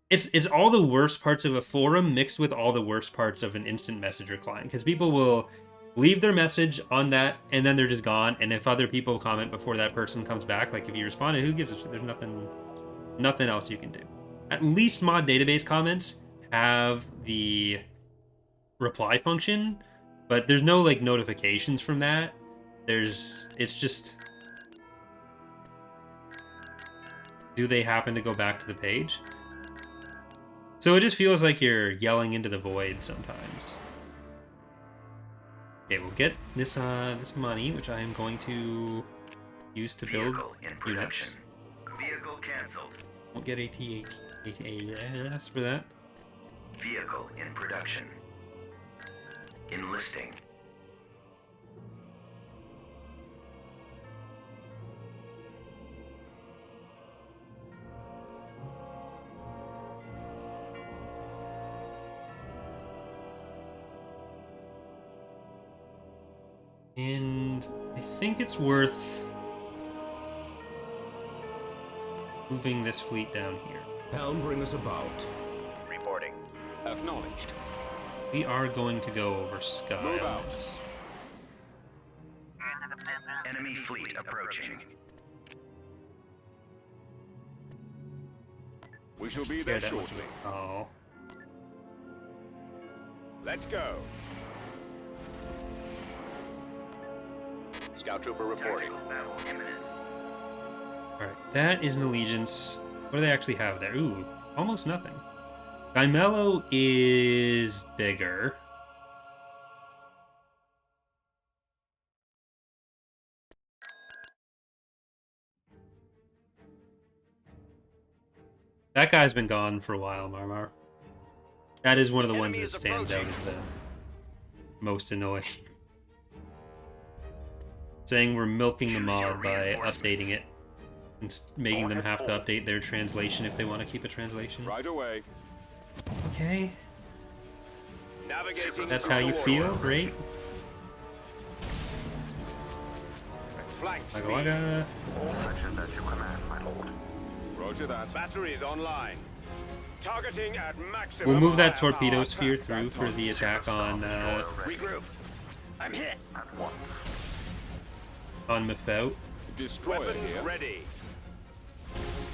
it's all the worst parts of a forum mixed with all the worst parts of an instant messenger client, because people will leave their message on that and then they're just gone, and if other people comment before that person comes back, like if you responded, who gives a shit? There's nothing else you can do. At least mod database comments have the reply function, but there's no like notifications from that. It's just, do they happen to go back to the page? So it just feels like you're yelling into the void sometimes. Okay, we'll get this this money, which I am going to use to build Vehicle in units. production. Vehicle cancelled. Won't get ATAS for that. Vehicle in production. Enlisting. And I think it's worth moving this fleet down here. Helm, bring us about. Reporting. Acknowledged. We are going to go over Sky Move on out. this. Enemy fleet approaching. We shall be Care there that much shortly. about- Oh. Let's go. Scout trooper reporting. Battle imminent. Alright, that is an allegiance. What do they actually have there? Ooh, almost nothing. Gaimello is bigger. That guy's been gone for a while, Marmar. That is one of the ones Enemy that is stands out as the most annoying. Saying we're milking the Choose mod your by reinforcements. updating it and making them have to update their translation if they want to keep a translation. Right away. Okay, Navigating. that's how you feel. Great. Flank Wagga speed. wagga. All sections at your command, my lord. Roger that. Batteries online. Targeting at maximum. We'll move that firepower. torpedo sphere through for the attack on Regroup. I'm hit. At once. Mefou. Destroyer Weapons here. ready.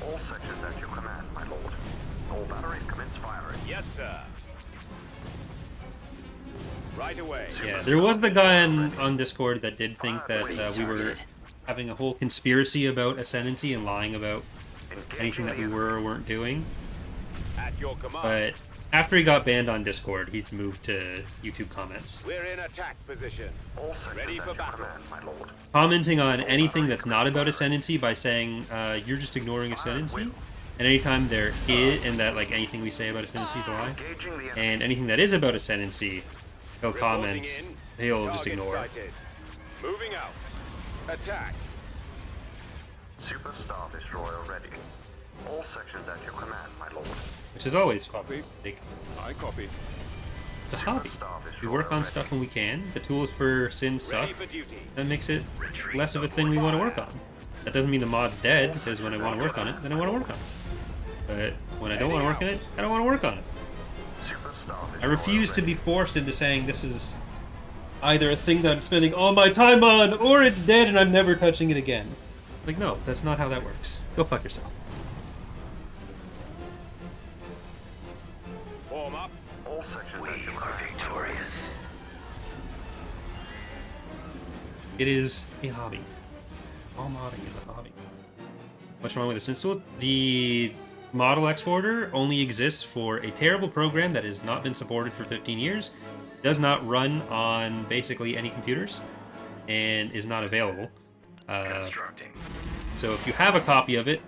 All sections at your command, my lord. All batteries commence firing. Yes, sir. Right away. Yeah, there was the guy on Discord that did think that we were having a whole conspiracy about Ascendancy and lying about anything that we were or weren't doing. At your command. But after he got banned on Discord, he's moved to YouTube comments. We're in attack position. All sections Ready at for your battle. command, my lord. Commenting on anything that's not about Ascendancy by saying, you're just ignoring Ascendancy. And anytime there is, and that like anything we say about Ascendancy is a lie. Engaging the enemy. And anything that is about Ascendancy, he'll Reporting comment, in. he'll just Target ignore. sighted. Moving out. Attack. Super Star Destroyer ready. All sections at your command, my lord. Which is always fun. Copy. Like, I copy. it's a hobby. We work on stuff when we can. The tools for Sin suck. Ready for duty. That makes it less of a thing we want to work on. That doesn't mean the mod's dead, because when I want to work on it, then I want to work on it. But when I don't want to work on it, I don't want to work on it. Super Star I Destroyer refuse to ready. be forced into saying this is either a thing that I'm spending all my time on, or it's dead and I'm never touching it again. Like, no, that's not how that works. Go fuck yourself. Form up. All sections at your command. Victorious. It is a hobby. All modding is a hobby. What's wrong with this install? The model exporter only exists for a terrible program that has not been supported for 15 years, does not run on basically any computers, and is not available. Constructing. So if you have a copy of it,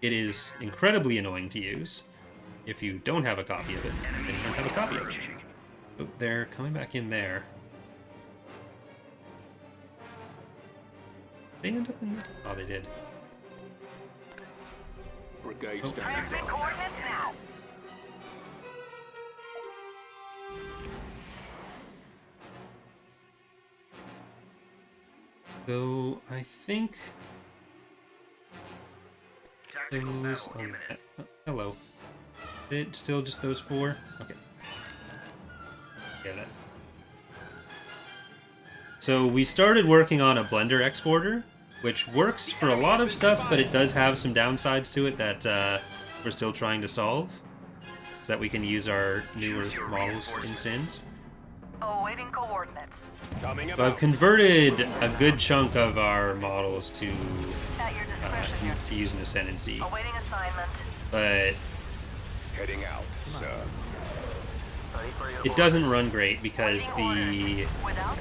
it is incredibly annoying to use. If you don't have a copy of it, then you don't have a copy of it. Oh, they're coming back in there. They end up in... Oh, they did. Brigade Oh. standing Transmit by. coordinates now. So, I think... Those... Oh, hello. Is it still just those four? Okay. Get it. So we started working on a Blender exporter, which works for a lot of stuff, but it does have some downsides to it that we're still trying to solve, so that we can use our newer models in Sins. Awaiting coordinates. Coming So I've about. converted a good chunk of our models to At your discretion here. to use an Ascendancy, Awaiting assignment. but Heading out, sir. it doesn't run great because Waiting Without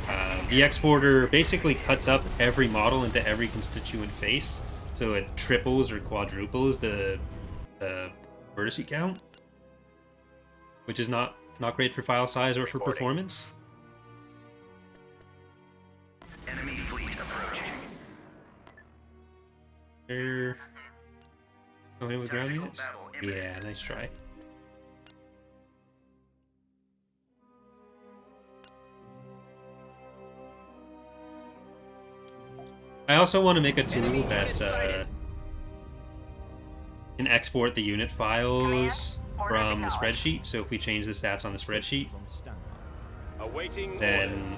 the exporter basically cuts up every model into every constituent face, so it triples or quadruples the vertice count. which is not great for file size or for Reporting. performance. Enemy fleet approaching. They're going with ground Tactical units? battle imminent. Yeah, nice try. I also want to make a tool that can export the unit files from the spreadsheet. So if we change the stats on the spreadsheet, On standby. Awaiting then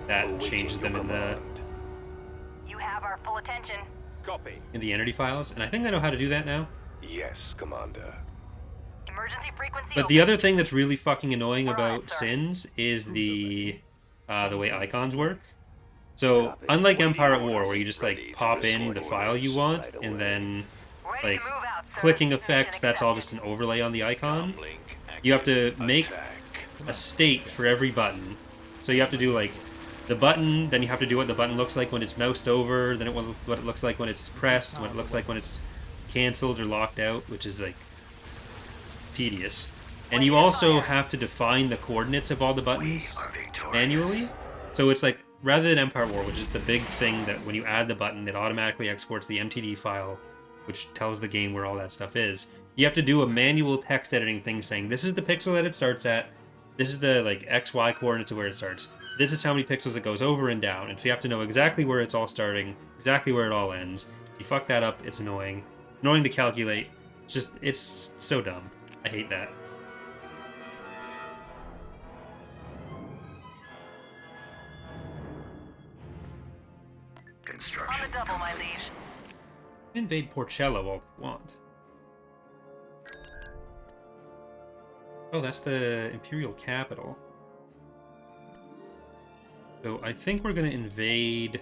that Awaiting changes them your in the command. You have our full attention. Copy. entity files, and I think I know how to do that now. Yes, Commander. Emergency frequency. But the open. other thing that's really fucking annoying Alright, about sorry. Sins is the way icons work. So unlike Empire at War, where you just like pop in the file you want, and then Ready like to move out, sir. clicking Mission effects, that's all just accepted. an overlay on the icon. Blink. You have to make Attack. a state for every button. So you have to do like the button, then you have to do what the button looks like when it's moused over, then what it looks like when it's pressed, what it looks like when it's cancelled or locked out, which is like tedious. And you also have to define the coordinates of all the buttons Are victorious. manually. So it's like, rather than Empire War, which is a big thing that when you add the button, it automatically exports the MTD file, which tells the game where all that stuff is. You have to do a manual text editing thing saying, this is the pixel that it starts at, this is the like XY coordinates of where it starts, this is how many pixels it goes over and down, and so you have to know exactly where it's all starting, exactly where it all ends. If you fuck that up, it's annoying. Annoying to calculate. It's so dumb. I hate that. On Construction. the double, my liege. Invade Porcello all they want. Oh, that's the Imperial capital. So I think we're gonna invade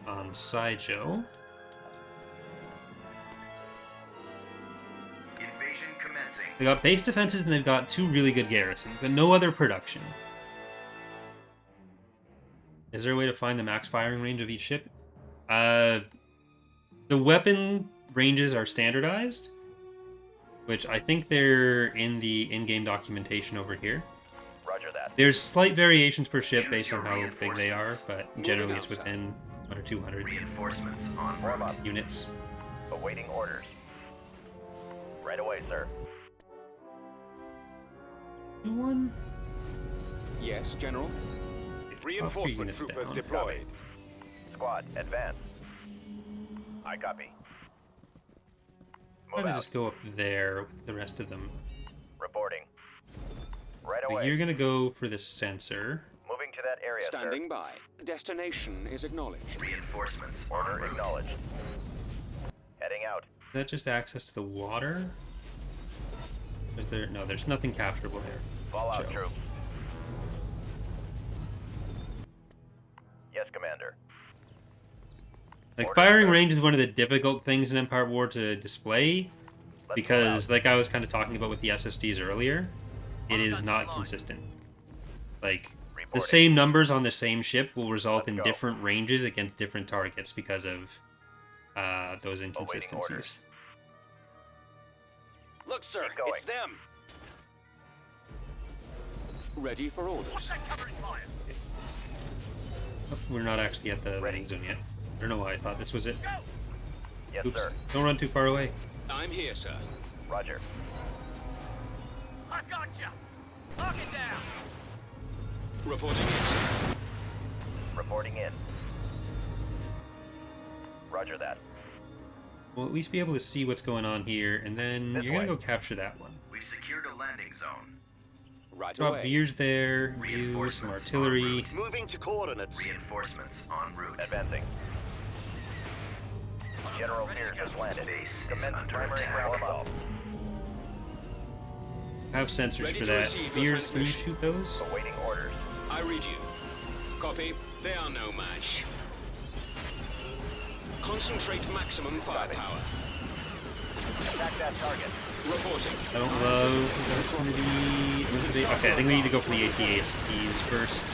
on Saijo. Invasion commencing. They got base defenses and they've got two really good garrisons, but no other production. Is there a way to find the max firing range of each ship? The weapon ranges are standardized, which I think they're in the in-game documentation over here. Roger that. There's slight variations per ship based on how big they are, but generally it's within 1 or 200 Reinforcements on route. units. Awaiting orders. Right away, sir. 2-1? Yes, General. Reinforcement units troopers down. deployed. Squad, advance. I copy. I'm gonna just go up there with the rest of them. Reporting. Right But you're gonna go for the sensor. Moving to that area, Standing by. Destination is acknowledged. Reinforcements. Order acknowledged. Heading out. Is that just access to the water? Is there? No, there's nothing capturable there. Fallout Joe. troops. Yes, Commander. Like, firing range is one of the difficult things in Empire War to display, because, like I was kind of talking about with the SSDs earlier, it is not consistent. Like, the same numbers on the same ship will result in different ranges against different targets because of those inconsistencies. Look, sir, Keep going. it's them. Ready for orders. Oh, we're not actually at the landing zone yet. I don't know why I thought this was it. Yes, Oops, sir. don't run too far away. I'm here, sir. Roger. I got you. Lock it down. Reporting in, sir. Reporting in. Roger that. We'll at least be able to see what's going on here, and then This you're gonna way. go capture that one. We've secured a landing zone. Right Drop away. Veers there, use some Reinforcements artillery. en route. Moving to coordinates. Reinforcements en route. Advancing. General Pierce has landed. Base is under primary attack. ground assault. Have sensors Ready for to that. receive your Veers, can you transmission. shoot those? Awaiting orders. I read you. Copy. They are no match. Concentrate maximum firepower. Attack that target. Reporting. I don't know. That's going to be... Okay, I think we need to go for the ATSTs first.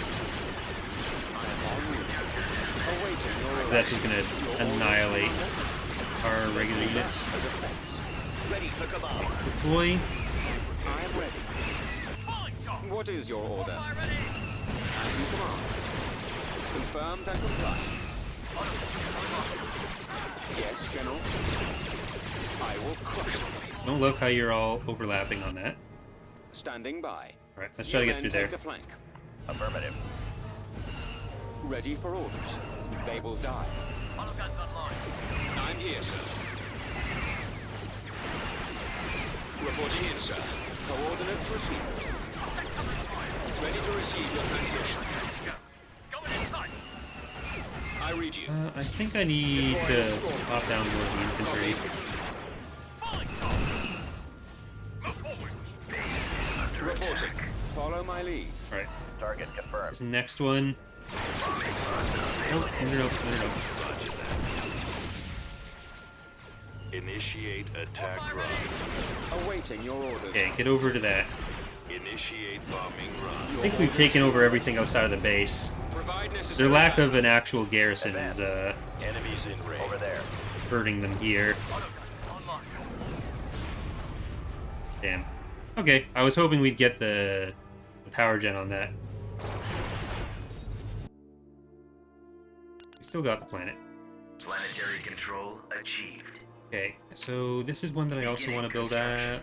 Awaiting your That's just going to annihilate our regular units. Ready for command. Deploy. I am ready. What is your order? As you command. Confirmed and compliant. Yes, General. I will crush them. I don't love how you're all overlapping on that. Standing by. Alright, let's try to get through there. Take the flank. Affirmative. Ready for orders. They will die. I'm here, sir. Reporting in, sir. Coordinates received. Ready to receive your transmission. I read you. I think I need to pop down more of the infantry. Reporting. Follow my lead. Alright, Target confirmed. this next one. Oh, no. Initiate attack run. Awaiting your orders. Okay, get over to that. Initiate bombing run. I think we've taken over everything outside of the base. Provide necessary. Their lack of an actual garrison is Enemies in range. Over there. hurting them here. Damn. Okay, I was hoping we'd get the power gen on that. We still got the planet. Planetary control achieved. Okay, so this is one that I also want to build at.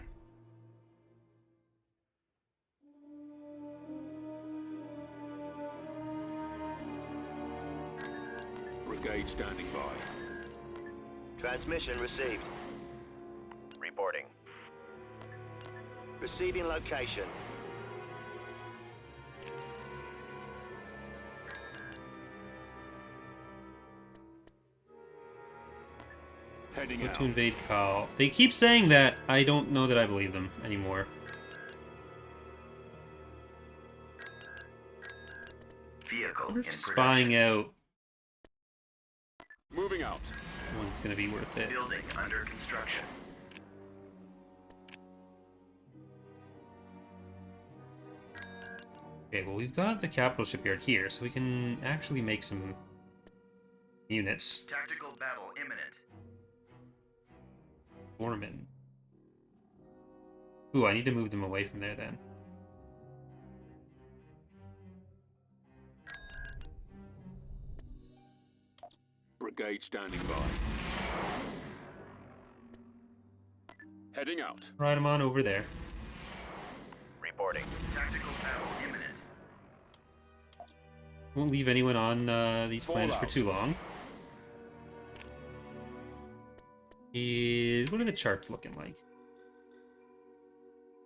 Brigade standing by. Transmission received. Reporting. Receiving location. Heading Go out. to invade Khal. They keep saying that. I don't know that I believe them anymore. I Vehicle wonder in if production. spying out Moving out. one's gonna be worth it. Building under construction. Okay, well we've got the capital shipyard here, so we can actually make some units. Tactical battle imminent. Foreman. Ooh, I need to move them away from there then. Brigade standing by. Heading out. Ride them on over there. Reporting. Tactical battle imminent. Won't leave anyone on these Fall planets for out. too long. What are the charts looking like?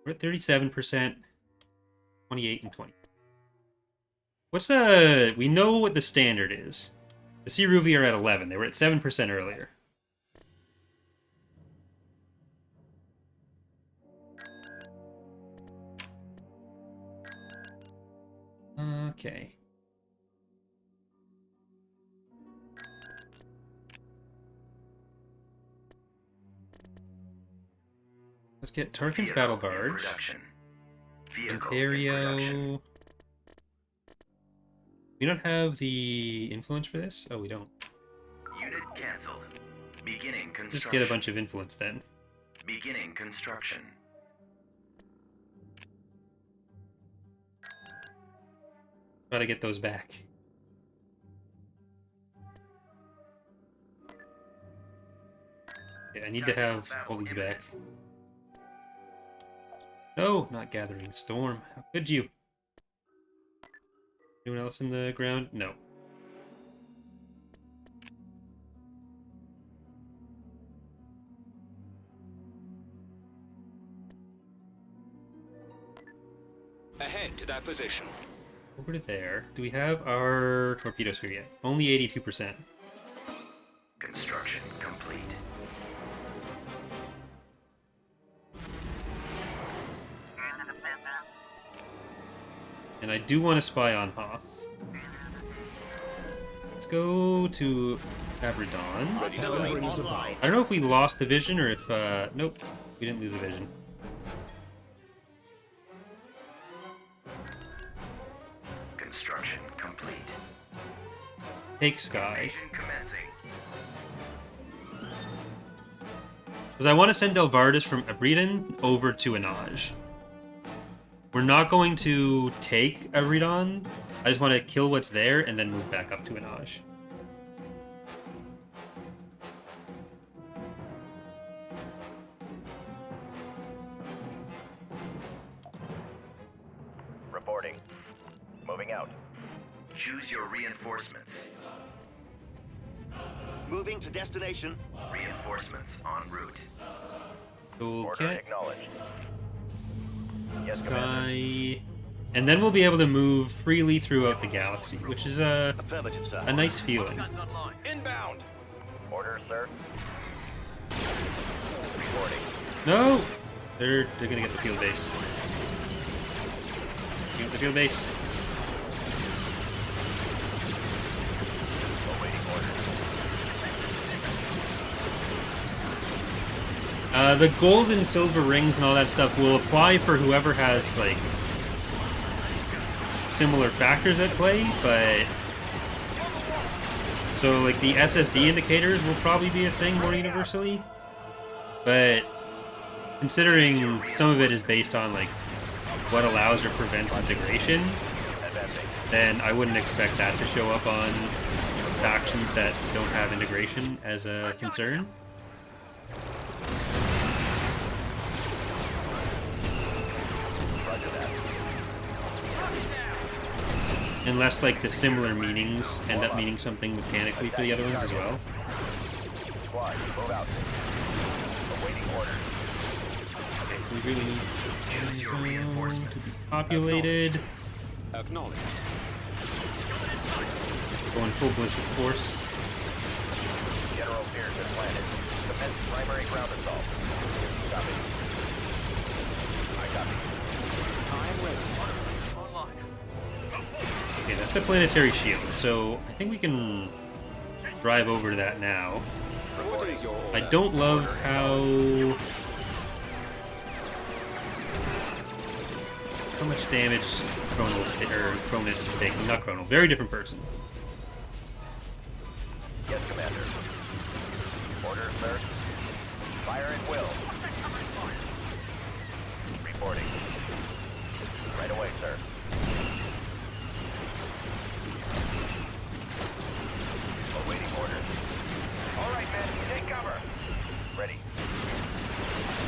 We're at 37%, 28 and 20. What's we know what the standard is. The Seruvi are at 11. They were at 7% earlier. Okay. Let's get Tarkin's Vehicle battle in barge. production. Vehicle in production. Ontario. We don't have the influence for this? Oh, we don't. Unit cancelled. Beginning construction. Just get a bunch of influence then. Beginning construction. Try to get those back. Yeah, I need to have all these back. No, not gathering storm. How could you? Anyone else in the ground? No. Ahead to that position. Over to there. Do we have our torpedoes here yet? Only 82%. Construction complete. And I do want to spy on Hoth. Let's go to Abradon. Ready to Pellegrin go. is about. I don't know if we lost the vision or if, nope, we didn't lose the vision. Construction complete. Take Sky. Invasion commencing. Because I want to send Delvardis from Abredon over to Anaj. We're not going to take a Redon. I just want to kill what's there and then move back up to Anaj. Reporting. Moving out. Choose your reinforcements. Moving to destination. Reinforcements en route. So we'll Order get acknowledged. Yes, this Commander. guy, and then we'll be able to move freely throughout the galaxy, which is a Affirmative, sir. nice feeling. Inbound. Order, sir. Reporting. No, they're gonna get the field base. Get the field base. Awaiting orders. The gold and silver rings and all that stuff will apply for whoever has, like, similar factors at play, but... So, like, the SSD indicators will probably be a thing more universally, but considering some of it is based on, like, what allows or prevents integration, then I wouldn't expect that to show up on factions that don't have integration as a concern. Unless, like, the similar meanings end up meaning something mechanically for the other ones as well. Squad, move out. Awaiting orders. We really need Amazon to be populated. Acknowledged. Going full blizzard force. General Pierce has landed. Commence primary ground assault. Copy. I copy. I'm ready. Okay, that's the planetary shield, so I think we can drive over to that now. What is your I order? don't love how much damage Cronus is taking. Not Chronal, very different person. Yes, Commander. Order, sir. Fire at will. Reporting. Right away, sir. Awaiting orders. All right, men, take cover. Ready.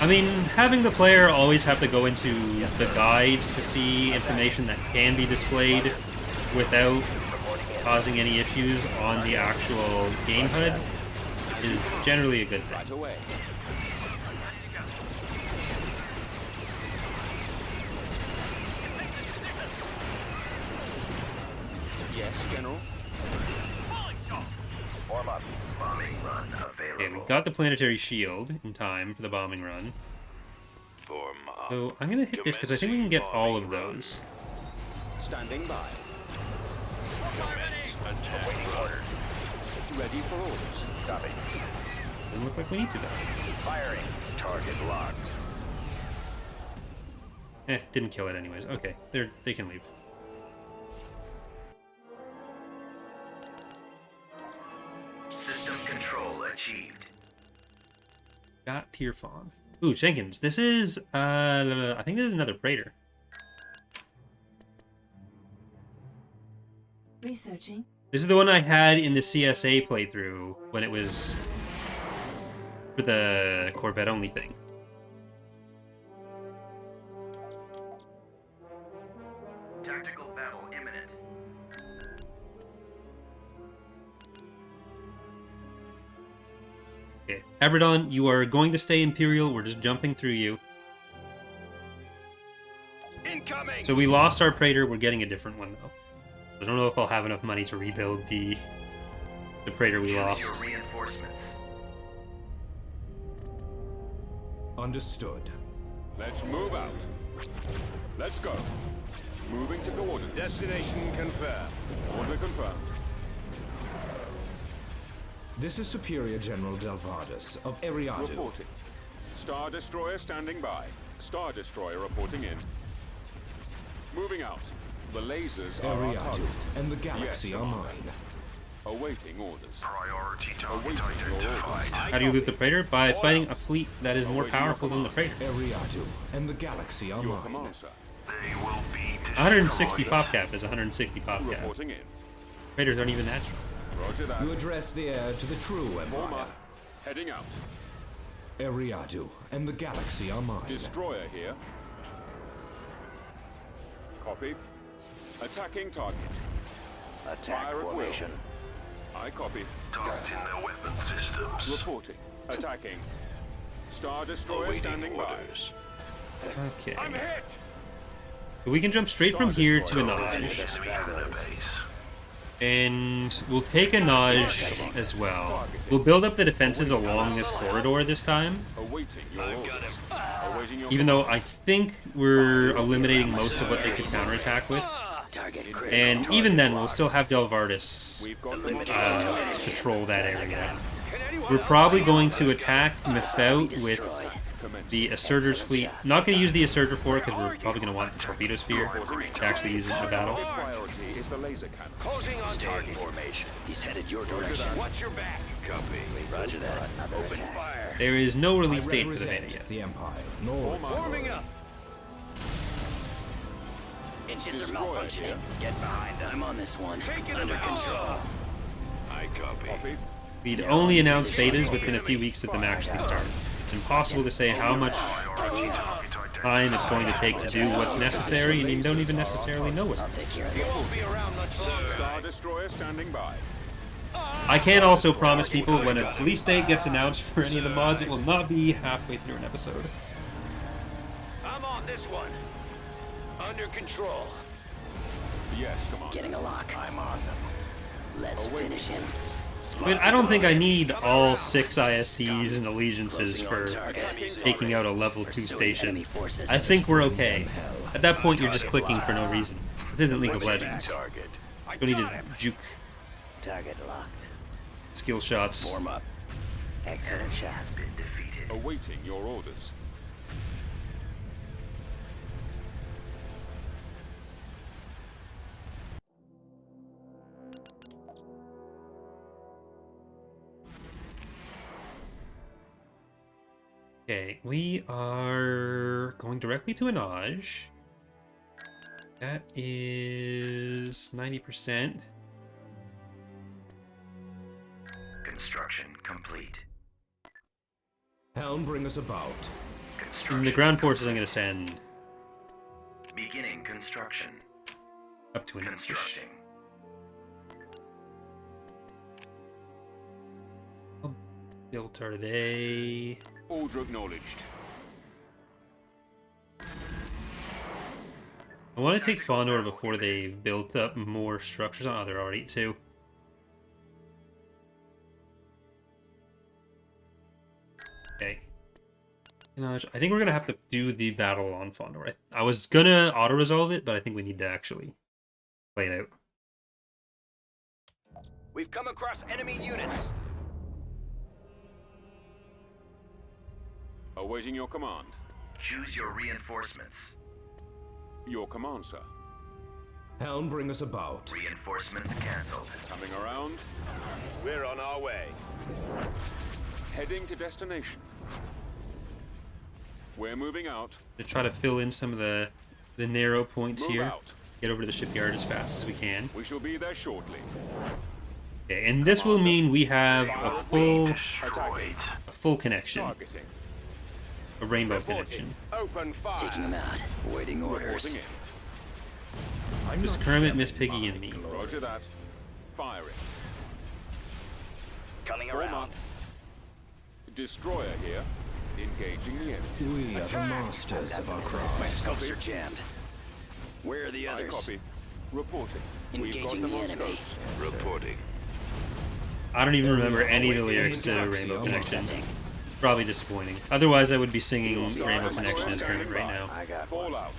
I mean, having the player always have to go into the guides to see information that can be displayed without causing any issues on the actual game HUD is generally a good thing. Right away. Yes, General. Warm up. Bombing run Okay, available. we got the planetary shield in time for the bombing run. Form up. So I'm gonna hit this because I think we can get all of those. Standing by. Attack. Awaiting orders. Ready for orders. Copy. Doesn't look like we need to though. Firing. Target locked. Didn't kill it anyways. Okay, they can leave. System control achieved. Got Tier Fawn. Ooh, Jenkins. This is I think this is another Praetor. Researching. This is the one I had in the CSA playthrough when it was for the Corvette only thing. Tactical battle imminent. Okay, Aberdon, you are going to stay Imperial. We're just jumping through you. Incoming. So we lost our Praetor. We're getting a different one though. I don't know if I'll have enough money to rebuild the Praetor we Choose lost. your reinforcements. Understood. Let's move out. Let's go. Moving to coordinates. Destination confirmed. Order confirmed. This is Superior General Delvardis of Eriadu. Reporting. Star Destroyer standing by. Star Destroyer reporting in. Moving out. The lasers are our Eriadu target. and the galaxy Yes, are Commander. mine. Awaiting orders. Priority target Awaiting your orders. identified. How do you loot the Praetor? By fighting a fleet that is more powerful than the Praetor. Eriadu and the galaxy are Your mine. command, sir. They will be 160 pop cap is 160 pop cap. Reporting in. Raiders aren't even that strong. Roger that. You address the heir to the true Warm Empire. up. Heading out. Eriadu and the galaxy are mine. Destroyer here. Copy. Attacking target. Attack Fire at will. formation. I copy. targeting their weapon systems. Reporting. Attacking. Star Destroyer Awaiting standing by. orders. Okay. I'm hit! We can jump straight from here to a Enemy Naj. hunter base. And we'll take a Naj as well. We'll build up the defenses along this corridor this time. Awaiting your orders. Awaiting your Even though I think we're eliminating most of what they could counterattack with. Target critical. And even then, we'll still have Delvardis We've got to patrol that area. We're probably going to attack Mephout with the Assertor's fleet. Not going to use the Assertor for it because we're probably going to want the Torpedo Sphere to actually use it in the battle. priority is the laser cannon. Closing on target formation. He's headed your direction. Watch your back. Copy. Roger that. Open fire. There is no release I date for the represent beta yet. the Empire, nor its Warming up. Engines are Destroyer malfunctioning. here. Get behind them. I'm on this one. Taking Under them out. control. I copy. Copy. We'd only announce betas within a few weeks of them actually starting. It's impossible to say how much time it's going to take to do what's necessary, and you don't even necessarily know what's I'll take necessary. care of this. Be around much longer. Star Destroyer standing by. I can also promise people when a release date gets announced for any of the mods, it will not be halfway through an episode. I'm on this one. Under control. Yes, Commander. Getting a lock. I'm on them. Let's finish him. I mean, I don't think I need all 6 ISDs and allegiances for taking out a level 2 station. I think we're okay. At that point, you're just clicking for no reason. This isn't League of Legends. Target. You don't need to juke Target locked. skill shots. Form up. Excellent shot. Been defeated. Awaiting your orders. Okay, we are going directly to Anaj. That is 90%. Construction complete. Helm, bring us about. And the ground forces I'm going to send Beginning construction. up to an inch. Constructing. How built are they? Order acknowledged. I want to take Fondor before they've built up more structures. Oh, they're already 2. Okay. I think we're going to have to do the battle on Fondor. I was going to auto-resolve it, but I think we need to actually play it out. We've come across enemy units. Awaiting your command. Choose your reinforcements. Your command, sir. Helm, bring us about. Reinforcements cancelled. Coming around. We're on our way. Heading to destination. We're moving out. To try to fill in some of the narrow points Move here. out. Get over to the shipyard as fast as we can. We shall be there shortly. Okay, and this will mean we have a Destroyed. full connection. Targeting. A rainbow Reporting. connection. Open fire. Taking them out. Awaiting orders. Reporting in. I'm Just not Kermit, sharing Miss Piggy, my and me. glory. Roger that. Firing. Coming Form around. up. Destroyer here. Engaging the enemy. We are the masters of our My craft. scopes are jammed. Where are the I others? copy. Reporting. We've got Engaging them the on enemy. scopes. Reporting. I don't even remember any of the lyrics to Rainbow Connection. Probably disappointing. Otherwise, I would be singing Rainbow Connection as Kermit right now. I got one. Fallout.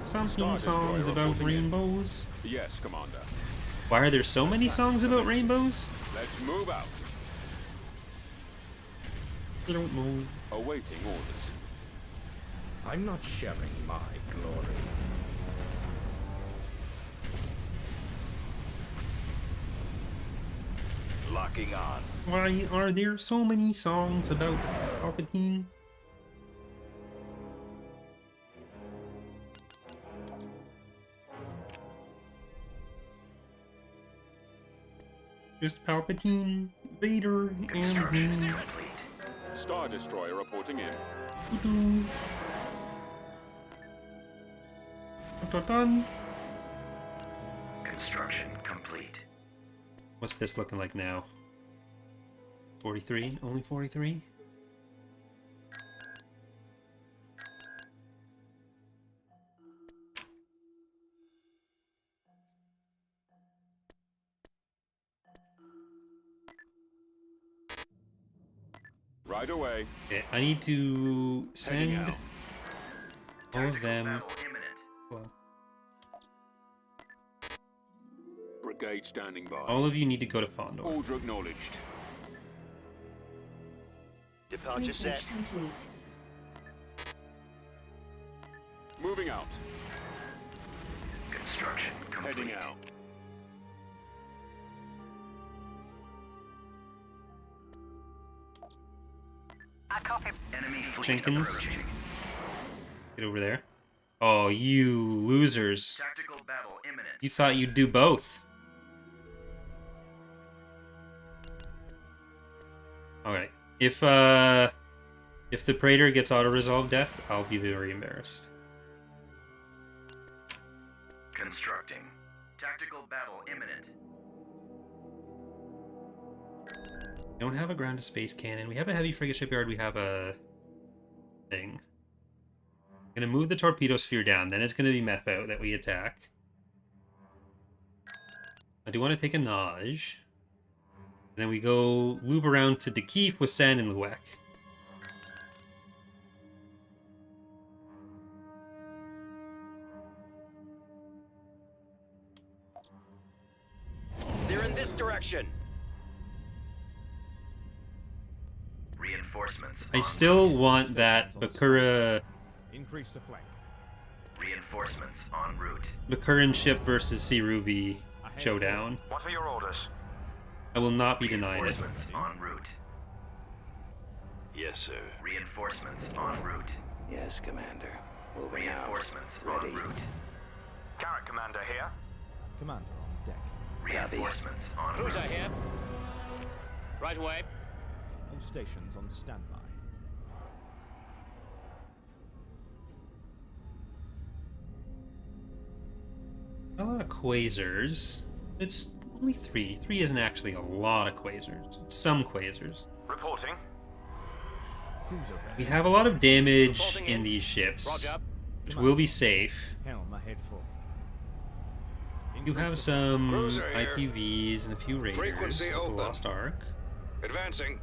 Something songs about rainbows. Yes, Commander. Why are there so many songs about rainbows? Let's move out. I don't know. Awaiting orders. I'm not sharing my glory. Locking on. Why are there so many songs about Palpatine? Just Palpatine, Vader, and Construction me. complete. Star Destroyer reporting in. Doo-doo. Dun-dun-dun. Construction complete. What's this looking like now? 43? Only 43? Right away. Okay, I need to Heading send out. all of Tactical them. battle imminent. Well, Brigade standing by. all of you need to go to Fondor. Order acknowledged. Departure set. complete. Moving out. Construction complete. Heading out. I copy. Enemy fleet Jenkins. approaching. Get over there. Oh, you losers. Tactical battle imminent. You thought you'd do both. Alright. If the Praetor gets auto-resolve death, I'll be very embarrassed. Constructing. Tactical battle imminent. We don't have a ground-to-space cannon. We have a heavy frigate shipyard. We have a thing. I'm gonna move the torpedo sphere down. Then it's gonna be Mepho that we attack. I do want to take a Naj. Then we go loop around to Dekif with Sen and Luek. They're in this direction. Reinforcements. I en still route. want that Bakura Increase the flank. Reinforcements en route. Bakuran ship versus Siruvi showdown. What are your orders? I will not be denied it. Reinforcements en route. Yes, sir. Reinforcements en route. Yes, Commander. Moving out. Reinforcements Ready. en route. Carrot Commander here. Commander on deck. Reinforcements en route. Cruiser here. Right away. All stations on standby. A lot of quasars. It's only 3. 3 isn't actually a lot of quasars. It's some quasars. Reporting. Cruiser We ready. have a lot of damage Reporting in in. these ships, Roger. which will be safe. Helm ahead full. You Increase have the some Cruiser here. IPVs and a few raiders Frequency of the open. Lost Ark. Advancing.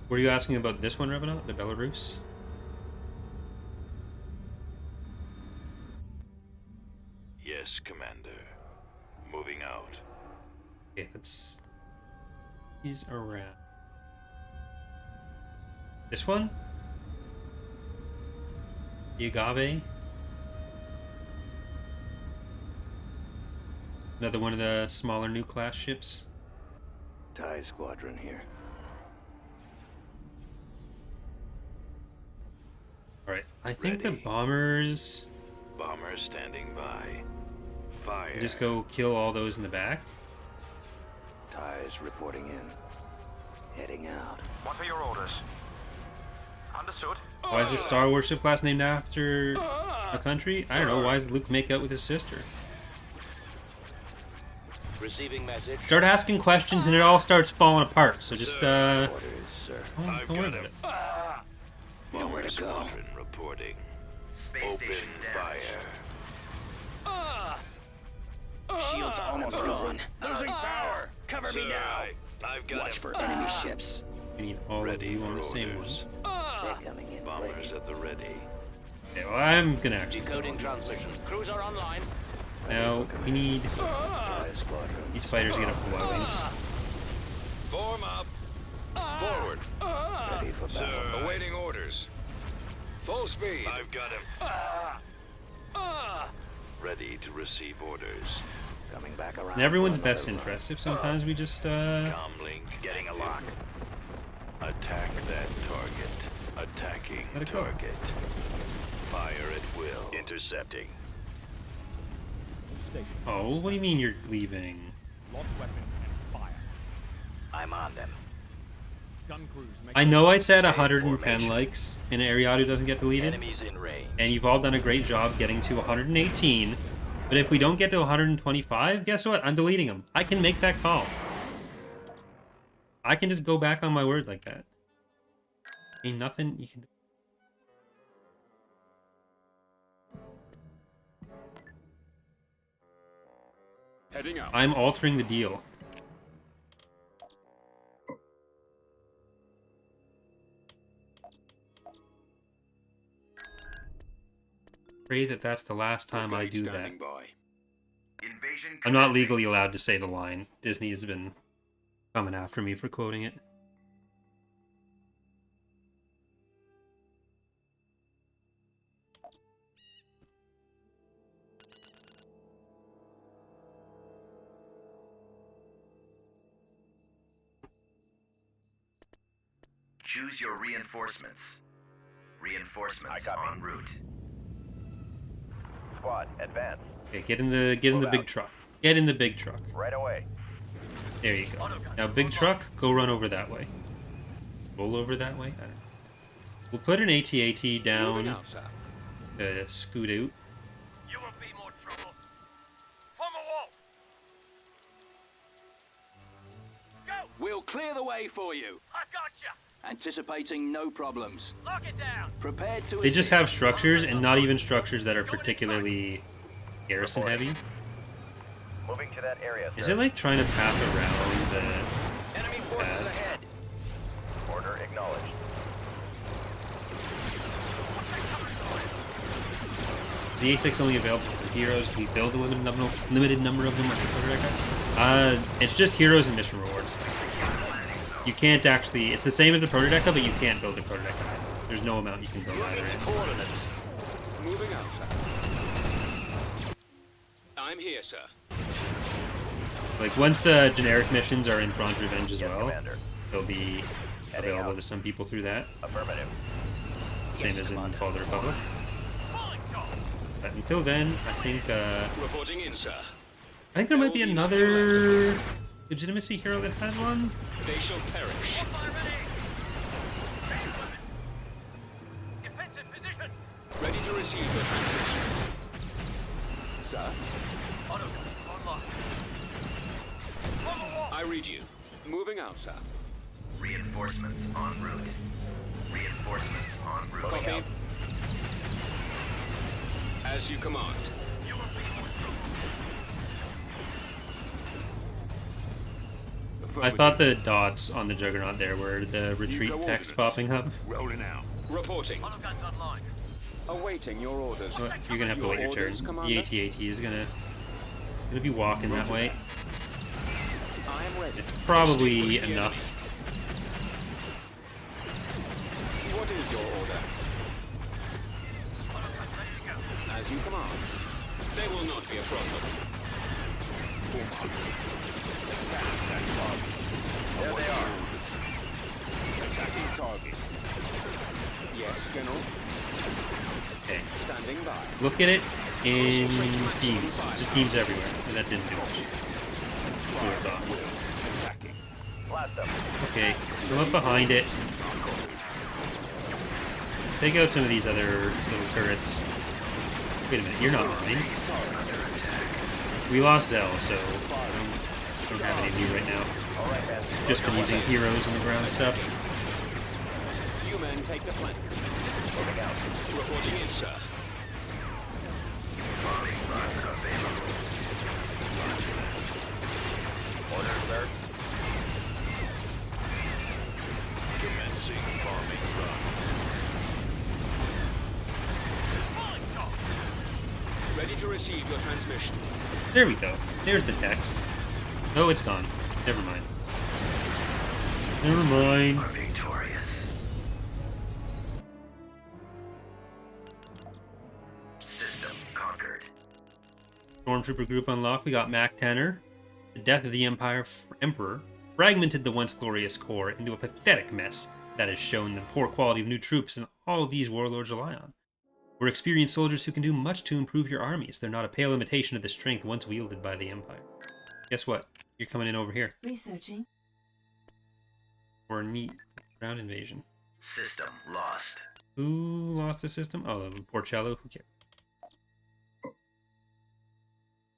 Were you asking about this one, Revenant? The Belarus? Yes, Commander. Moving out. Okay, let's... He's around. This one? The Agave? Another one of the smaller new class ships? TIE Squadron here. Alright, I think the Ready. bombers... Bomber standing by. Fire. Just go kill all those in the back. TIEs reporting in. Heading out. What are your orders? Understood. Why is this Star Wars ship class named after a country? I don't know. Why does Luke make out with his sister? Receiving message. Start asking questions and it all starts falling apart. So just, Orders, sir. don't worry about it. Nowhere to go. Squadron reporting. Space Open station damaged. fire. Shield's almost gone. Losing power. Cover me now. I've got Watch him. for enemy ships. We need all of Ready you on for the same one. orders. They're coming in. Bombers Waiting. at the ready. Okay, well, I'm gonna actually... Decoding transmission. Cruiser online. Now, we need TIE Squadron. these fighters to get up to Y wings. Form up. Forward. Ready for battle. Sir. Awaiting orders. Full speed. I've got him. Ready to receive orders. Coming back around. In everyone's for another best run. interest, if sometimes we just, Comlink getting a lock. Attack that target. Attacking Let it go. target. Fire at will. Intercepting. Oh, what do you mean you're leaving? Lock weapons and fire. I'm on them. Gun crews make I know I said 110 likes and Eriadu doesn't get deleted, Enemies in range. and you've all done a great job getting to 118, but if we don't get to 125, guess what? I'm deleting them. I can make that call. I can just go back on my word like that. Ain't nothing you can do. Heading out. I'm altering the deal. Pray that that's the last time I do that. Standing by. Invasion I'm not commencing. legally allowed to say the line. Disney has been coming after me for quoting it. Choose your reinforcements. Reinforcements I copy. en route. Squad, advance. Okay, get in the big truck. Get in the big truck. Right away. There you go. Now, big truck, go run over that way. Roll over that way? I don't know. We'll put an AT-AT Moving down out, sir. to scoot out. You will be more trouble. Form a wall. Go. We'll clear the way for you. I gotcha. Anticipating no problems. Lock it down. Prepared to They just assist. have structures, and not even structures that are particularly garrison heavy. Moving to that area. Is it like trying to path around the... Enemy forces ahead. Order acknowledged. The A6 only available for heroes? Can we build a limited number of them like the Protodeca? It's just heroes and mission rewards. You can't actually... It's the same as the Protodeca, but you can't build a Protodeca. There's no amount you can build either. Moving out, sir. I'm here, sir. Like, once the generic missions are in Thrawn's Revenge as Yes, well, Commander. they'll be Heading available out. to some people through that. Affirmative. Same as in Fall of the Republic. But until then, I think Reporting in, sir. there might be another legitimacy hero that has one. They shall perish. Defensive position. Ready to receive the transmission. Sir, Online. Form a wall. I read you. Moving out, sir. Reinforcements en route. Reinforcements en route. Copy. As you command. You will be more trouble. I thought the dots on the Juggernaut there were the retreat text popping up. Rolling out. Reporting. Auto guns online. Awaiting your orders. But you're gonna have to wait your turn. Orders, Commander? The AT-AT is gonna be walking that way. I am ready. It's probably Distinguish the enough. enemy. What is your order? As you command. They will not be a problem. There they are. Attacking target. Yes, General. Okay. Standing by. Look at it in beams. Just beams everywhere. And that didn't do much. Weird thought. Attacking. Blast them. Okay, go up behind it. Take out some of these other little turrets. Wait a minute, you're not mine. We lost Zell, so I don't have any of you right now. All right, man. Just been using heroes on the ground stuff. You men take the flank. Moving out. Reporting in, sir. Order alert. Commencing farming run. Ready to receive your transmission. There we go. There's the text. Oh, it's gone. Never mind. Never mind. Are victorious. System conquered. Stormtrooper group unlocked. We got Mac Tanner. The death of the Emperor fragmented the once glorious Corps into a pathetic mess that has shown the poor quality of new troops and all these warlords rely on. We're experienced soldiers who can do much to improve your armies. They're not a pale imitation of the strength once wielded by the Empire. Guess what? You're coming in over here. Researching. For a neat ground invasion. System lost. Who lost the system? Oh, Porcello. Who cares?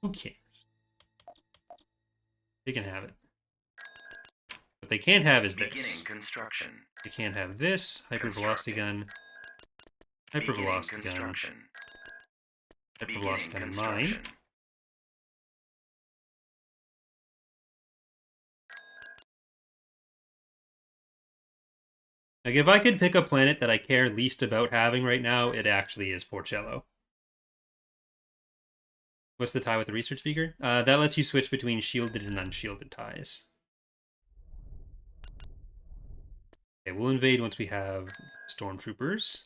Who cares? They can have it. What they can't have is this. Beginning construction. They can't have this. Hypervelocity gun. Hypervelocity gun. Hypervelocity gun in mine. Like, if I could pick a planet that I care least about having right now, it actually is Porcello. What's the tie with the research speaker? That lets you switch between shielded and unshielded ties. Okay, we'll invade once we have stormtroopers.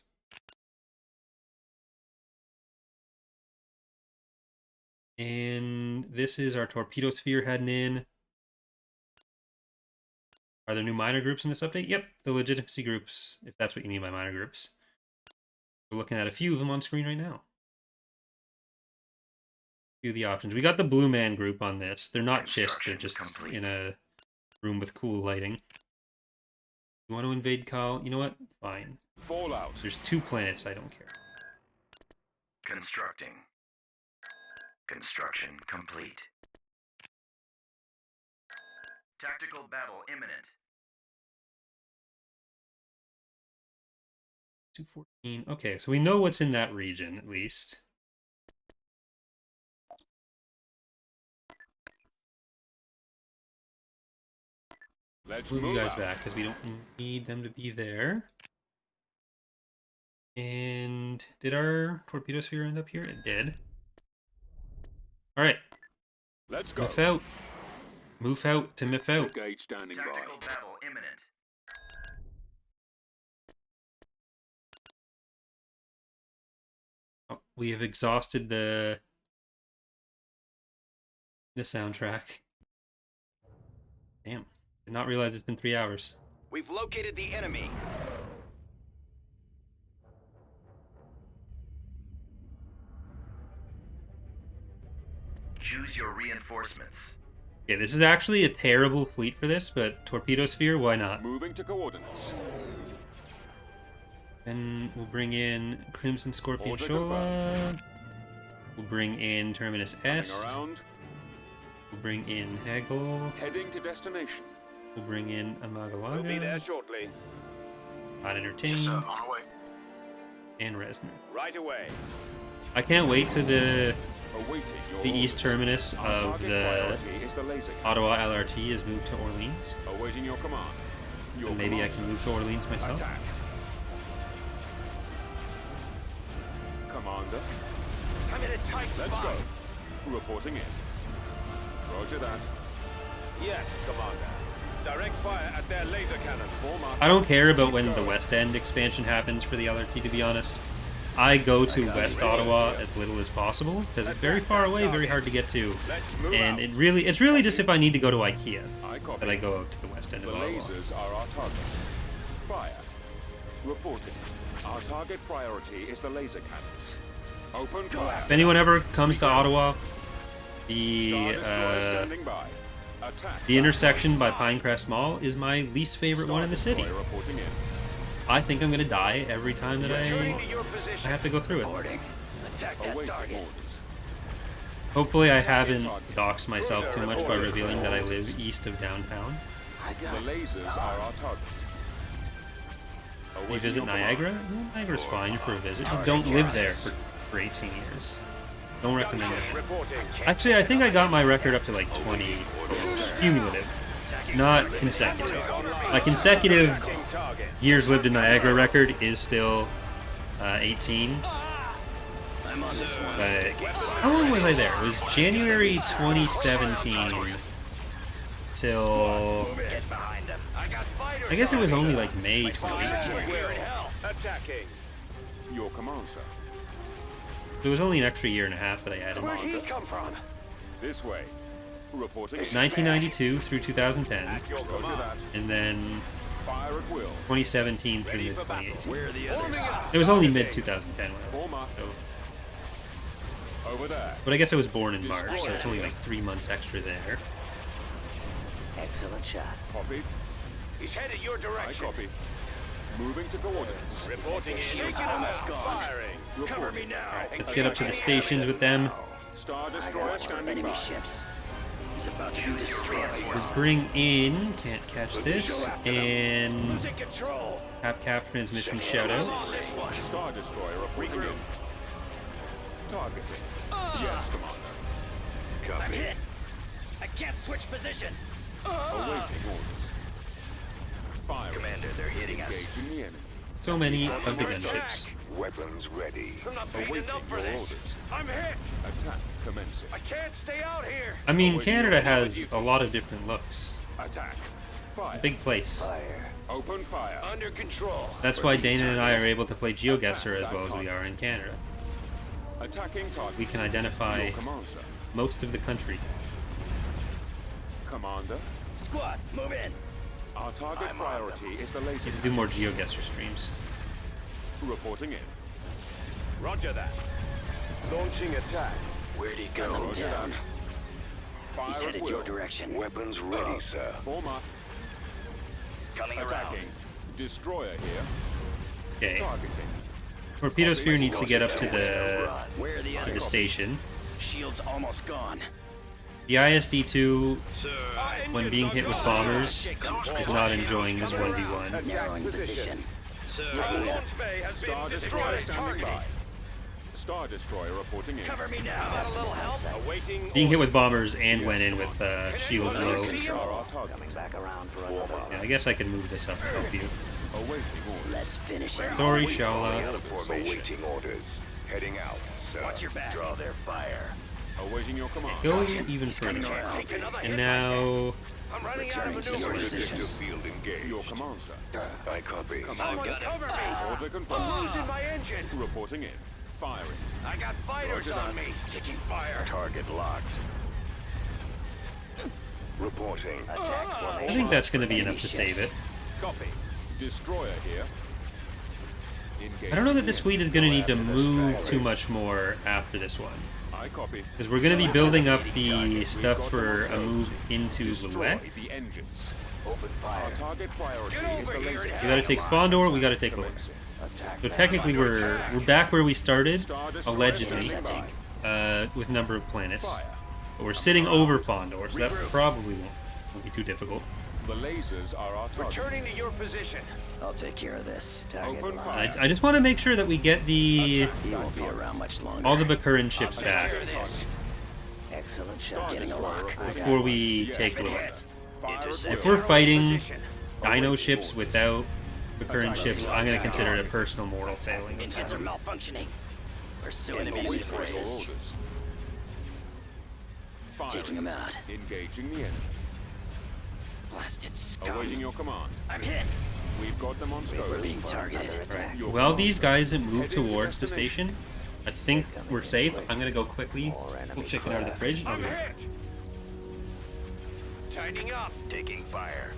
And this is our torpedo sphere heading in. Are there new minor groups in this update? Yep, the legitimacy groups, if that's what you mean by minor groups. We're looking at a few of them on screen right now. A few of the options. We got the Blue Man group on this. They're not CHIST, they're just in a room with cool lighting. You want to invade Kal? You know what? Fine. Fallout. There's 2 planets, I don't care. Constructing. Construction complete. Tactical battle imminent. 214. Okay, so we know what's in that region, at least. Let's Move you move guys out. back, because we don't need them to be there. And did our torpedo sphere end up here? It did. Alright. Let's go. Miff out. Move out to miff out. Gauge standing Tactical by. battle imminent. Oh, we have exhausted the soundtrack. Damn. Did not realize it's been 3 hours. We've located the enemy. Choose your reinforcements. Okay, this is actually a terrible fleet for this, but torpedo sphere, why not? Moving to coordinates. Then we'll bring in Crimson Scorpion Order Shola. We'll bring in Terminus Coming Est. around. We'll bring in Hegel. Heading to destination. We'll bring in We'll be there Amagalaga. shortly. Not Entertain. on our way. And Resner. Right away. I can't wait to the Awaiting your east terminus Our of target the priority is the laser cannon. Ottawa LRT is moved to Orleans. Awaiting your command. Your And maybe I command. can move to Orleans myself. Attack. Commander. I'm in a tight Let's spot. go. Reporting in. Roger that. Yes, Commander. Direct fire at their laser cannon. Form up. I don't care about when the West End expansion happens for the LRT, to be honest. I go to West Ottawa as little as possible, because it's very far away, very hard to get to. Let's move And out. it's really just if I need to go to IKEA I copy. that I go out to the West End The of Ottawa. lasers are our target. Fire. Reporting. Our target priority is the laser cannons. Open fire. If anyone ever comes to Ottawa, the Star Destroyer standing by. Attack. the intersection by Pinecrest Mall is my least favorite Star one in the city. Destroyer reporting in. I think I'm gonna die every time that I Your position. have to go through it. Boarding. Attack that Awaiting target. orders. Hopefully I haven't doxed myself too much by revealing that I live east of downtown. The lasers are our target. You Awaiting visit your command. Niagara? Well, Niagara's fine for a visit. You don't live there for 18 years. Don't recommend it. Reporting. Actually, I think I got my record up to like 20 cumulative, not consecutive. My consecutive Attacking target. years lived in Niagara record is still 18. I'm on this one. But how long was I there? It was January 2017 till Get behind them. I got fighters. I guess it was only like May 2018. Where in hell? Attacking. Your command, sir. It was only an extra year and a half that I added. Where'd he come from? This way. Reporting in. 1992 through 2010, At your Roger command. that. and then Fire at will. 2017 through mid 2018. Where are the others? It was only mid 2010 when I Form up. so, Over there. but I guess I was born in March, so it's only like 3 months extra there. Excellent shot. Copied. He's headed your I direction. copy. Moving to coordinates. Reporting in. Shields almost gone. Firing. Cover me now. Let's get up to the stations with them. Star I gotta Destroyer watch for standing enemy by. ships. He's about to be destroyed. Let's bring in, can't catch this, and Losing control. Cap transmission shout out. Star Destroyer reporting in. Targeting. Yes, Commander. I'm hit. I can't switch position. Awaiting orders. Firing. Commander, they're hitting us. Engaging the enemy. So many of the gunships. Weapons ready. I'm not paying Awaiting enough for your this. orders. I'm hit. Attack commencing. I can't stay out here. I mean, Canada has a lot of different looks. Attack. Fire. Big place. Open fire. Under control. That's why Dana and I are able to play GeoGuessr as well as we are in Canada. Attacking target. We can identify Your command, sir. most of the country. Commander. Squad, move in. Our target priority is the laser. Need to do more GeoGuessr streams. Reporting in. Roger that. Launching attack. Where'd he go? Gun them down. Fire He's at headed will. your direction. Weapons ready, sir. Form up. Coming around. Attacking. Destroyer here. Okay. Targeting. Torpedo Sphere needs to get up to Where are the the others? station. Shields almost gone. The ISD-2, when being hit with bombers, is not enjoying this 1v1. Narrowing position. Launch bay has Star been Destroyer destroyed. standing by. Star Destroyer reporting in. Cover me now. Got a little help. Awaiting. Being hit with bombers and went in with shields low. Coming back around for another. Yeah, I guess I can move this up to help you. Awaiting orders. Let's finish it. Sorry, Shala. Awaiting orders. Heading out, sir. Watch your back. Draw their fire. Awaiting your command. Go even coming further. around. Take another And hit. now, I'm running out Returning of to your maneuvers. positions. Field engaged. Your command, sir. I copy. Someone cover me. Order I'm confirmed. losing my engine. Reporting in. Firing. I got fighters Roger on that. me. Taking fire. Target locked. Reporting. Attack I think that's going to be enough to save it. Copy. Destroyer here. I don't know that this fleet is going to need to move too much more after this one. I copy. Because we're going to be building up the stuff for a move into Destroy Luet. the engines. Open fire. Our target priority Get is over the here laser. and We got to take Fondor, we got to take Luet. Commencing. So technically we're back where we started, allegedly, Presenting. with number of planets. But we're sitting over Fondor, so that probably won't be too difficult. The lasers are our target. Returning to your position. I'll take care of this. Open fire. I just want to make sure that we get the He won't be around much longer. all the Bakurin ships back Excellent shot. Getting a lock. before we take Luet. Fire at If will. we're fighting Dino ships without Bakurin ships, I'm going to consider it a personal moral failing. Engines are malfunctioning. Pursuing Awaiting enemy your forces. orders. Firing. Taking them out. Engaging the enemy. Blasted scum. Awaiting your command. I'm hit. We've got them on We're scope. being targeted. Your While command. these guys move towards the station, I think we're safe. I'm going to go quickly pull chicken out of the fridge. and I'll I'm be- hit. Tidying up. Taking fire.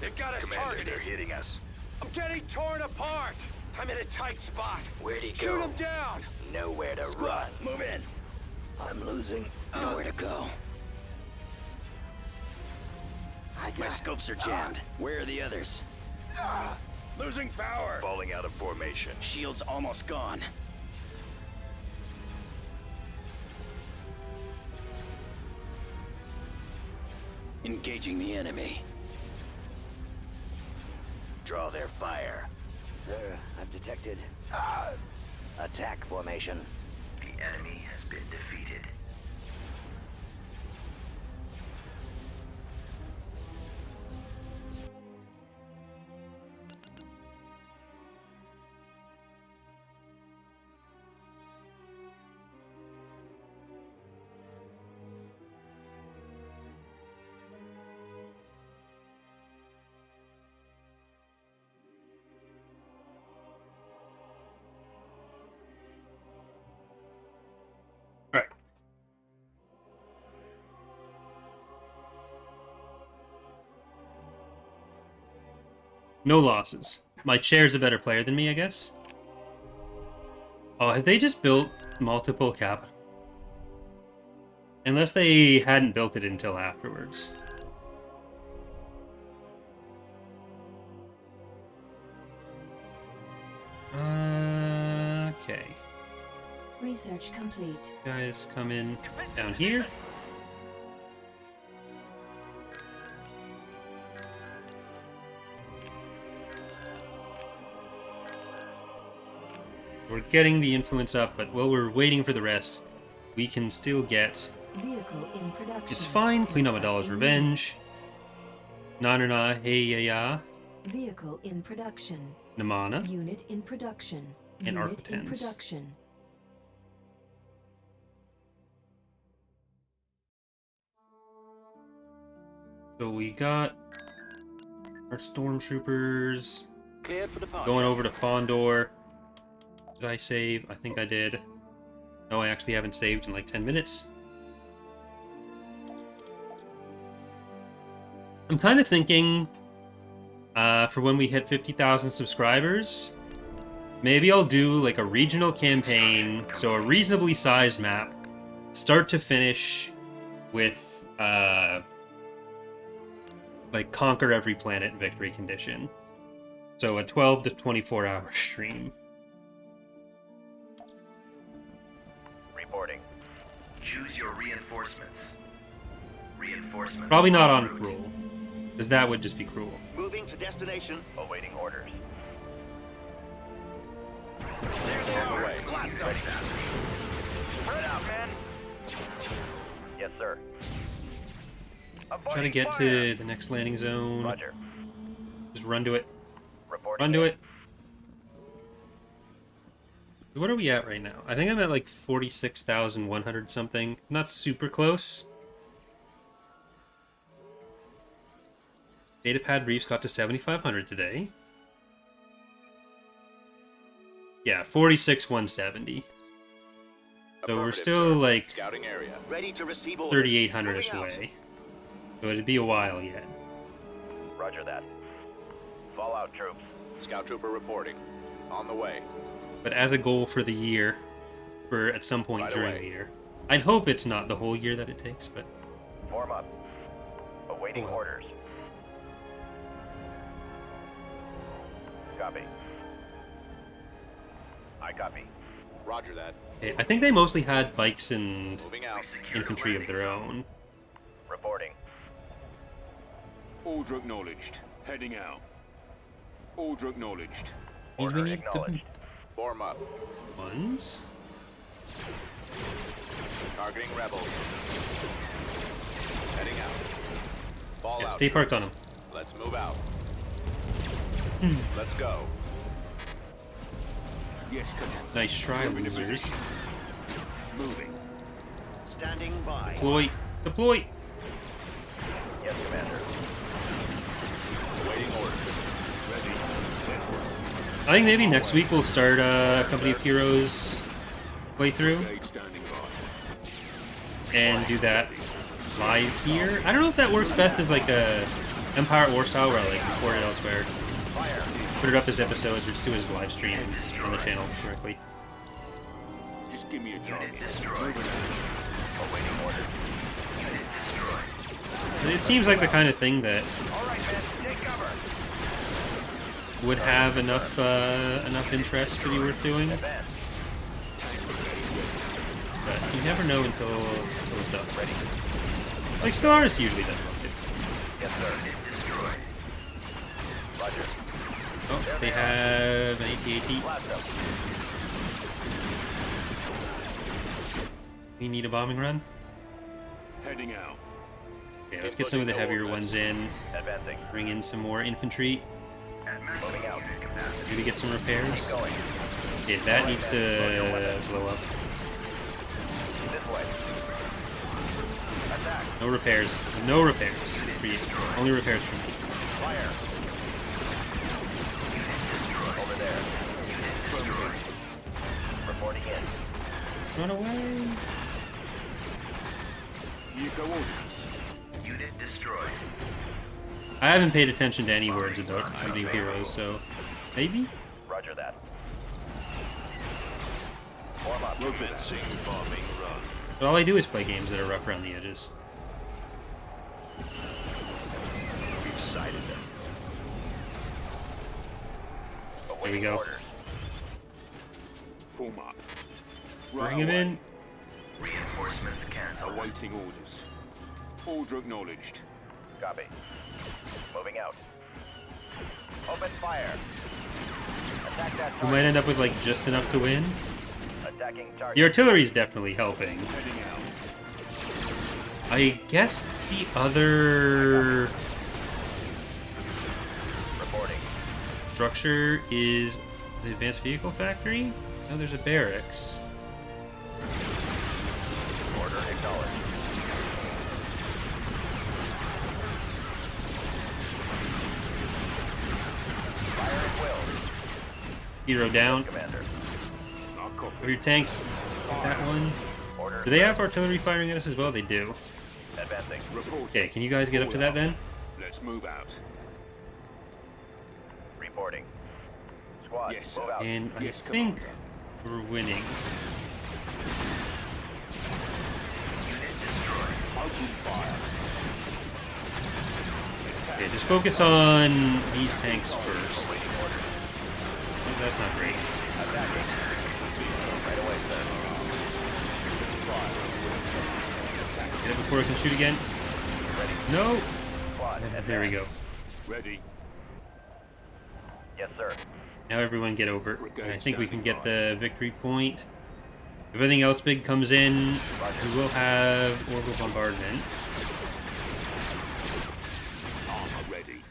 They've got us targeted. hitting us. I'm getting torn apart. I'm in a tight spot. Where'd he Shoot go? him down. Nowhere to run. Move in. I'm losing. Nowhere to go. My scopes are jammed. Where are the others? Losing power. Falling out of formation. Shields almost gone. Engaging the enemy. Draw their fire. Sir, I've detected attack formation. The enemy has been defeated. Alright, No losses. My chair's a better player than me, I guess. Oh, have they just built multiple capital? Unless they hadn't built it until afterwards. Okay. Research complete. Guys, come in down here. We're getting the influence up, but while we're waiting for the rest, we can still get... Vehicle in production. It's fine. Queen Amidala's Revenge. Nanana Heya. Vehicle in production. Namana. Unit in production. And Unit in Arctens. production. So we got our stormtroopers Cleared for departure. going over to Fondor. Did I save? I think I did. No, I actually haven't saved in like 10 minutes. I'm kind of thinking for when we hit 50,000 subscribers, maybe I'll do like a regional campaign, so a reasonably sized map, start to finish with like conquer every planet victory condition. So a 12 to 24 hour stream. Reporting. Choose your reinforcements. Reinforcements. Probably not on en route. cruel, because that would just be cruel. Moving to destination. Awaiting orders. There they are. Away. Ready. Spread out, men. Yes, sir. Try to get to the next landing zone. Roger. Just run to it. Reporting. Run to it. What are we at right now? I think I'm at like 46,100 something. Not super close. Datapad Reefs got to 7,500 today. Yeah, 46,170. So we're still like Scouting area. Ready to receive orders. 3,800-ish Moving out. away. So it'd be a while yet. Roger that. Fallout troops. Scout trooper reporting. On the way. But as a goal for the year, for at some point Right during away. the year, I'd hope it's not the whole year that it takes, but Form up. Awaiting Oh, well. orders. Copy. I copy. Roger that. I think they mostly had bikes and Moving out. infantry of their own. Reporting. Order acknowledged. Heading out. Order acknowledged. Means we Order need the acknowledged. Form up. ones. Targeting rebels. Heading out. Fall Yeah, out. stay parked on them. Let's move out. Let's go. Yes, Cadet. Nice try, Moving to losers. position. Moving. Standing by. Deploy! Deploy! Yes, Commander. Awaiting orders. Ready. Yes. I think maybe next week we'll start a Company of Heroes playthrough Gauge standing by. and do that live here. I don't know if that works best as like a Empire War style where I like record it elsewhere. Put it up as episodes or just do it as live stream on the channel directly. Just give me a target. Unit destroyed. Moving out. Awaiting orders. Unit destroyed. It seems like the kind of thing that All right, men. Take cover. would have enough interest to be worth doing, Advance. but you never know until it's up. Ready. Like Stellaris usually does well too. Yes, sir. Unit destroyed. Roger. Oh, they have an AT-AT. Blast them. We need a bombing run. Heading out. Okay, let's get some of the heavier ones in. Advancing. Bring in some more infantry. At maximum Moving out. unit capacity. Maybe get some repairs. Going. Okay, that needs to blow up. This way. Attack. No repairs. No repairs for you. Only repairs for me. Fire. Over there. Reporting in. Run away. Unit destroyed. I haven't paid attention to any words about the new heroes, so maybe? Roger that. Commencing bombing run. But all I do is play games that are rough around the edges. We've sighted them. There we go. Form up. Bring him in. Reinforcements cancelled. Awaiting orders. Order acknowledged. Copy. Moving out. Open fire. Attack that We target. might end up with like just enough to win. Attacking target. The artillery's definitely helping. Heading out. I guess the other Reporting. structure is the advanced vehicle factory. No, there's a barracks. Order acknowledged. Fire at will. Hero down. Commander. Our Are copy. your tanks? That one. Order. Do they have artillery firing at us as well? They do. Advancing. Reporting. Okay, can you guys get up to that then? Let's move out. Reporting. Squad, Yes, sir. move out. And I Yes, think Commander. we're winning. Open fire. Okay, just focus on these tanks first. Oh, that's not great. Attacking. Right away, sir. Get it before I can shoot again. Ready. No! Squad, There we advance. go. Ready. Yes, sir. Now everyone get over. And I think we can get the victory point. If anything else big comes in, we will have orbital bombardment. Armor ready.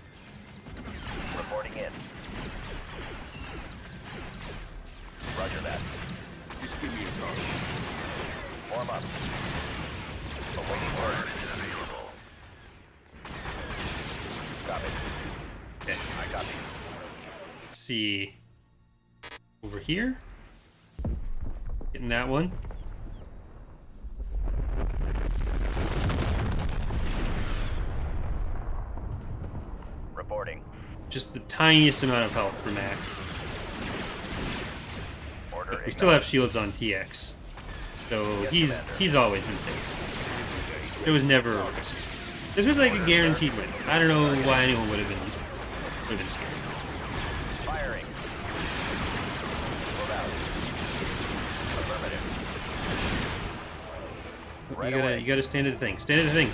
Reporting in. Roger that. Just give me a target. Form up. Awaiting orders. Copy. Okay, I copy. let's see. Over here. Getting that one. Reporting. Just the tiniest amount of health for Mac. Order. We still have shields on TX. So he's always been safe. There was never a risk. This was like a guaranteed win. I don't know why anyone would have been scared. Firing. Move out. Affirmative. Right away. You gotta stand at the thing. Stand at the thing.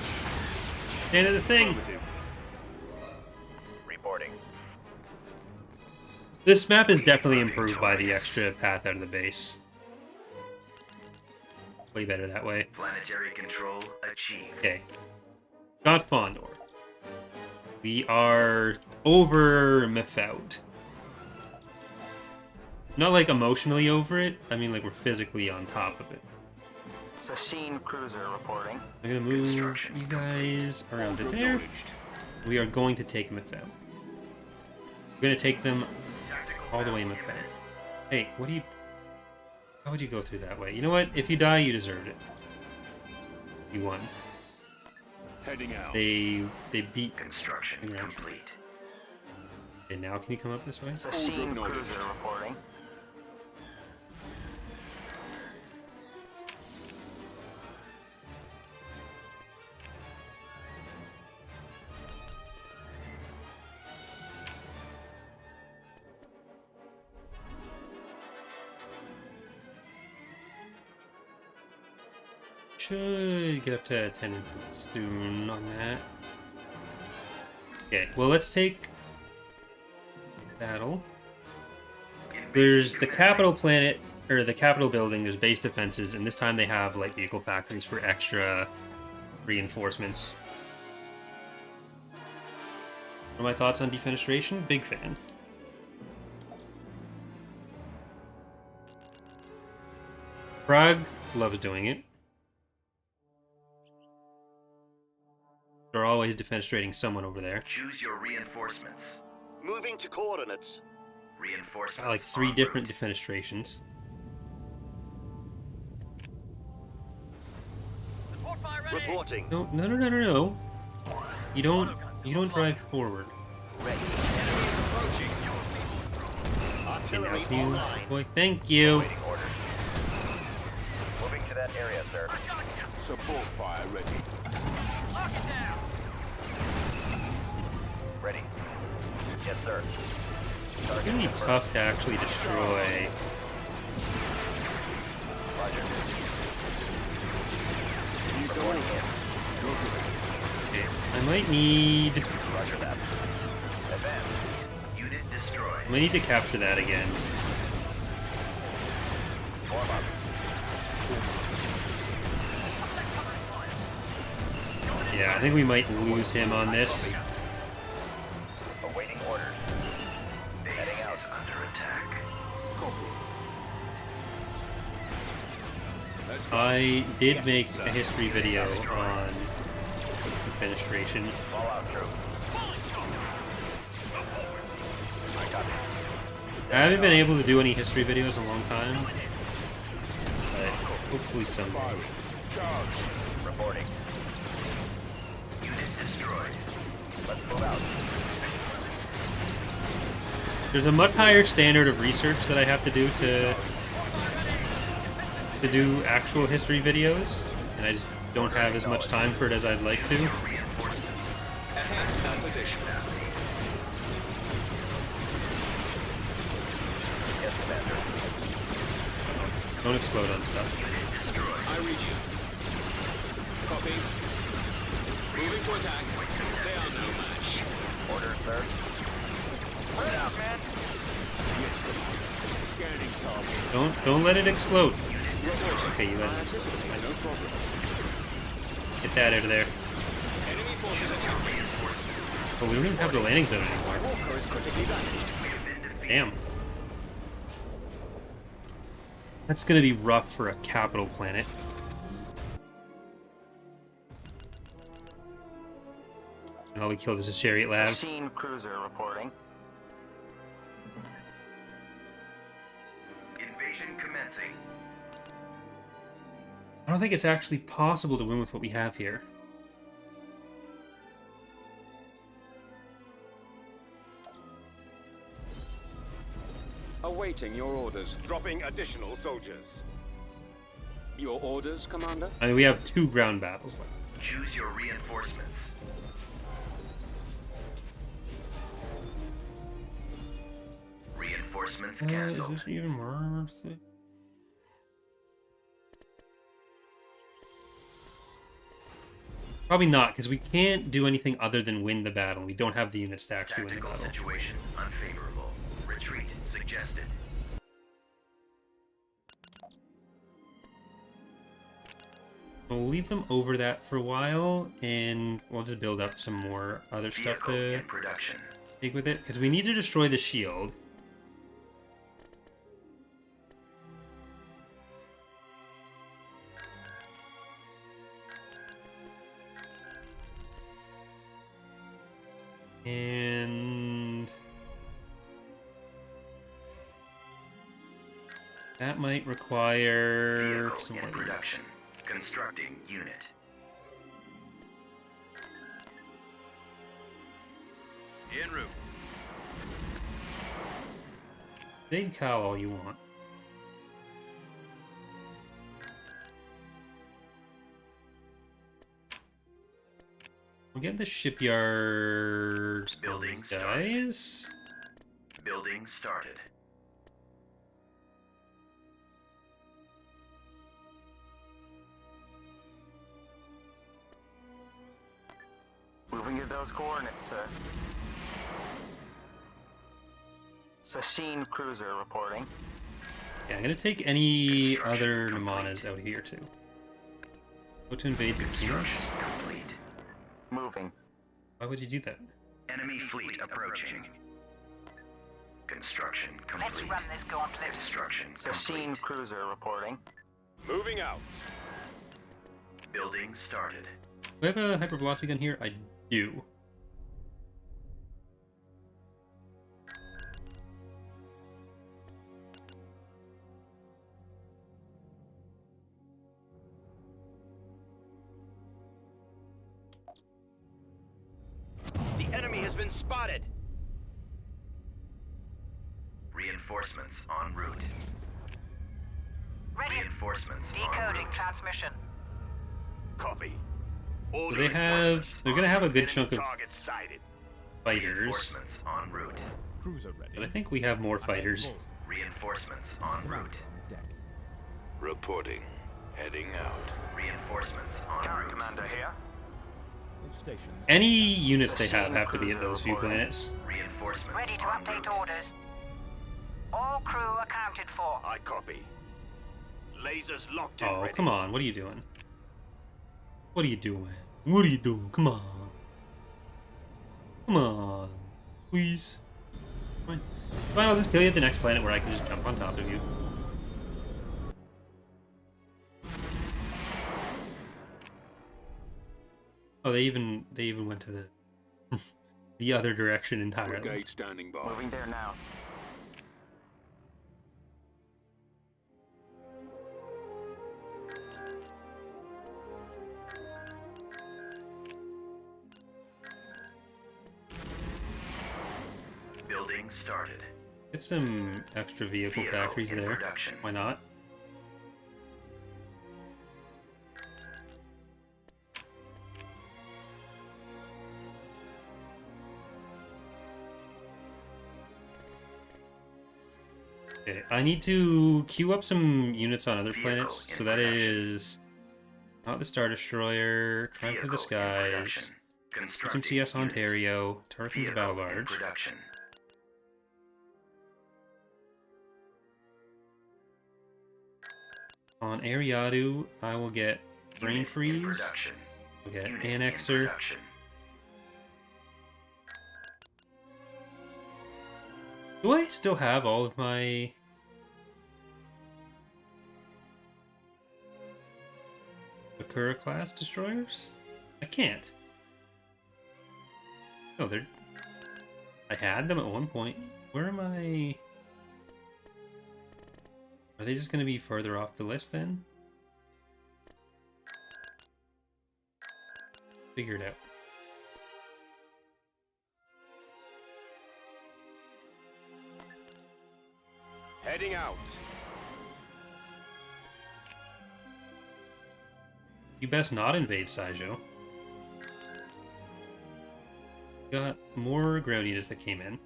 Stand at the thing. Affirmative. Reporting. This map is definitely improved by the extra path out of the base. Way better that way. Planetary control achieved. Okay. Got Fondor. We are over Mephout. Not like emotionally over it. I mean like we're physically on top of it. Sasheen Cruiser reporting. I'm gonna move you guys around to there. Acknowledged. We are going to take Mephout. We're gonna take them all the way Mephout. Hey, what do you... How would you go through that way? You know what? If you die, you deserved it. You won. Heading out. They beat... Construction Congrats. complete. And now can you come up this way? Sasheen acknowledged. Cruiser reporting. Should get up to 10 influence soon on that. Okay, well let's take battle. There's the capital planet, or the capital building, there's base defenses, and this time they have light vehicle factories for extra reinforcements. What are my thoughts on defenestration? Big fan. Prague loves doing it. They're always defenestrating someone over there. Choose your reinforcements. Moving to coordinates. Reinforcements. Got like 3 en different route. defenestrations. Reporting. No. You don't You don't drive forward. Ready. Okay, now can you... Boy, thank you. Waiting orders. Moving to that area, sir. Support fire ready. Lock it down. Ready. Yes, sir. It's gonna be tough to actually destroy. Roger. Reporting in. Okay, I might need... Roger that. Advance. Unit destroyed. I might need to capture that again. Form up. Yeah, I think we might lose him on this. Awaiting orders. Heading out. Under attack. I did make a history video on Fenestration. Fallout troops. I haven't been able to do any history videos in a long time, but hopefully someday. Charge. Reporting. Unit destroyed. Let's move out. There's a much higher standard of research that I have to do to do actual history videos, and I just don't have as much time for it as I'd like to. Yes, Commander. Don't explode on stuff. I read you. Copy. Moving to attack. They are no match. Orders, sir. Spread out, man. Scanning target. Don't let it explode. Okay, you let it explode. No problems. Get that out of there. Enemy forces are Oh, we don't even have the landing zone anymore. Walker is critically damaged. Damn. That's gonna be rough for a capital planet. And all we killed is a chariot lab. Machine cruiser reporting. Invasion commencing. I don't think it's actually possible to win with what we have here. Awaiting your orders. Dropping additional soldiers. Your orders, Commander? I mean, we have 2 ground battles left. Choose your reinforcements. Reinforcements Is canceled. this even worth it? Probably not, because we can't do anything other than win the battle. We don't have the units to actually win the Tactical battle. situation unfavorable. Retreat suggested. We'll leave them over that for a while, and we'll just build up some more other stuff Vehicle to in production. take with it, because we need to destroy the shield. And that might require Vehicle some in more production. Constructing unit. En route. Big cow all you want. We'll get the shipyards Building guys. Building started. Moving to those coordinates, sir. Sasheen cruiser reporting. Yeah, I'm gonna take any other Namanas out here too. Go to invade the kings. Complete. Moving. Why would you do that? Enemy fleet approaching. Construction complete. Let's run this gauntlet. Construction Sasheen cruiser reporting. Moving out. Building started. Do I have a hypervelocity gun here? I do. The enemy has been spotted. Reinforcements en route. Ready. Reinforcements en Decoding route. transmission. Copy. All So they have. They're gonna have a good chunk of target sighted. fighters, Reinforcements en route. Cruiser ready. but I think we have more fighters. Reinforcements en route. Deck. Reporting. Heading out. Reinforcements en route. Commander here. All stations. Any units they have to be at those few planets. Reinforcements Ready to en update route. orders. All crew accounted for. I copy. Lasers locked in. Oh, ready. come on! What are you doing? What are you doing? What are you doing? Come on! Come on, please. Fine. Fine, I'll just kill you at the next planet where I can just jump on top of you. Oh, they even went to the the other direction entirely. Brigade standing by. Moving there now. Building started. Get some extra vehicle factories in there. production. Why not? Okay, I need to queue up some units on other Vehicle planets. in So that production. is not the Star Destroyer, Triumph of the Vehicle in Skies, production. Constructing HMCS unit. Ontario, Turret's Vehicle Battle in Large. production. On Eriadu, I will get Brain Unit in Freeze, production. we'll get Unit in Annexer, production. Do I still have all of my... Akura class destroyers? I can't. Oh, they're... I had them at one point. Where am I... Are they just going to be further off the list then? Figure it out. Heading out. You best not invade Saijo. Got more ground units that came in.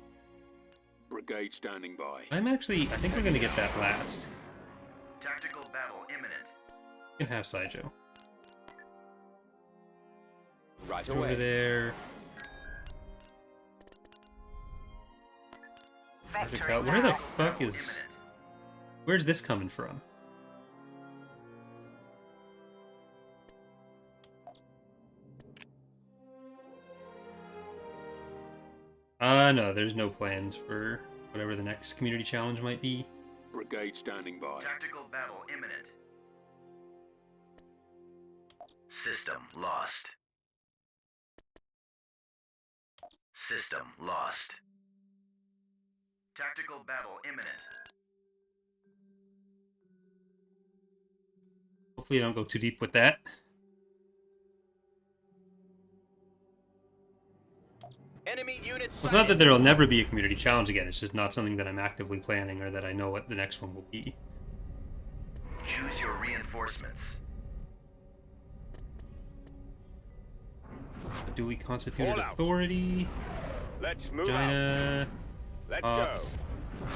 Brigade standing by. I think we're gonna get that last. Tactical battle imminent. You can have Saijo. Right Over away. there. Vectoring Where the now. fuck is... Where's this coming from? No, there's no plans for whatever the next community challenge might be. Brigade standing by. Tactical battle imminent. System lost. System lost. Tactical battle imminent. Hopefully I don't go too deep with that. Enemy units. Well, it's not that there will never be a community challenge again, it's just not something that I'm actively planning or that I know what the next one will be. Choose your reinforcements. A duly constituted All out. authority. Let's move out. China. Let's off. go.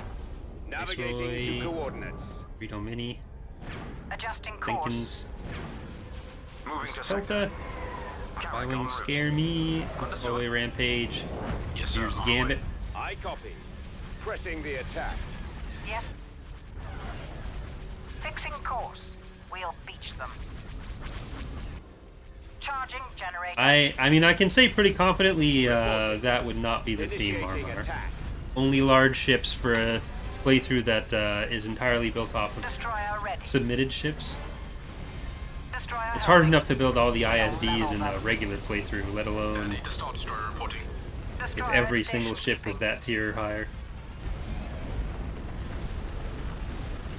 Navigating Viceroy. to coordinates. Rito Mini. Adjusting course. Jenkins. Moving to Spelta. Wings scare me. Away Rampage. Yes, Here's Gambit. I copy. Pressing the attack. Yes. Fixing course. We'll beach them. Charging generator. I mean, I can say pretty confidently that would not be the theme, Initiating Marmar. attack. Only large ships for a playthrough that is entirely built off of Destroyer ready. submitted ships. Destroyer It's hard ready. enough to build all the ISDs in a regular playthrough, let alone if Destroyer every in single station ship was keeping. that tier higher.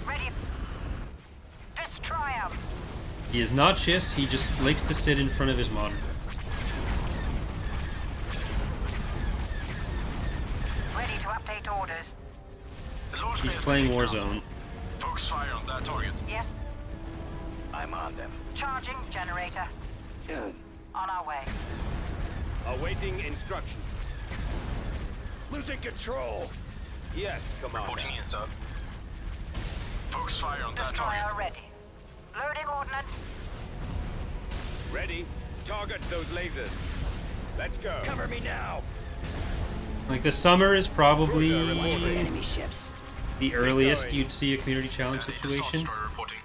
Ready. Destroy 'em. He is not Chiss, he just likes to sit in front of his monitor. update orders. He's playing Warzone. Focus fire on that target. Yes. I'm on them. Charging generator. On our way. Awaiting instruction. Losing control. Yes, Commander. Reporting in, sir. Focus fire on that Destroyer target. ready. Loading ordnance. Ready. Target those lasers. Let's go. Cover me now. Like, the summer is probably Enemy ships. the earliest you'd see a community challenge Enemy situation, destroyer reporting.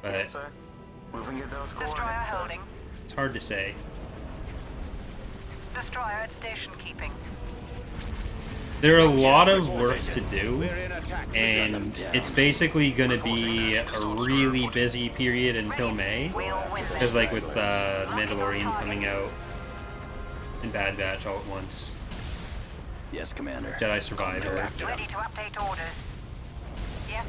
but sir. Moving at those Destroyer coordinates, sir. holding. it's hard to say. Destroyer at station keeping. There are a lot of work to do, We're in attack. and it's basically going to be a really busy period until May, We'll win because this. like with The Mandalorian coming out and Bad Batch all at once, Yes, Commander. Jedi Survivor, Ready to update orders. Yes.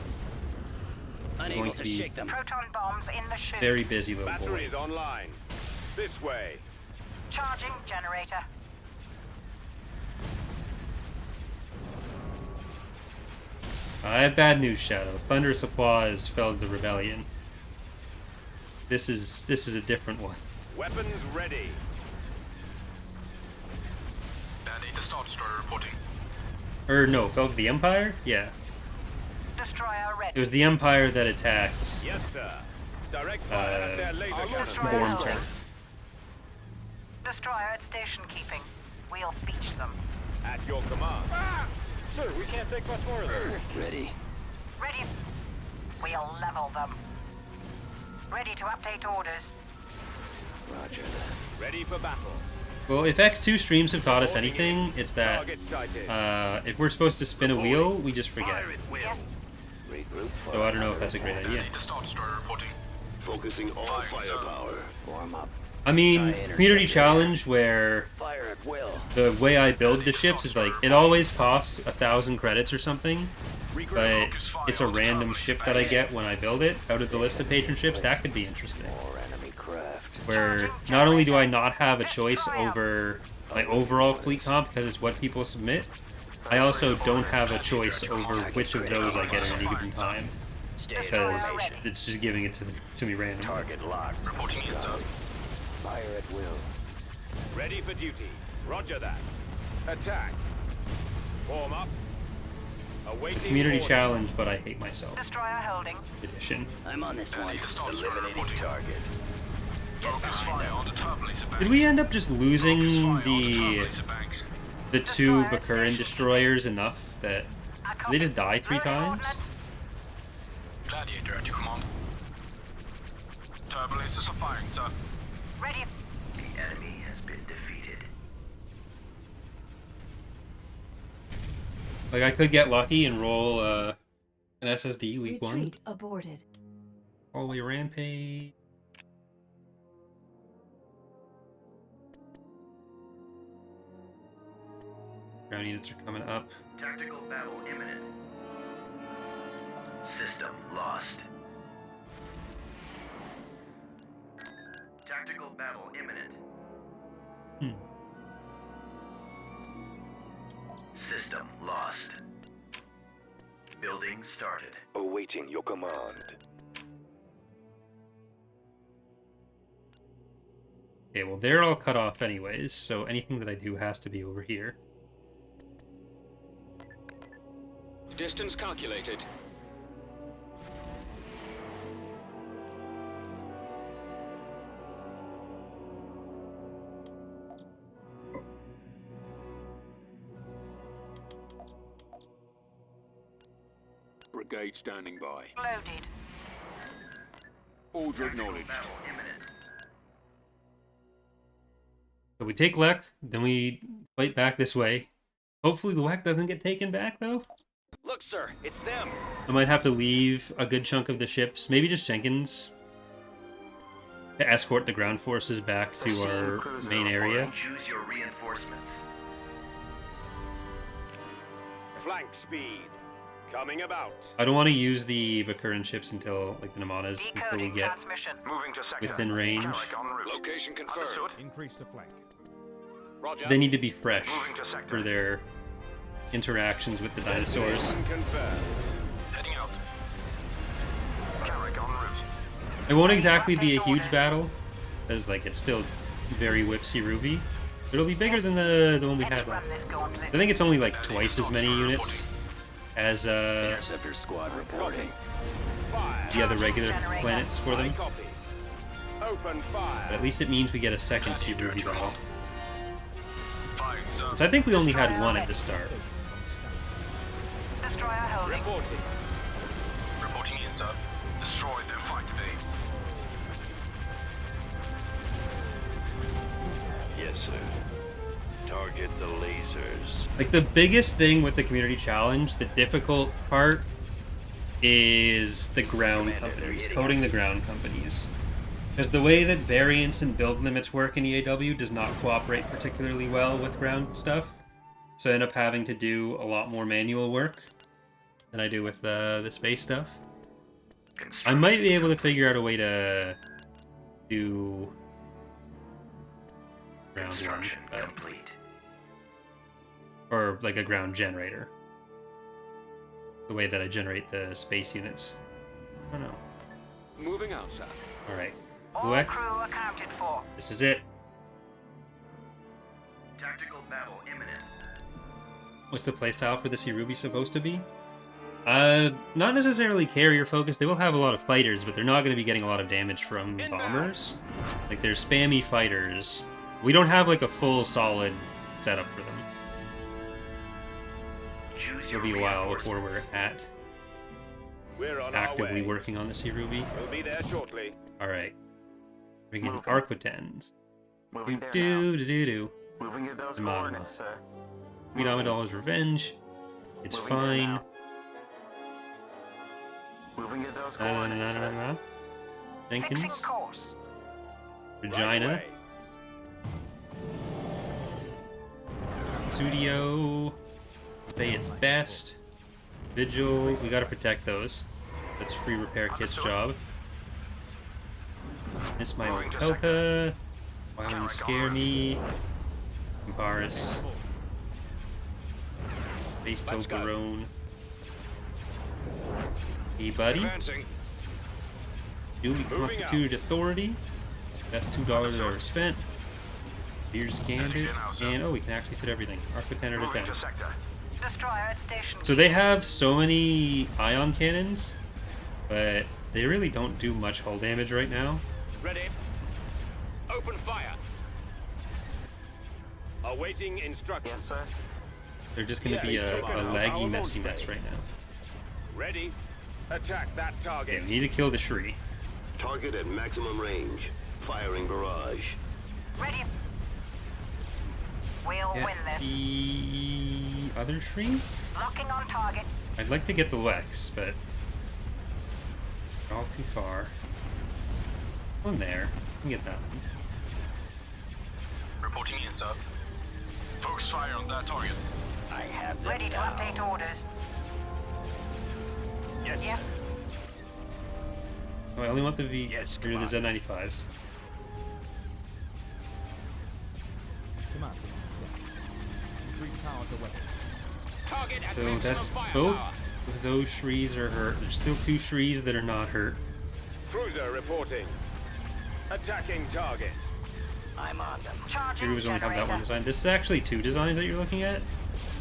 Unable going to to be shake them. Proton bombs in the chute. very busy little boy. Batteries online. This way. Charging generator. I have bad news, Shadow. Thunderous applause felled the rebellion. This is a different one. Weapons ready. Danny, the Star Destroyer reporting. Or no, felled the Empire? Yeah. Destroyer It ready. was the Empire that attacked Yes, sir. Direct fire at their laser cannons. Born Turn. Destroyer at station keeping. We'll beach them. At your command. Sir, we can't take much more of this. Ready. Ready. We'll level them. Ready to update orders. Roger that. Ready for battle. Well, if X2 streams have taught us anything, it's that Target sighted. if we're supposed to spin a wheel, we just forget. Fire at will. Yes. Regroup. So I don't know if that's a great idea. Danny, the Star Destroyer reporting. Focusing all firepower. Warm up. I mean, community challenge where Fire at will. the way I build the ships is like, it always costs 1,000 credits or something, but it's a random ship that I get when I build it out of the list of patron ships. That could be interesting. More enemy craft. Where not only do I not have a choice over my overall fleet comp because it's what people submit, I also don't have a choice over which of those I get at any given time, because it's just giving it to me randomly. Target locked. Reporting in, sir. Fire at will. Ready for duty. Roger that. Attack. Form up. Awaiting Community orders. challenge, but I hate myself. Destroyer holding. Edition. I'm on this one. Danny, the Star Destroyer Eliminating reporting. target. Focus fire on the turbolaser banks. Did we end up just losing Focus fire on the turbolaser banks. two Baccarin destroyers enough that they just die 3 times? Gladiator at your command. Turbolasers are firing, sir. Ready. The enemy has been defeated. Like, I could get lucky and roll an SSD week 1. Retreat aborted. Hallway rampage. Ground units are coming up. Tactical battle imminent. System lost. Tactical battle imminent. System lost. Building started. Awaiting your command. Okay, well, they're all cut off anyways, so anything that I do has to be over here. Distance calculated. Brigade standing by. Loaded. Order acknowledged. Battle imminent. So we take Lek, then we fight back this way. Hopefully the Lek doesn't get taken back, though. Look, sir, it's them. I might have to leave a good chunk of the ships, maybe just Jenkins, to escort the ground forces back to our Cruiser main area. reporting. Choose your reinforcements. Flank speed. Coming about. I don't want to use the Baccarin ships until, like, the Namanas, until we Decoding get transmission. Moving to sector. within range. Carrick en route. Location confirmed. Understood. Increase the flank. Roger. They need to be fresh Moving to sector. for their interactions with the dinosaurs. Heading out. Carrick en route. It won't exactly be a huge battle, as like it's still very whipsy Ruby. But it'll be bigger than the one we had last time. I think it's only like twice as many units as Interceptor squad reporting. the other regular planets for them. Open fire. But at least it means we get a second Sea Ruby battle. So I think we only had one at the start. Destroyer holding. Reporting. Reporting in, sir. Destroy them. Fight today. Yes, sir. Target the lasers. Like the biggest thing with the community challenge, the difficult part, is the ground companies, coding the ground companies. Because the way that variance and build limits work in EaW does not cooperate particularly well with ground stuff. So I end up having to do a lot more manual work than I do with the space stuff. I might be able to figure out a way to do ground one, Construction but- complete. or like a ground generator. The way that I generate the space units. I don't know. Moving out, sir. Alright. All Luek, crew accounted for. this is it. Tactical battle imminent. What's the playstyle for the Sea Ruby supposed to be? Not necessarily carrier focused. They will have a lot of fighters, but they're not going to be getting a lot of damage from bombers. Like, they're spammy fighters. We don't have, like, a full, solid setup for them. Choose It'll your be a while before we're reinforcements. We're on actively our way. working on the Sea Ruby. We'll be there shortly. Alright. We get Moving. Arquitens. Moving there now. Do. Moving at those Come on. coordinates, sir. Queen Amidala's Revenge. It's Moving there fine. now. Moving at those Na, na, coordinates, na, na, sir. na. Fixing Jenkins. course. Regina. Right away. Studio. Say its best. Vigil. We gotta protect those. That's free repair kit's job. Miss my old Pelta. Why wouldn't scare me? Comparis. Base Let's go. Toblerone. Hey buddy. Advancing. Duly Moving constituted authority. Best $2 I've ever spent. Here's Gambit. And oh, we can actually fit everything. Arc 10 out of 10. Moving to sector. Destroyer at station. So they have so many ion cannons, but they really don't do much hull damage right now. Ready. Open fire. Awaiting instructions. Yes, sir. They're just going to be a laggy, messy mess right now. Ready. Attack that Okay, target. we need to kill the Shri. Target at maximum range. Firing barrage. Ready. We'll Get win this. the other Shri? Locking on target. I'd like to get the Lex, but all too far. One there. I can get that one. Reporting in, sir. Focus fire on that target. I have them Ready to now. update orders. Yes. Yep. Oh, I only want the V Yes, or the come on. Z95s. Command. Increase power to weapons. Target at So maximum that's firepower. both of those Shris are hurt. There's still two Shris that are not hurt. Cruiser reporting. Attacking target. I'm on them. Charging Heroes only have that one generator. design. This is actually two designs that you're looking at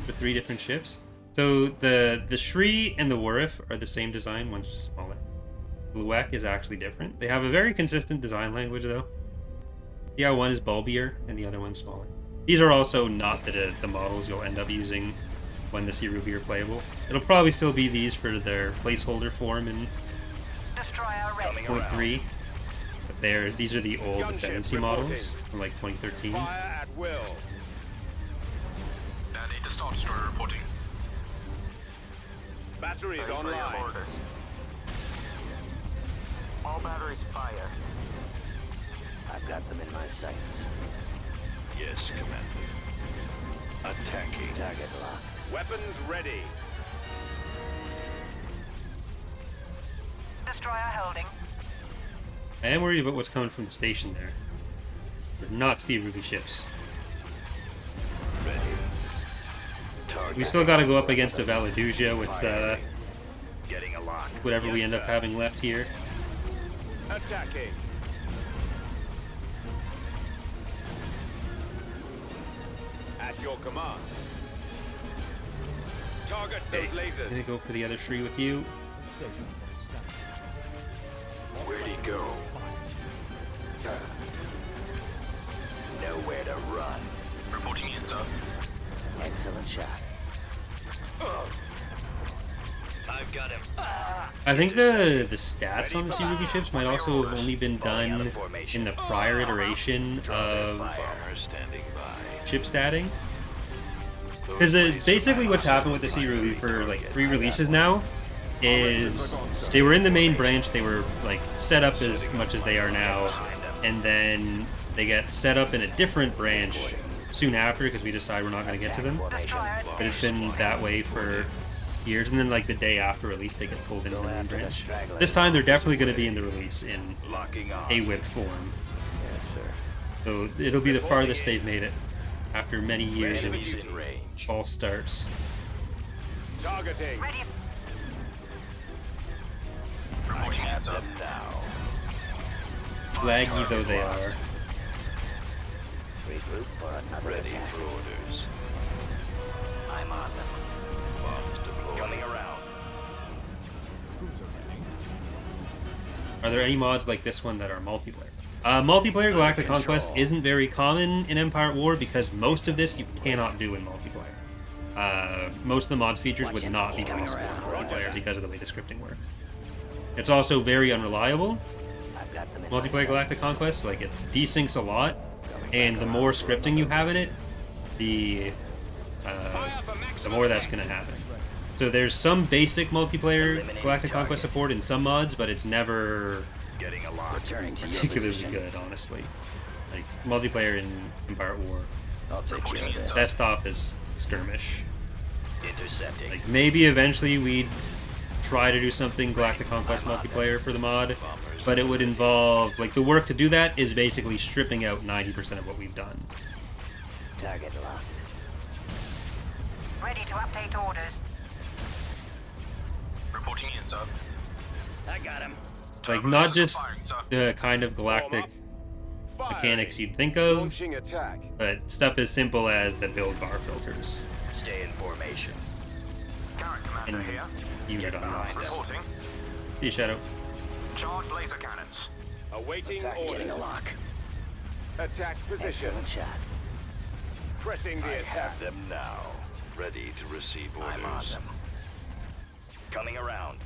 for three different ships. So the Shri and the Warif are the same design, one's just smaller. Luek is actually different. They have a very consistent design language though. Yeah, one is bulbier and the other one's smaller. These are also not the models you'll end up using when the Sea Ruby are playable. It'll probably still be these for their placeholder form in Destroyer ready. 0.3. But these are the old Gunship Ascendancy reporting. models from like 2013. Fire at will. Daddy, the Star Destroyer reporting. Batteries Ready for your online. orders. All batteries fire. I've got them in my sights. Yes, Commander. Attacking. Target locked. Weapons ready. Destroyer holding. I am worried about what's coming from the station there. They're not Sea Ruby ships. Ready. We still got to go up against a Valaduja with Getting a lock. whatever we end up having left here. Attacking. At your command. Target those I'm lasers. gonna go for the other Shri with you. Where'd he go? Nowhere to run. Reporting in, sir. Excellent shot. I've got him. I think the stats on the EaW ships might also have only been done in the prior iteration of Standing by. ship statting. Because basically what's happened with the EaW for like 3 releases now is they were in the main branch, they were like set up as much as they are now, and then they get set up in a different branch soon after because we decide we're not going to get to them. But it's been that way for years, and then like the day after release they get pulled into the main branch. This time they're definitely going to be in the release in EaW form. Yes, sir. So it'll be the farthest they've made it after many years of false starts. Targeting. Ready. Reporting in, sir. Now. Laggy though they are. Regroup for another Ready attack. for orders. I'm on them. Bombs deployed. Coming around. Are there any mods like this one that are multiplayer? Multiplayer Galactic Conquest isn't very common in Empire at War because most of this you cannot do in multiplayer. Most of the mod features would not be possible in multiplayer because of the way the scripting works. It's also very unreliable. I've got them in my Multiplayer Galactic Conquest, like it desyncs a lot, and the more scripting you have in it, the more that's going to happen. So there's some basic multiplayer Galactic Conquest support in some mods, but it's never Getting a lock. Returning to your particularly position. good, honestly. Like multiplayer in Empire at War, I'll take care of this. best off is skirmish. Intercepting. Like maybe eventually we'd try to do something Galactic Conquest multiplayer for the mod, but it would involve like the work to do that is basically stripping out 90% of what we've done. Target locked. Ready to update orders. Reporting in, sir. I got him. Like not just the kind of galactic mechanics you'd think of, Launching attack. but stuff as simple as the build bar filters Stay in formation. Current commander and here. unit Get behind unlocks. us. Reporting. See you, Shadow. Charge laser cannons. Awaiting Getting orders. a lock. Attack position. Excellent shot. Pressing the I attack. have them now. Ready to receive orders. I'm on them. Coming around.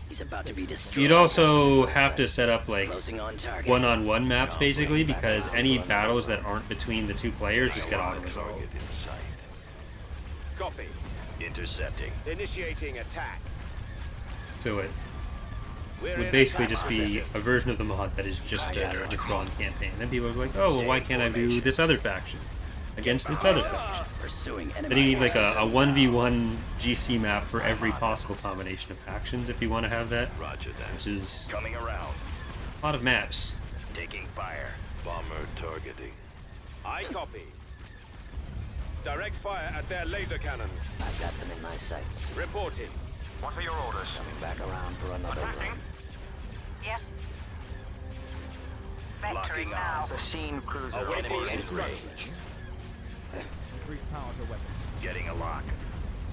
He's about to be destroyed. You'd also have to set up like Closing on target. one-on-one maps basically, because any battles that aren't between the 2 players just get auto-resolved. Target in sight. Copy. Intercepting. Initiating attack. So it We're would in basically attack just be position. a version of the mod that is just the Thrawn campaign. Then people would be like, oh, well, why can't I do this other faction against this other faction? Pursuing enemy. Then you need like a forces. 1v1 GC map for every possible combination of factions if you want to have that, Roger that. which is Coming around. a lot of maps. Taking fire. Bomber targeting. I copy. Direct fire at their laser cannons. I've got them in my sights. Reporting. What are your orders? Coming back around for another Attacking. run. Yes. Vectoring Locking now. on. Machine cruiser Awaiting reporting. instructions. Getting a lock.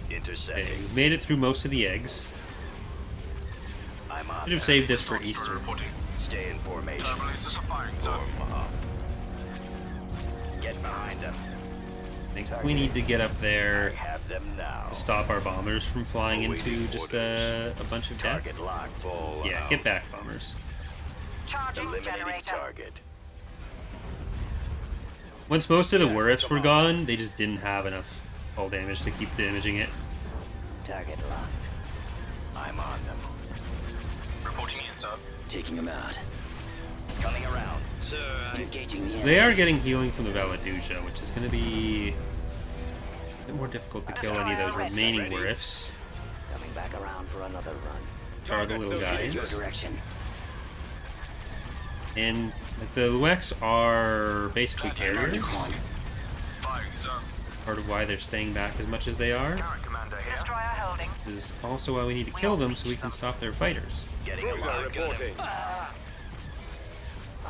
Okay, Intercepting. we've made it through most of the eggs. I'm on. Should have saved this for Easter. Stay in formation. Lasers are firing, sir. Form up. Get behind them. I think we need to get up I there have them now. to stop our bombers from flying into just a bunch of death. Target lock. Full Yeah, out. get back, bombers. Charging Eliminating generator. target. Once most of the Wurifs were gone, they just didn't have enough hull damage to keep damaging it. Target locked. I'm on them. Reporting in, sir. Taking him out. Coming around. Sir, Engaging the enemy. They are getting healing from the Valaduja, which is going to be a bit more difficult to kill any of those remaining Wurifs. Coming back around for another run. Which are the little In your guys. direction. And like, the Luex are basically carriers. Firing, sir. part of why they're staying back as much as they are. Destroyer holding. This is also why we need to kill them so we can stop their fighters. Getting a Cruiser lock on him. reporting.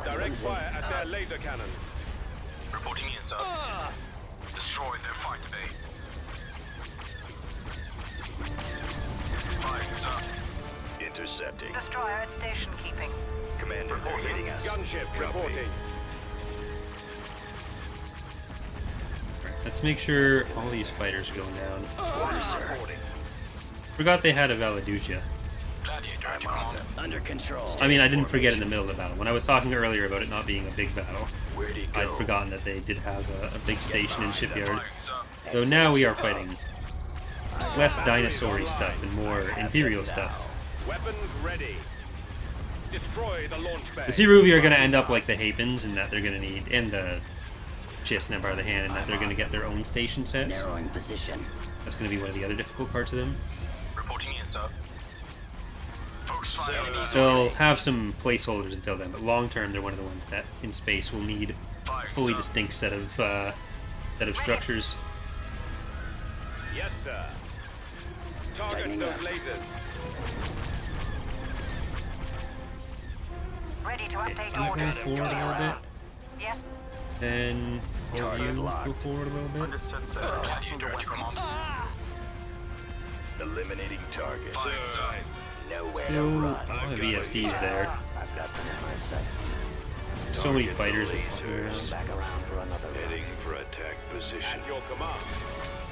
Direct fire at their laser cannons. Reporting in, sir. Destroy their fight bay. Fire, sir. Intercepting. Destroyer at station keeping. Commander, they're hitting us. Gunship reporting. Let's make sure all these fighters are going down. Order, sir. Forgot they had a Valaducia. Gladiator, I'm on them. Under control. I mean, I didn't forget in the middle of the battle. When I was talking earlier about it not being a big battle, Where'd he go? I'd forgotten that they did have a big station and shipyard. Though now we are fighting less dinosaur-y stuff and more Imperial stuff. Weapons ready. Destroy the launch bay. The Seruvi are going to end up like the Hapens in that they're going to need, and the Chiss Empire of the Hand, in that they're going to get their own station sets. Narrowing position. That's going to be one of the other difficult parts of them. Reporting in, sir. Focus fire. They'll have some placeholders until then, but long term they're one of the ones that in space will need a fully distinct set of structures. Yes, sir. Target Tightening those up. lasers. Ready to Okay, update you orders. go forward a little bit, Yes. then you Target go locked. forward a little bit. Understood, sir. Gladiator, come on. Eliminating target. Fire, sir. Nowhere Still to a run. lot of VSDs there. I've got them in my sights. So many fighters are fucking around. Back around for another run. for attack position. At your command.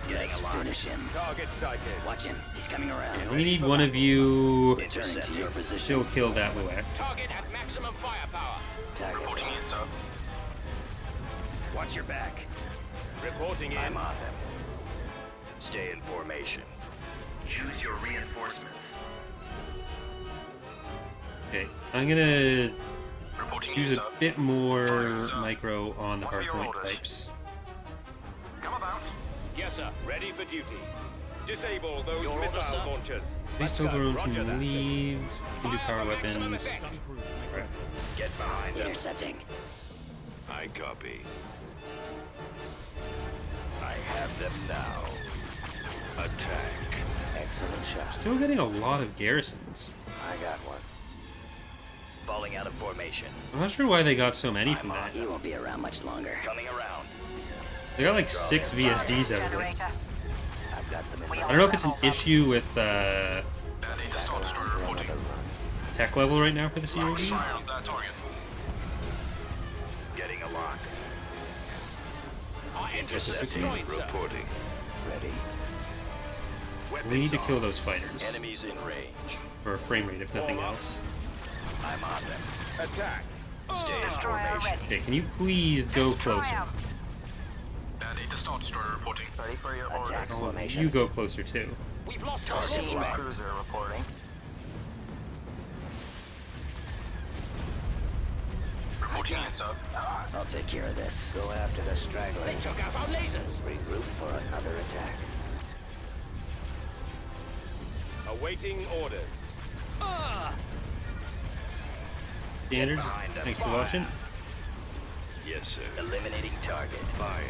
Let's finish him. Target sighted. Watch him. He's coming around. We need one of you Returning to your position. still kill that Luak. Target at maximum firepower. Target Reporting in, sir. Watch your back. Reporting in. I'm on them. Stay in formation. Choose your reinforcements. Okay, I'm gonna Reporting use in, a sir. bit more micro on the What are your hardpoint orders? types. Come about. Yes, sir. Ready for duty. Disable those Your order, missile sir. launchers. Base Let's go. Toblerone Roger can that. leave. Can do Fire power for maximum weapons. effect. Crap. Get behind them. Intercepting. I copy. I have them now. Attack. Excellent shot. Still getting a lot of garrisons. I got one. Falling out of formation. I'm not sure why they got so many from that. He won't be around much longer. Coming around. They got like 6 VSDs out of it. Generator. I've got them in We my I don't know if it's an level them. issue with Gladiator, Star Destroyer for reporting. another run. tech level right now for the CRV. Fire on that target. Getting a lock. Intercepting. Reporting. Ready. We need to kill those fighters Enemies in range. for a frame rate, if nothing else. I'm on them. Attack. Stay in Destroyer formation. ready. Okay, can you please go closer? Triumph. Gladiator, Star Destroyer reporting. Ready for your Attack Oh, formation. you go closer too. We've lost Target our launch locked. bay. Cruiser reporting. Reporting in, sir. I'll take care of this. Go after the stragglers. They took out our lasers. Regroup for another attack. Awaiting orders. Standards, Behind them. thanks for watching. Yes, sir. Eliminating target. Fire.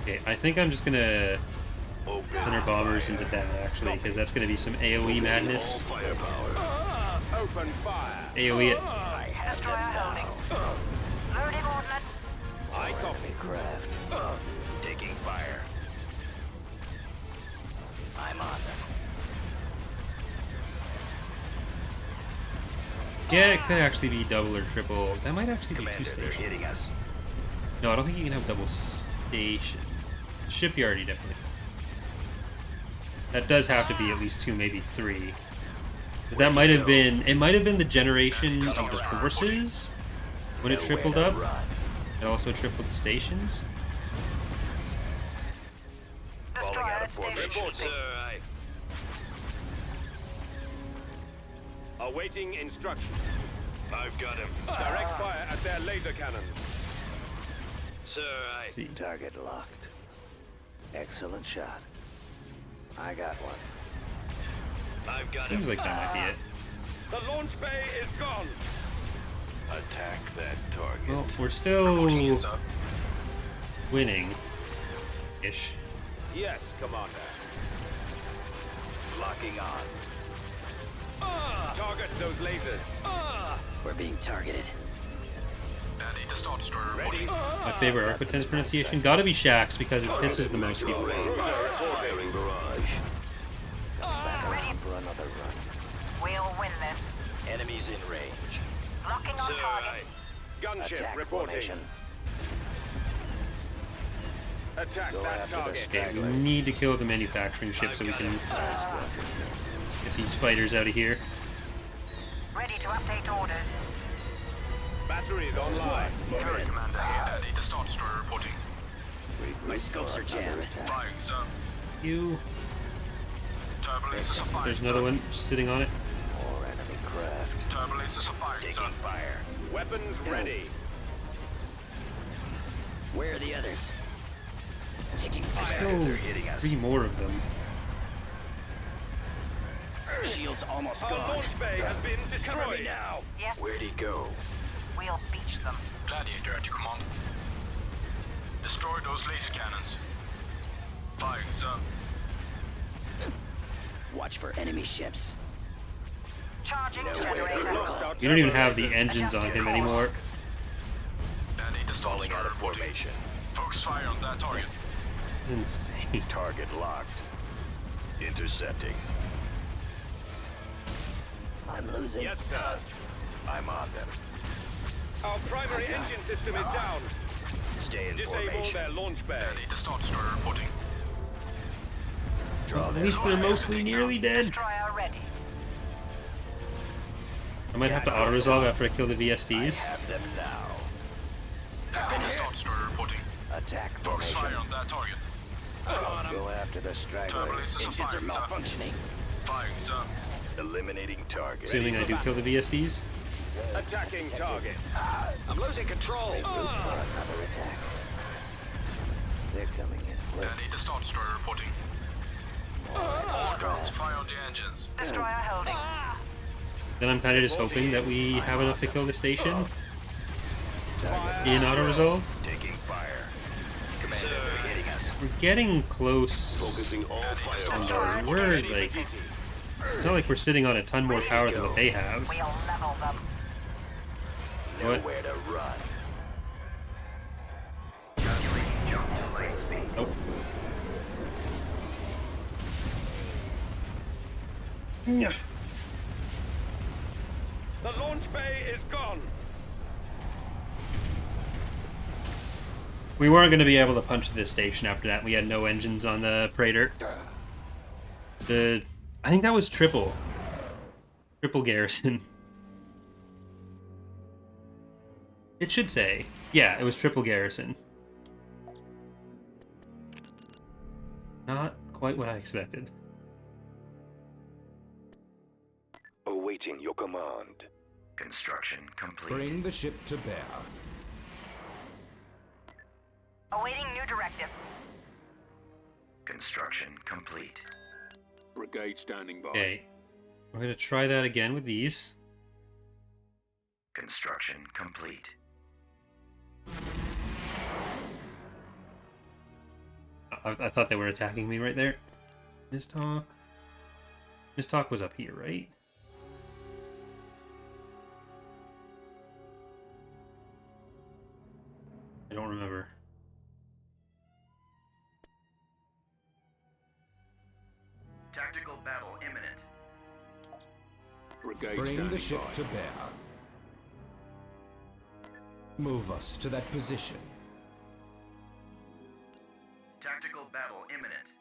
Okay, I think I'm just gonna Open. send our bombers into that actually, because that's gonna be some AoE madness. Firepower. Open fire. AoE it. I have Destroyer them holding. now. Loading ordnance. I copy. Craft. Taking fire. I'm on them. Yeah, it could actually be double or triple. That might actually be Commander, two they're station. hitting us. No, I don't think you can have double station. Shipyardy definitely. That does have to be at least 2, maybe 3. That might have been. It might have been the generation of the forces when it tripled up. It also tripled the stations. Falling Destroyer out at of station formation. keeping. Awaiting instruction. I've got him. Direct fire at their laser cannons. Sir, Let's see. Target locked. Excellent shot. I got one. I've got him. Seems like that might be it. The launch bay is gone. Attack that target. Well, we're still Reporting in, sir. winning. Ish. Yes, Commander. Locking on. Target those lasers. We're being targeted. Ready. My favorite Arquitens pronunciation gotta be Shax because it pisses the most people off. Firing barrage. Ready. For another run. We'll win this. Enemies in range. Locking on target. Gunship Attack reporting. formation. Attack Go that after the target. Okay, we need to kill the manufacturing ship so we can get these fighters out of here. Ready to update orders. Batteries online. My scopes are jammed. You. There's another one sitting on it. More enemy craft. Taking fire. Weapons ready. Where are the others? Taking fire. Still 3 more of them. Shields almost Our gone. launch bay has been Cover me destroyed. now. Yes, Where'd he go? we'll beach them. Gladiator at your command. Destroy those laser cannons. Firing, sir. Watch for enemy ships. Charging Lost generator. our You don't even have turbo the engines on him anymore. Daddy, the Falling out of formation. Focus fire on that target. It's insane. Target locked. Intercepting. I'm losing. Yes, sir. I'm on them. Our primary engine system is down. Stay in Disable formation. their launch bay. Daddy, the Star Destroyer reporting. Draw At them. least they're mostly nearly dead. Destroyer ready. I might have to auto-resolve after I kill the VSDs. Have them now. Daddy, the Star Destroyer reporting. Attack Focus formation. fire on that target. Go after the stragglers. Turbulence Engines are malfunctioning. Firing, sir. Eliminating target. Assuming I do kill the VSDs. Attacking target. I'm losing control. For another attack. They're coming in quick. Daddy, the Star Destroyer reporting. All guns, fire on the engines. Destroyer holding. Then I'm kind of just hoping that we have enough to kill the station in auto-resolve. Taking fire. Commander, they're hitting us. We're getting close. Focusing all fire on And we're like, it's not like we're sitting on a ton more power than what they have. We'll level them. What? Nowhere to run. Nope. Yeah. The launch bay is gone. We weren't going to be able to punch this station after that. We had no engines on the Praetor. I think that was triple garrison. It should say. Yeah, it was triple garrison. Not quite what I expected. Awaiting your command. Construction complete. Bring the ship to bear. Awaiting new directive. Construction complete. Brigade standing by. Okay. We're going to try that again with these. Construction complete. I thought they were attacking me right there. Mistalk was up here, right? I don't remember. Tactical battle imminent. Brigade Bring standing the ship by. to bear. Move us to that position. Tactical battle imminent.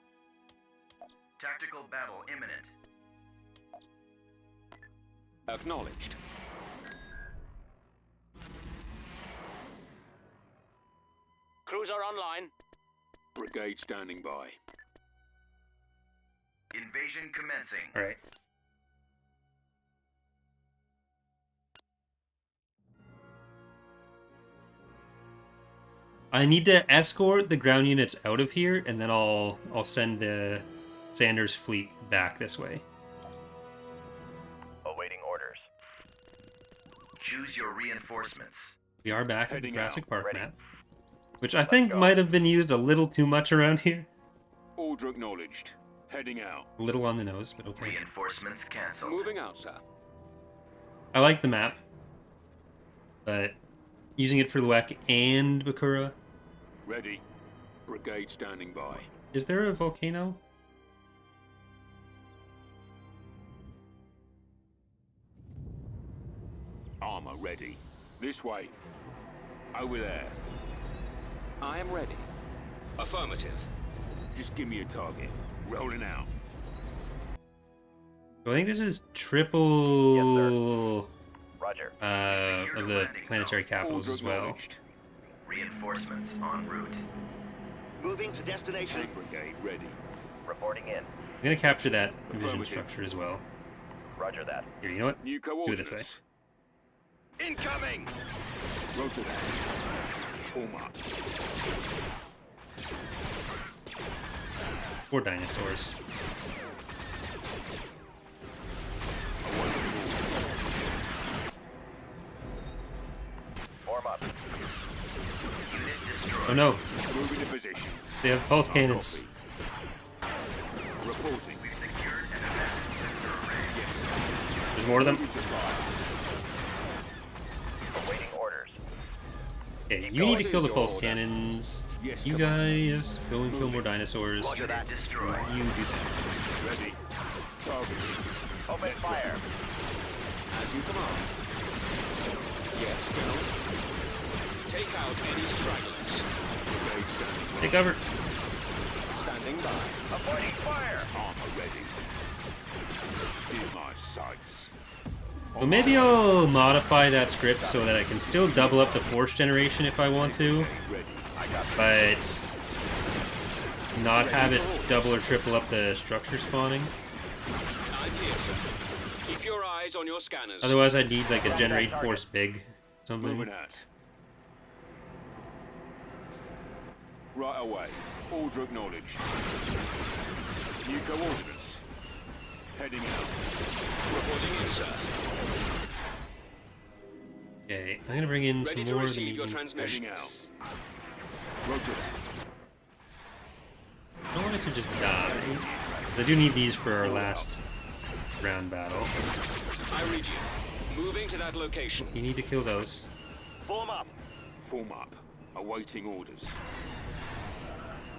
Tactical battle imminent. Acknowledged. Cruiser online. Brigade standing by. Invasion commencing. All right. I need to escort the ground units out of here, and then I'll send the Sanders fleet back this way. Awaiting orders. Choose your reinforcements. We are back at the Heading Jurassic out. Park Ready. map. which I think might have been used a little too much around here. Order acknowledged. Heading out. A little on the nose, but okay. Reinforcements canceled. Moving out, sir. I like the map, but using it for Luek and Bakura. Ready. Brigade standing by. Is there a volcano? Armor ready. This way. Over there. I am ready. Affirmative. Just give me a target. Rolling out. So I think this is triple Roger. of the planetary capitals Order as well. acknowledged. Reinforcements en route. Moving to destination. Tank brigade ready. Reporting in. I'm gonna capture that vision structure as well. Roger that. Here, you know what? New Do it coordinates. this way. Incoming! Roger that. Form up. 4 dinosaurs. Form up. Unit destroyed. Oh no, Moving to position. they have pulse cannons. Reporting. We've secured an advanced sensor array. Yes. There's more of them. Moving to fire. Awaiting orders. Okay, you need to kill the pulse cannons. Yes, You Commander. guys go and kill more dinosaurs. Unit destroyed. You do that. Ready. Targeting. Open fire. As you command. Yes, Colonel. Take out any stragglers. Brigade standing by. Take cover. Standing by. Avoiding fire. Armor ready. In my sights. Well, maybe I'll modify that script so that I can still double up the force generation if I want to, Ready. but not have it double or triple up the structure spawning. I'm here, sir. Keep your eyes on your scanners. Otherwise, I'd need like a generate force big something. Moving out. Right away. Order acknowledged. New coordinates. Heading out. Reporting in, sir. Okay, I'm gonna bring in Ready some to more of the receive your medium transmission. tanks. Roger. I don't want it to just die. I do need these for our last round battle. I read you. Moving to that location. You need to kill those. Form up. Form up. Awaiting orders.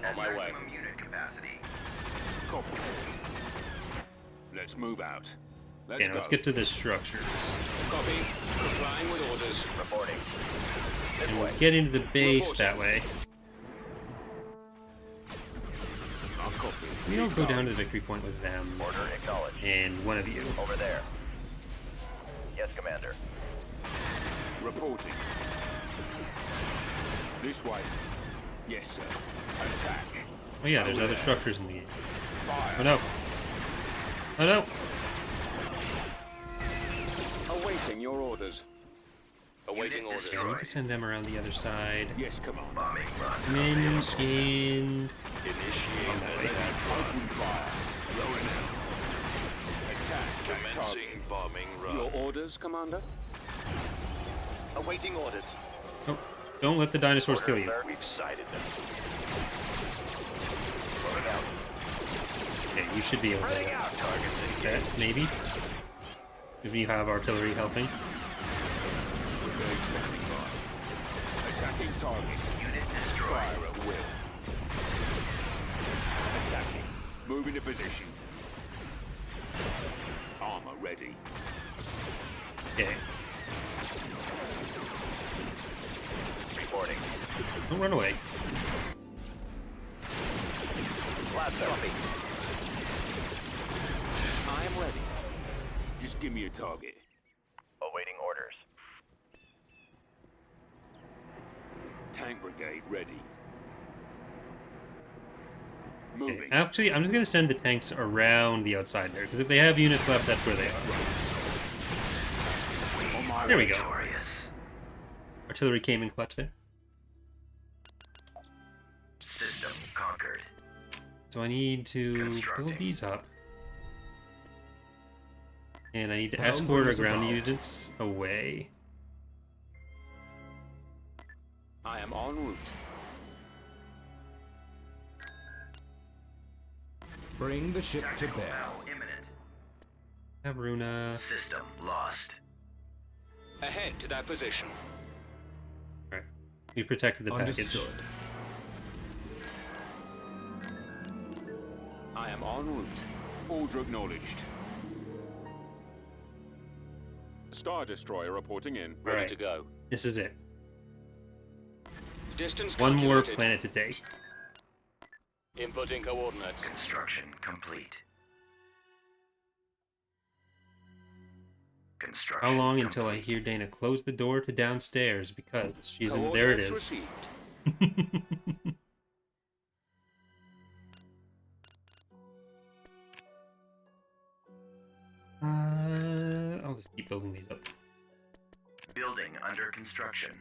At my way. maximum unit capacity. Copy. Let's move out. Okay, now let's get to the structures. Copy. Complying with orders. Reporting. And we'll get into the base that way. I'll copy. We'll go down to the victory point with them Order acknowledged. and one of you. Over there. Yes, Commander. Reporting. This way. Yes, sir. Attack. Oh yeah, there's other structures in the game. Fire. Oh no. Oh no. Awaiting your orders. Awaiting orders. Okay, I need to send them around the other side. Yes, Commander. Bombing run. Come in and... Initiate on that way. Open fire. Rolling out. Attack. Commencing bombing run. Your orders, Commander? Awaiting orders. Oh, don't let the dinosaurs kill you. Sir, we've sighted them. Moving out. Okay, you should be able Running to out. Targets do that, engaged. maybe. If you have artillery helping. Brigade standing by. Attacking target. Unit destroyed. Fire at will. Attacking. Moving to position. Armor ready. Okay, Reporting. don't run away. Blast copy. I am ready. Just give me a target. Awaiting orders. Tank brigade ready. Okay, Moving. actually, I'm just gonna send the tanks around the outside there, because if they have units left, that's where they are. On my There way. we go. Victorious. Artillery came in clutch there. System conquered. So I need to Constructing. build these up. And I need to Ground escort our bridge ground involved. units away. I am en route. Bring the ship to bear. Imminent. Abruna. System lost. Ahead to that position. Alright. We protected the package. Understood. I am en route. Order acknowledged. Star Destroyer reporting in. Ready Alright. to go. This is it. Distance One more calculated. planet to take. Inputting coordinates. Construction complete. Construction How long until I complete. hear Dana close the door to downstairs? Because she's in. There it Coordinates is. received. I'll just keep building these up. Building under construction.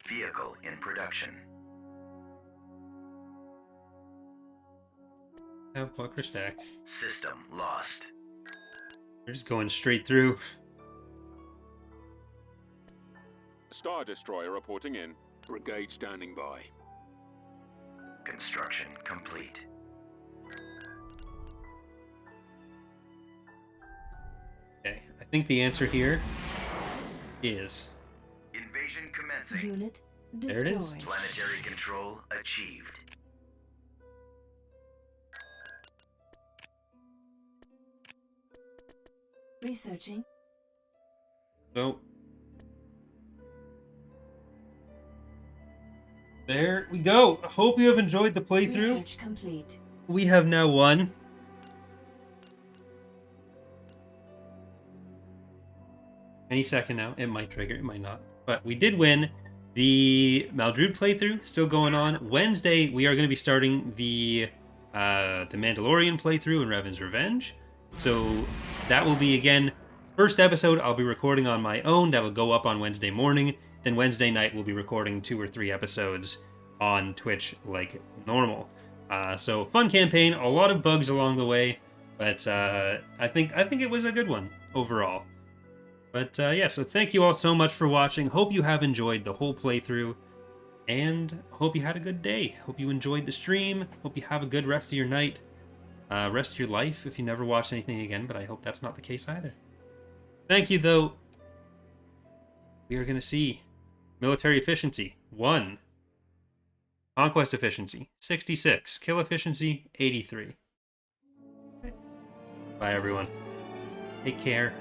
Vehicle in production. Have Bucker stack. System lost. We're just going straight through. Star Destroyer reporting in. Brigade standing by. Construction complete. Okay, I think the answer here is Invasion commencing. Unit There it is. destroyed. Planetary control achieved. Researching. so. There we go. Hope you have enjoyed the playthrough. Research complete. We have now won. Any second now. It might trigger, it might not. But we did win. The Maldrude playthrough still going on. Wednesday, we are going to be starting the Mandalorian playthrough in Revan's Revenge. So that will be, again, first episode I'll be recording on my own. That'll go up on Wednesday morning. Then Wednesday night we'll be recording 2 or 3 episodes on Twitch like normal. So fun campaign, a lot of bugs along the way, but I think it was a good one overall. But yeah, so thank you all so much for watching. Hope you have enjoyed the whole playthrough, and hope you had a good day. Hope you enjoyed the stream. Hope you have a good rest of your night, rest of your life if you never watch anything again, but I hope that's not the case either. Thank you, though. We are going to see military efficiency, 1. Conquest efficiency, 66. Kill efficiency, 83. Bye, everyone. Take care.